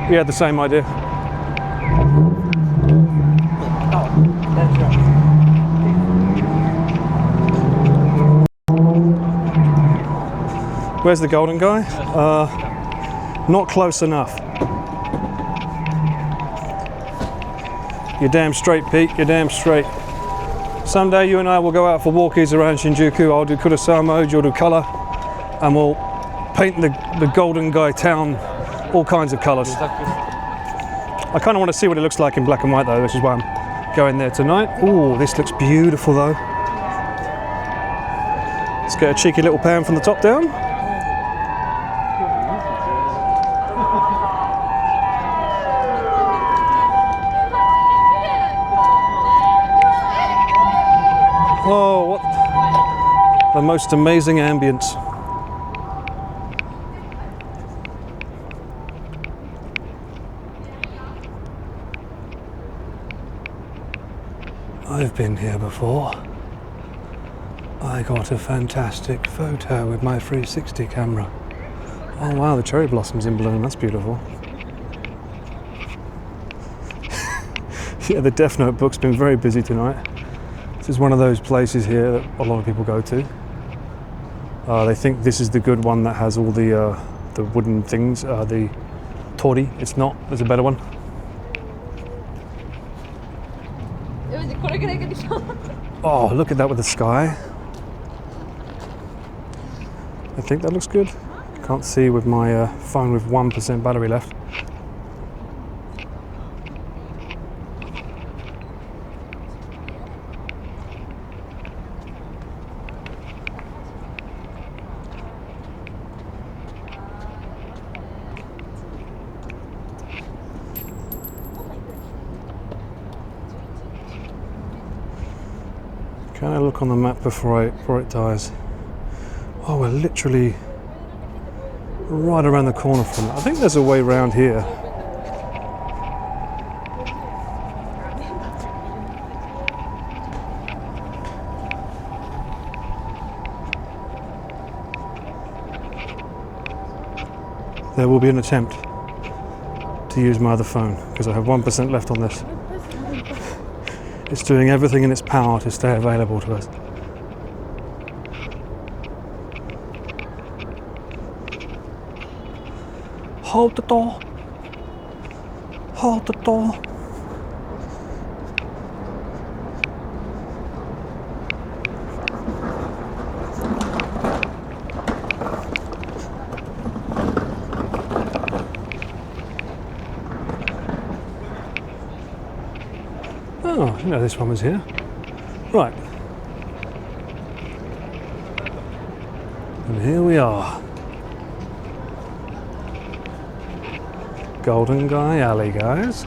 We had the same idea. Where's the golden guy? Not close enough. You're damn straight, Pete. You're damn straight. Someday you and I will go out for walkies around Shinjuku. I'll do Kurosawa mode, you'll do colour, and we'll paint the golden guy town all kinds of colours. I kind of want to see what it looks like in black and white though, which is why I'm going there tonight. Ooh, this looks beautiful though. Let's get a cheeky little pan from the top down. Oh, what the most amazing ambience. I've been here before. I got a fantastic photo with my 360 camera. Oh wow, the cherry blossoms in bloom, that's beautiful. Yeah, the Death Note book's been very busy tonight. This is one of those places here that a lot of people go to. They think this is the good one that has all the wooden things, the tori. It's not, there's a better one. Oh, look at that with the sky. I think that looks good. Can't see with my phone with 1% battery left. Can I look on the map before it dies? Oh, we're literally right around the corner from it. I think there's a way round here. There will be an attempt to use my other phone because I have 1% left on this. It's doing everything in its power to stay available to us. Hold the door. Hold the door. Oh, I didn't know this one was here. Right. And here we are. Golden Guy Alley, guys.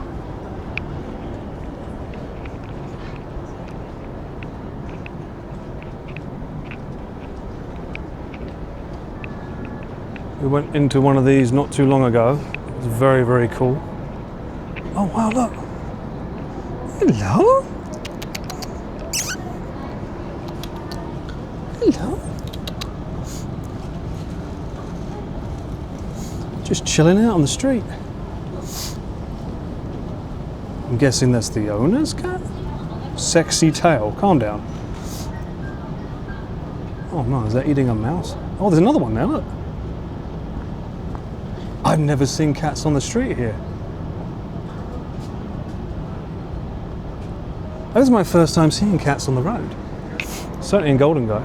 We went into one of these not too long ago. It was very, very cool. Oh wow, look. Hello? Hello? Just chilling out on the street. I'm guessing that's the owner's cat? Sexy tail, calm down. Oh no, is that eating a mouse? Oh, there's another one there, look. I've never seen cats on the street here. That was my first time seeing cats on the road. Certainly in Golden Guy.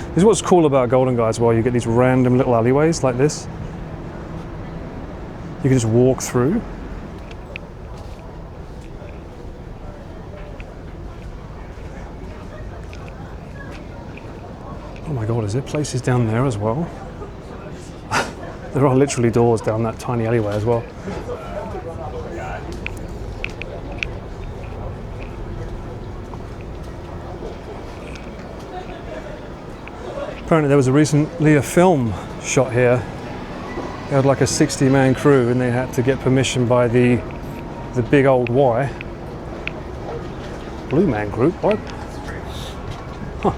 This is what's cool about Golden Guy as well. You get these random little alleyways like this. You can just walk through. Oh my god, is there places down there as well? There are literally doors down that tiny alleyway as well. Apparently there was recently a film shot here. They had like a 60-man crew and they had to get permission by the big old Y. Blue Man Group, what? Huh.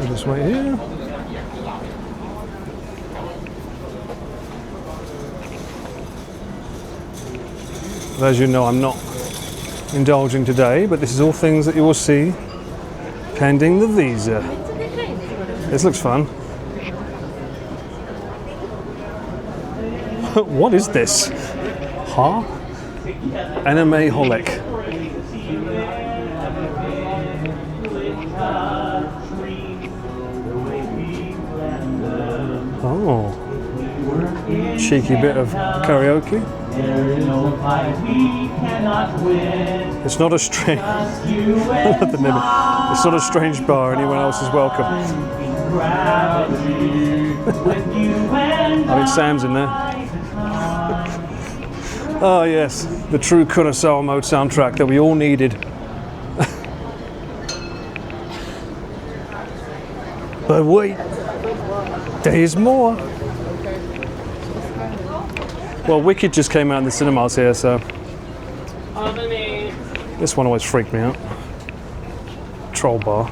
This way here. As you know, I'm not indulging today, but this is all things that you will see pending the visa. This looks fun. What is this? Huh? Anime holic. Oh. Cheeky bit of karaoke. It's not a strange. It's not a strange bar. Anyone else is welcome. I think Sam's in there. Oh yes, the true Kurosawa mode soundtrack that we all needed. But wait, there's more. Well, Wicked just came out in the cinemas here, so this one always freaked me out. Troll bar.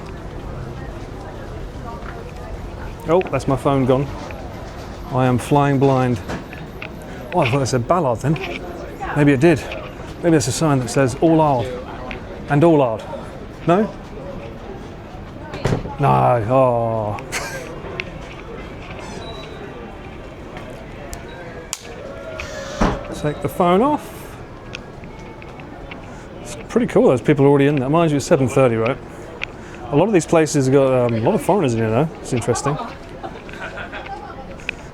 Oh, that's my phone gone. I am flying blind. Oh, I thought it said Ballard then. Maybe it did. Maybe it's a sign that says all hard and all hard. No? No. Oh. Take the phone off. It's pretty cool. There's people already in there. Mind you, it's 7:30, right? A lot of these places have got a lot of foreigners in here, though. It's interesting.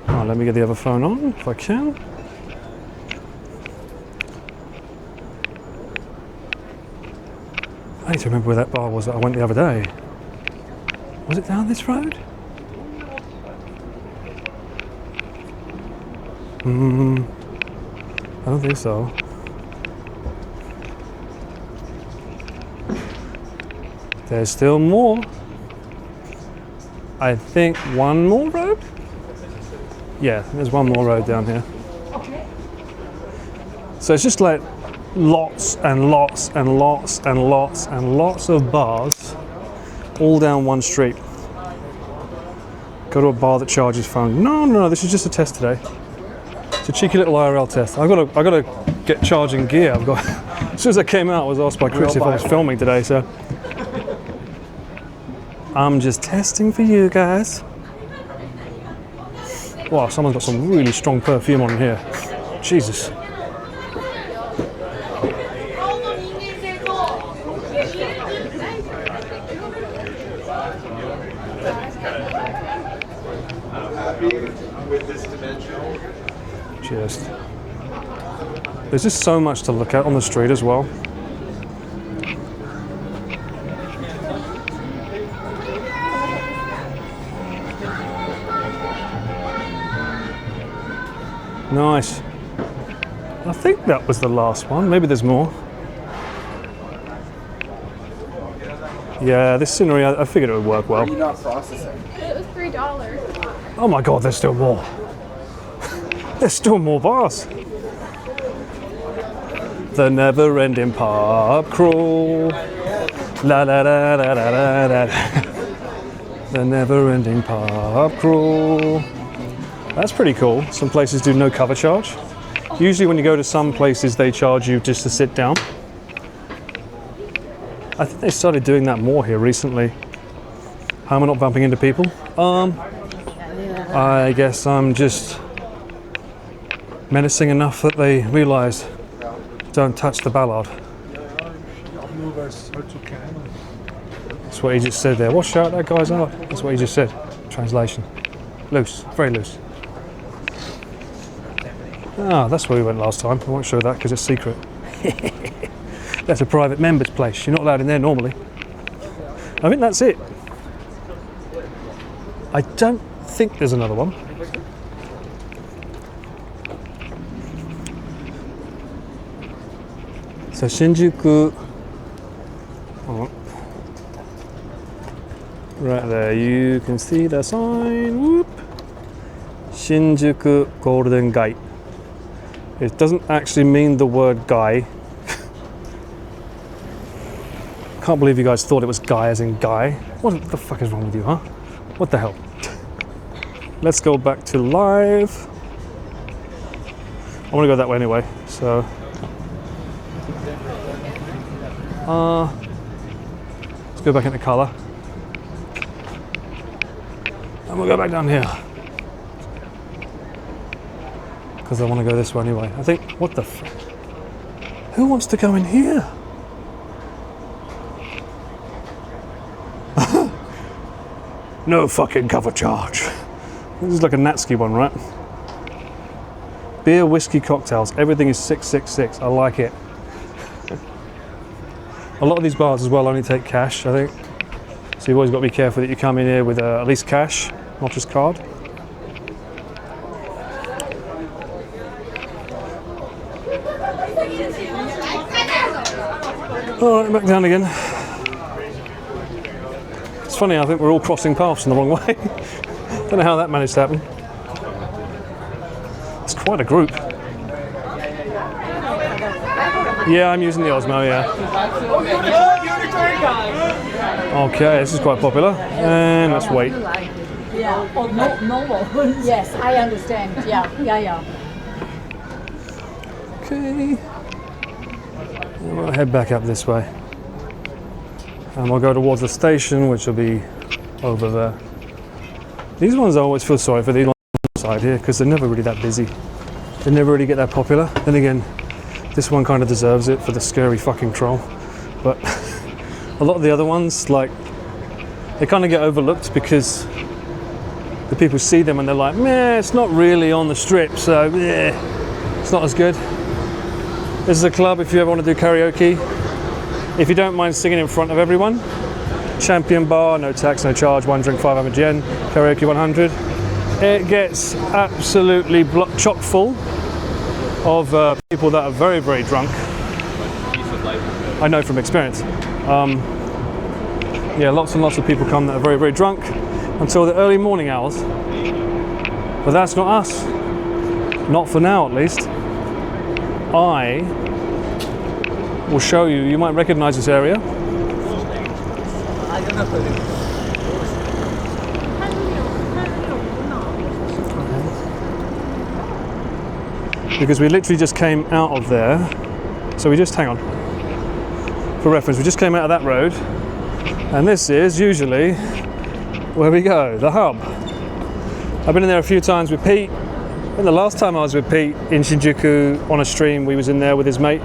Oh, let me get the other phone on if I can. I need to remember where that bar was that I went the other day. Was it down this road? I don't think so. There's still more. I think one more road? Yeah, there's one more road down here. So it's just like lots and lots and lots and lots and lots of bars all down one street. Go to a bar that charges phone. No, this is just a test today. It's a cheeky little IRL test. I gotta get charging gear. I've got as soon as I came out I was asked by Chris if I was filming today, so I'm just testing for you guys. Wow, someone's got some really strong perfume on here. Jesus. Just. There's just so much to look at on the street as well. Nice. I think that was the last one. Maybe there's more. Yeah, this scenery, I figured it would work well. Are you not processing? It was $3. Oh my god, there's still more. There's still more bars. The never-ending pub crawl. La la la la la la la. The never-ending pub crawl. That's pretty cool. Some places do no cover charge. Usually when you go to some places they charge you just to sit down. I think they started doing that more here recently. How am I not bumping into people? I guess I'm just menacing enough that they realise don't touch the ballard. That's what he just said there. Watch out, that guy's out. That's what he just said. Translation. Loose, very loose. Ah, that's where we went last time. I won't show that because it's secret. That's a private member's place. You're not allowed in there normally. I think that's it. I don't think there's another one. So Shinjuku. Oh. Right there, you can see the sign. Whoop. Shinjuku Golden Gate. It doesn't actually mean the word guy. Can't believe you guys thought it was guy as in guy. What the fuck is wrong with you, huh? What the hell? Let's go back to live. I want to go that way anyway, so. Let's go back into colour. And we'll go back down here. Because I want to go this way anyway. I think, what the f... Who wants to go in here? No fucking cover charge. This is like a Natsuki one, right? Beer, whiskey, cocktails. Everything is 666. I like it. A lot of these bars as well only take cash, I think. So you've always got to be careful that you come in here with at least cash, not just card. Alright, back down again. It's funny, I think we're all crossing paths in the wrong way. Don't know how that managed to happen. It's quite a group. Yeah, I'm using the Osmo, yeah. Okay, this is quite popular. And let's wait. Yeah, oh, normal. Yes, I understand. Yeah. Okay. And we'll head back up this way. And we'll go towards the station, which will be over there. These ones I always feel sorry for, these ones on the side here, because they're never really that busy. They never really get that popular. Then again, this one kind of deserves it for the scary fucking troll. But a lot of the other ones, like, they kind of get overlooked because the people see them and they're like, meh, it's not really on the strip, so yeah, it's not as good. This is a club if you ever want to do karaoke. If you don't mind singing in front of everyone. Champion bar, no tax, no charge, 1 drink, 500 yen, karaoke 100. It gets absolutely chock full. of people that are very, very drunk. I know from experience. Yeah, lots and lots of people come that are very, very drunk until the early morning hours. But that's not us. Not for now, at least. I will show you. You might recognize this area. Because we literally just came out of there. So we just, hang on. For reference, we just came out of that road. And this is usually where we go, the hub. I've been in there a few times with Pete. And the last time I was with Pete in Shinjuku on a stream, we was in there with his mate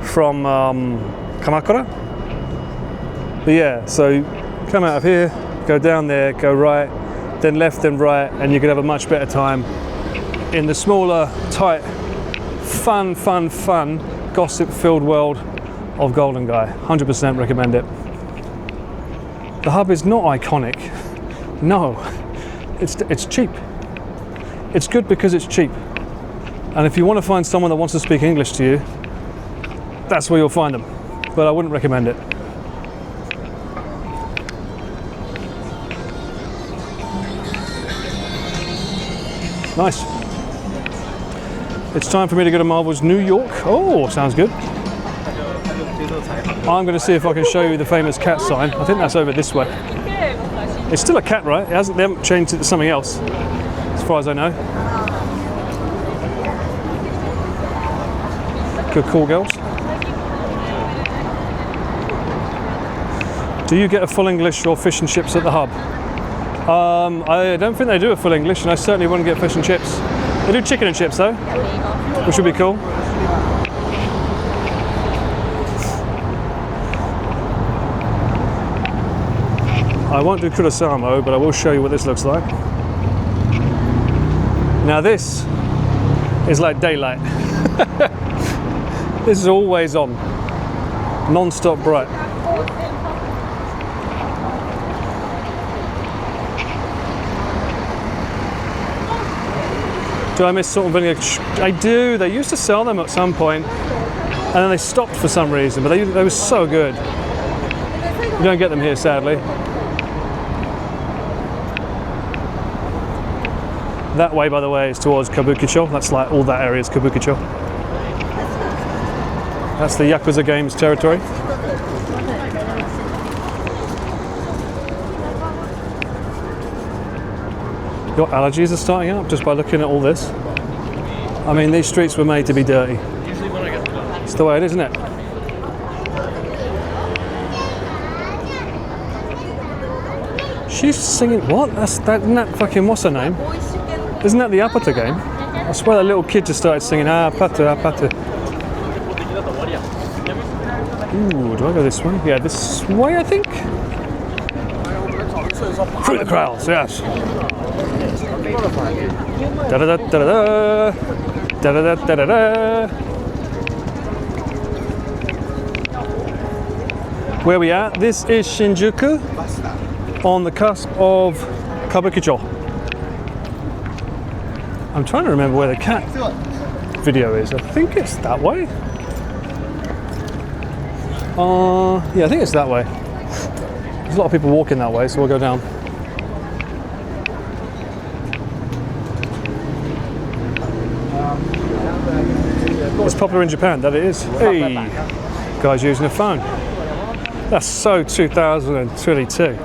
from Kamakura. But yeah, so come out of here, go down there, go right, then left, then right, and you could have a much better time in the smaller, tight, fun, gossip-filled world of Golden Guy. 100% recommend it. The hub is not iconic. No, it's cheap. It's good because it's cheap. And if you want to find someone that wants to speak English to you, that's where you'll find them. But I wouldn't recommend it. Nice. It's time for me to go to Marvel's New York. Oh, sounds good. I'm going to see if I can show you the famous cat sign. I think that's over this way. It's still a cat, right? They haven't changed it to something else, as far as I know. Good call, girls. Do you get a full English or fish and chips at the hub? I don't think they do a full English, and I certainly wouldn't get fish and chips. They do chicken and chips though, which would be cool. I won't do Kurosamo, but I will show you what this looks like. Now this is like daylight. This is always on, non-stop bright. Do I miss salt and vinegar? I do. They used to sell them at some point, and then they stopped for some reason, but they were so good. You don't get them here, sadly. That way, by the way, is towards Kabukicho. That's like all that area is Kabukicho. That's the Yakuza Games territory. Your allergies are starting up just by looking at all this. I mean, these streets were made to be dirty. It's the way it is, isn't it? She's singing, what? Isn't that fucking, what's her name? Isn't that the Apata game? I swear that little kid just started singing, Apata, Apata. Ooh, do I go this way? Yeah, this way, I think. Through the crowds, yes. Da da da da da da da da da da. Where we at? This is Shinjuku, on the cusp of Kabukicho. I'm trying to remember where the cat video is. I think it's that way. Yeah, I think it's that way. There's a lot of people walking that way, so we'll go down. It's popular in Japan, that it is. Hey, guys using a phone. That's so 2022.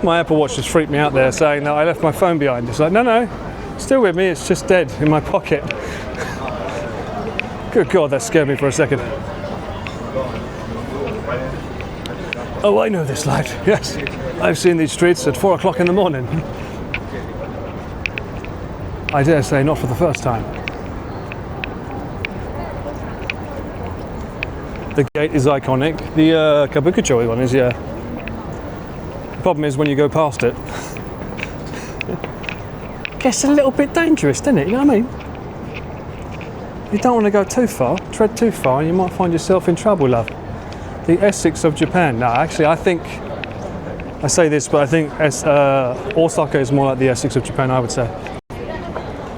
My Apple Watch just freaked me out there, saying that I left my phone behind. It's like, no, still with me, it's just dead in my pocket. Good God, that scared me for a second. Oh, I know this light, yes. I've seen these streets at 4 o'clock in the morning. I dare say not for the first time. The gate is iconic. The Kabukicho one is, yeah. The problem is when you go past it, it gets a little bit dangerous, doesn't it? You know what I mean? You don't want to go too far, tread too far, and you might find yourself in trouble, love. The Essex of Japan. No, actually, I think I say this, but I think Osaka is more like the Essex of Japan, I would say.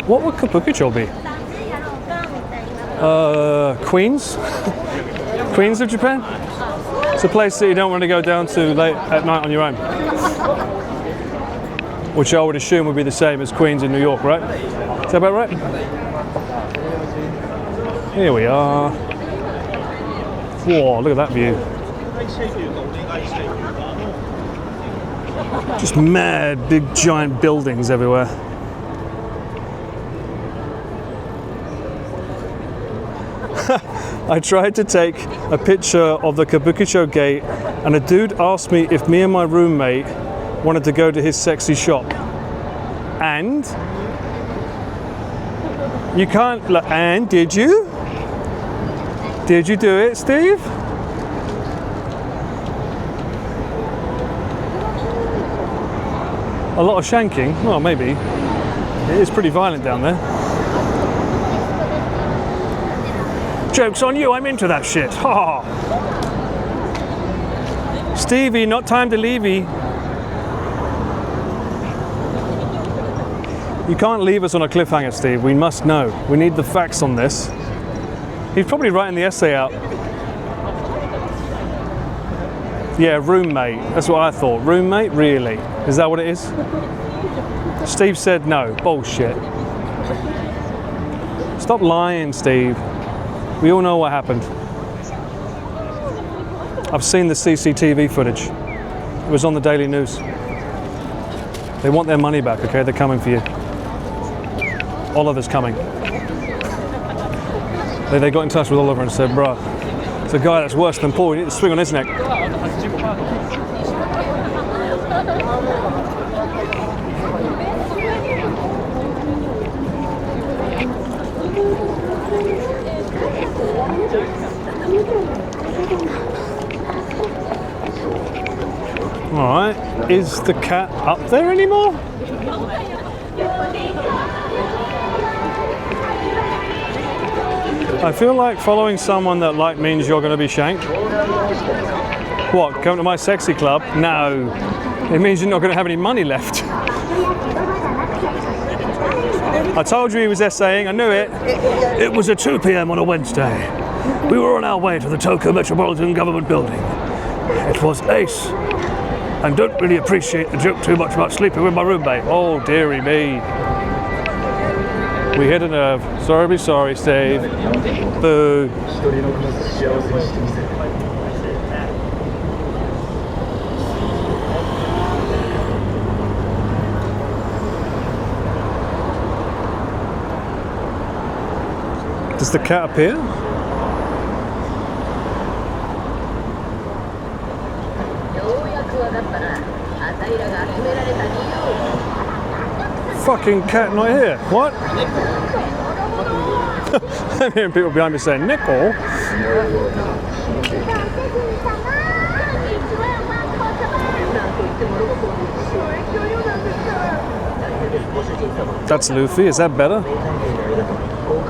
What would Kabukicho be? Queens? Queens of Japan? It's a place that you don't want to go down to late at night on your own. Which I would assume would be the same as Queens in New York, right? Is that about right? Here we are. Whoa, look at that view. Just mad, big, giant buildings everywhere. I tried to take a picture of the Kabukicho gate, and a dude asked me if me and my roommate wanted to go to his sexy shop. And? You can't, and did you? Did you do it, Steve? A lot of shanking? Well, maybe. It is pretty violent down there. Joke's on you, I'm into that shit. Ha! Stevie, not time to leavey. You can't leave us on a cliffhanger, Steve. We must know. We need the facts on this. He's probably writing the essay out. Yeah, roommate. That's what I thought. Roommate? Really? Is that what it is? Steve said no. Bullshit. Stop lying, Steve. We all know what happened. I've seen the CCTV footage. It was on the Daily News. They want their money back, okay? They're coming for you. Oliver's coming. They got in touch with Oliver and said, bruh, it's a guy that's worse than Paul. You need to swing on his neck. Alright, is the cat up there anymore? I feel like following someone that means you're going to be shanked. What, come to my sexy club? No, it means you're not going to have any money left. I told you he was essaying, I knew it. It was at 2 p.m. on a Wednesday. We were on our way to the Tokyo Metropolitan Government Building. It was ace. And don't really appreciate the joke too much about sleeping with my roommate. Oh, dearie me. We hit a nerve. Sorry, Steve. Boo. Does the cat appear? Fucking cat not here. What? I'm hearing people behind me saying, nickel? That's Luffy. Is that better?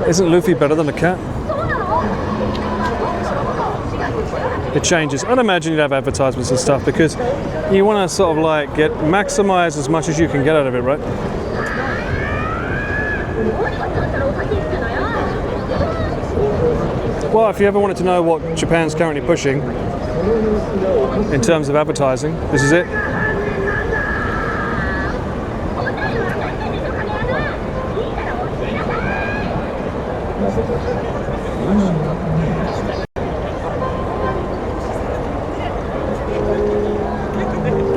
Isn't Luffy better than a cat? It changes. I'd imagine you'd have advertisements and stuff because you want to sort of like maximize as much as you can get out of it, right? Well, if you ever wanted to know what Japan's currently pushing in terms of advertising, this is it.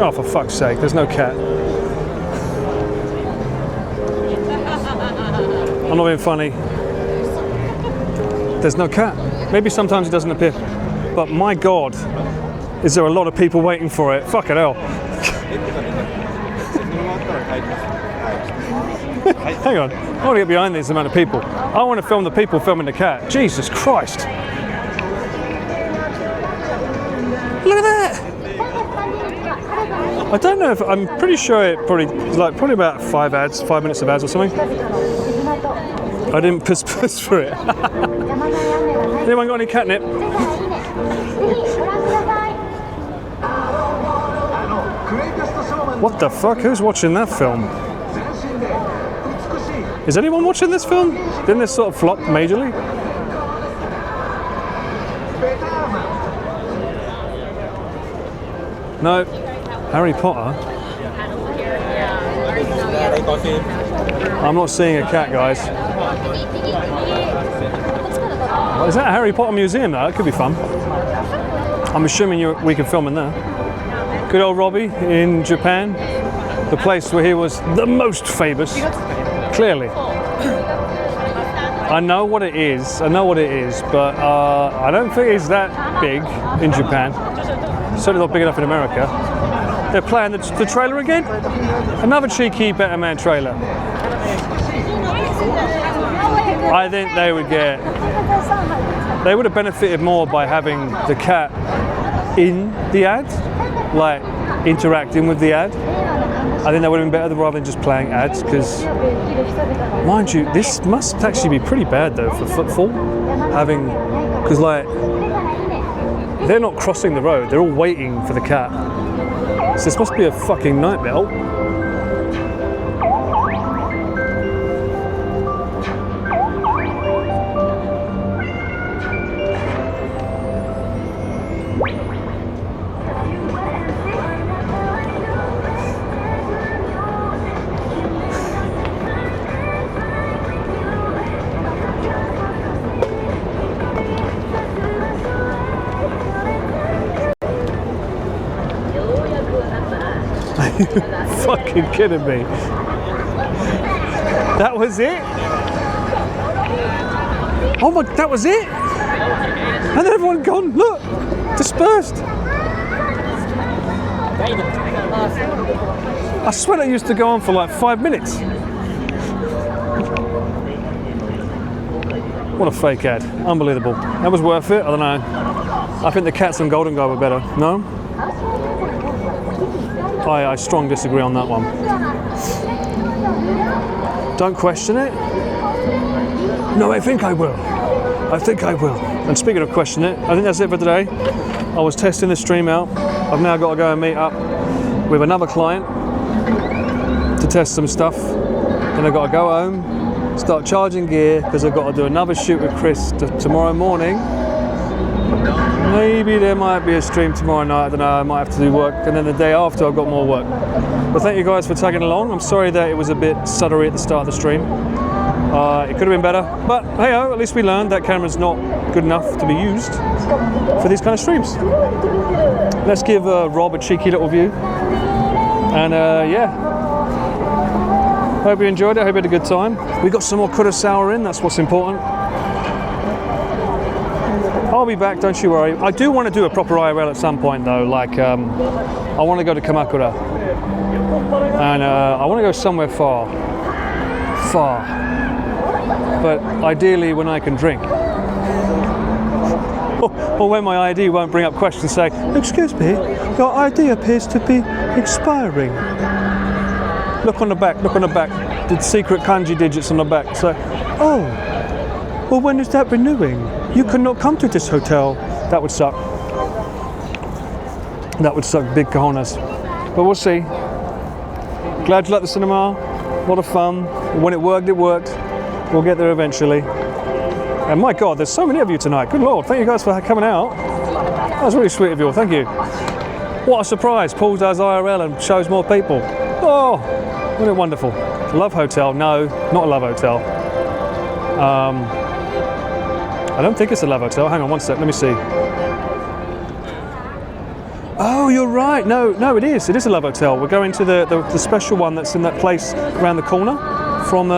Oh, for fuck's sake, there's no cat. I'm not being funny. There's no cat. Maybe sometimes it doesn't appear. But my God, is there a lot of people waiting for it? Fucking hell. Hang on, I want to get behind this amount of people. I want to film the people filming the cat. Jesus Christ. Look at that. I don't know if, I'm pretty sure it probably about 5 minutes of ads or something. I didn't puss for it. Anyone got any catnip? What the fuck? Who's watching that film? Is anyone watching this film? Didn't this sort of flop majorly? No. Harry Potter? I'm not seeing a cat, guys. Is that a Harry Potter museum though? That could be fun. I'm assuming we can film in there. Good old Robbie in Japan, the place where he was the most famous. Clearly. I know what it is, but I don't think it's that big in Japan. Certainly not big enough in America. They're playing the trailer again? Another cheeky Better Man trailer. I think they would have benefited more by having the cat in the ad, like interacting with the ad. I think that would have been better rather than just playing ads, because, mind you, this must actually be pretty bad though for footfall, because like, they're not crossing the road, they're all waiting for the cat. So this must be a fucking nightmare. Oh. Fucking kidding me. That was it? Oh my, that was it? And then everyone gone, look, dispersed. I swear that used to go on for like 5 minutes. What a fake ad, unbelievable. That was worth it, I don't know. I think the cats on Golden Guy were better, no? I strongly disagree on that one. Don't question it. No, I think I will. I think I will. And speaking of questioning it, I think that's it for today. I was testing the stream out. I've now got to go and meet up with another client to test some stuff. Then I've got to go home, start charging gear, because I've got to do another shoot with Chris tomorrow morning. Maybe there might be a stream tomorrow night, I don't know, I might have to do work, and then the day after I've got more work. But thank you guys for tagging along. I'm sorry that it was a bit stuttery at the start of the stream. It could have been better, but hey-oh, at least we learned that camera's not good enough to be used for these kind of streams. Let's give Rob a cheeky little view. And yeah. Hope you enjoyed it, hope you had a good time. We got some more Kurosawa in, that's what's important. I'll be back, don't you worry. I do want to do a proper IRL at some point though, like I want to go to Kamakura. And I want to go somewhere far. But ideally when I can drink. Or when my ID won't bring up questions saying, excuse me, your ID appears to be expiring. Look on the back, the secret kanji digits on the back. So, oh, well when is that renewing? You cannot come to this hotel. That would suck. That would suck big cojones. But we'll see. Glad you liked the cinema. A lot of fun. When it worked, it worked. We'll get there eventually. And my God, there's so many of you tonight. Good Lord, thank you guys for coming out. That was really sweet of you all, thank you. What a surprise, Paul does IRL and shows more people. Oh, wasn't it wonderful? Love Hotel, no, not a Love Hotel. I don't think it's a Love Hotel, hang on one sec, let me see. Oh, you're right, no, it is a Love Hotel. We're going to the special one that's in that place around the corner from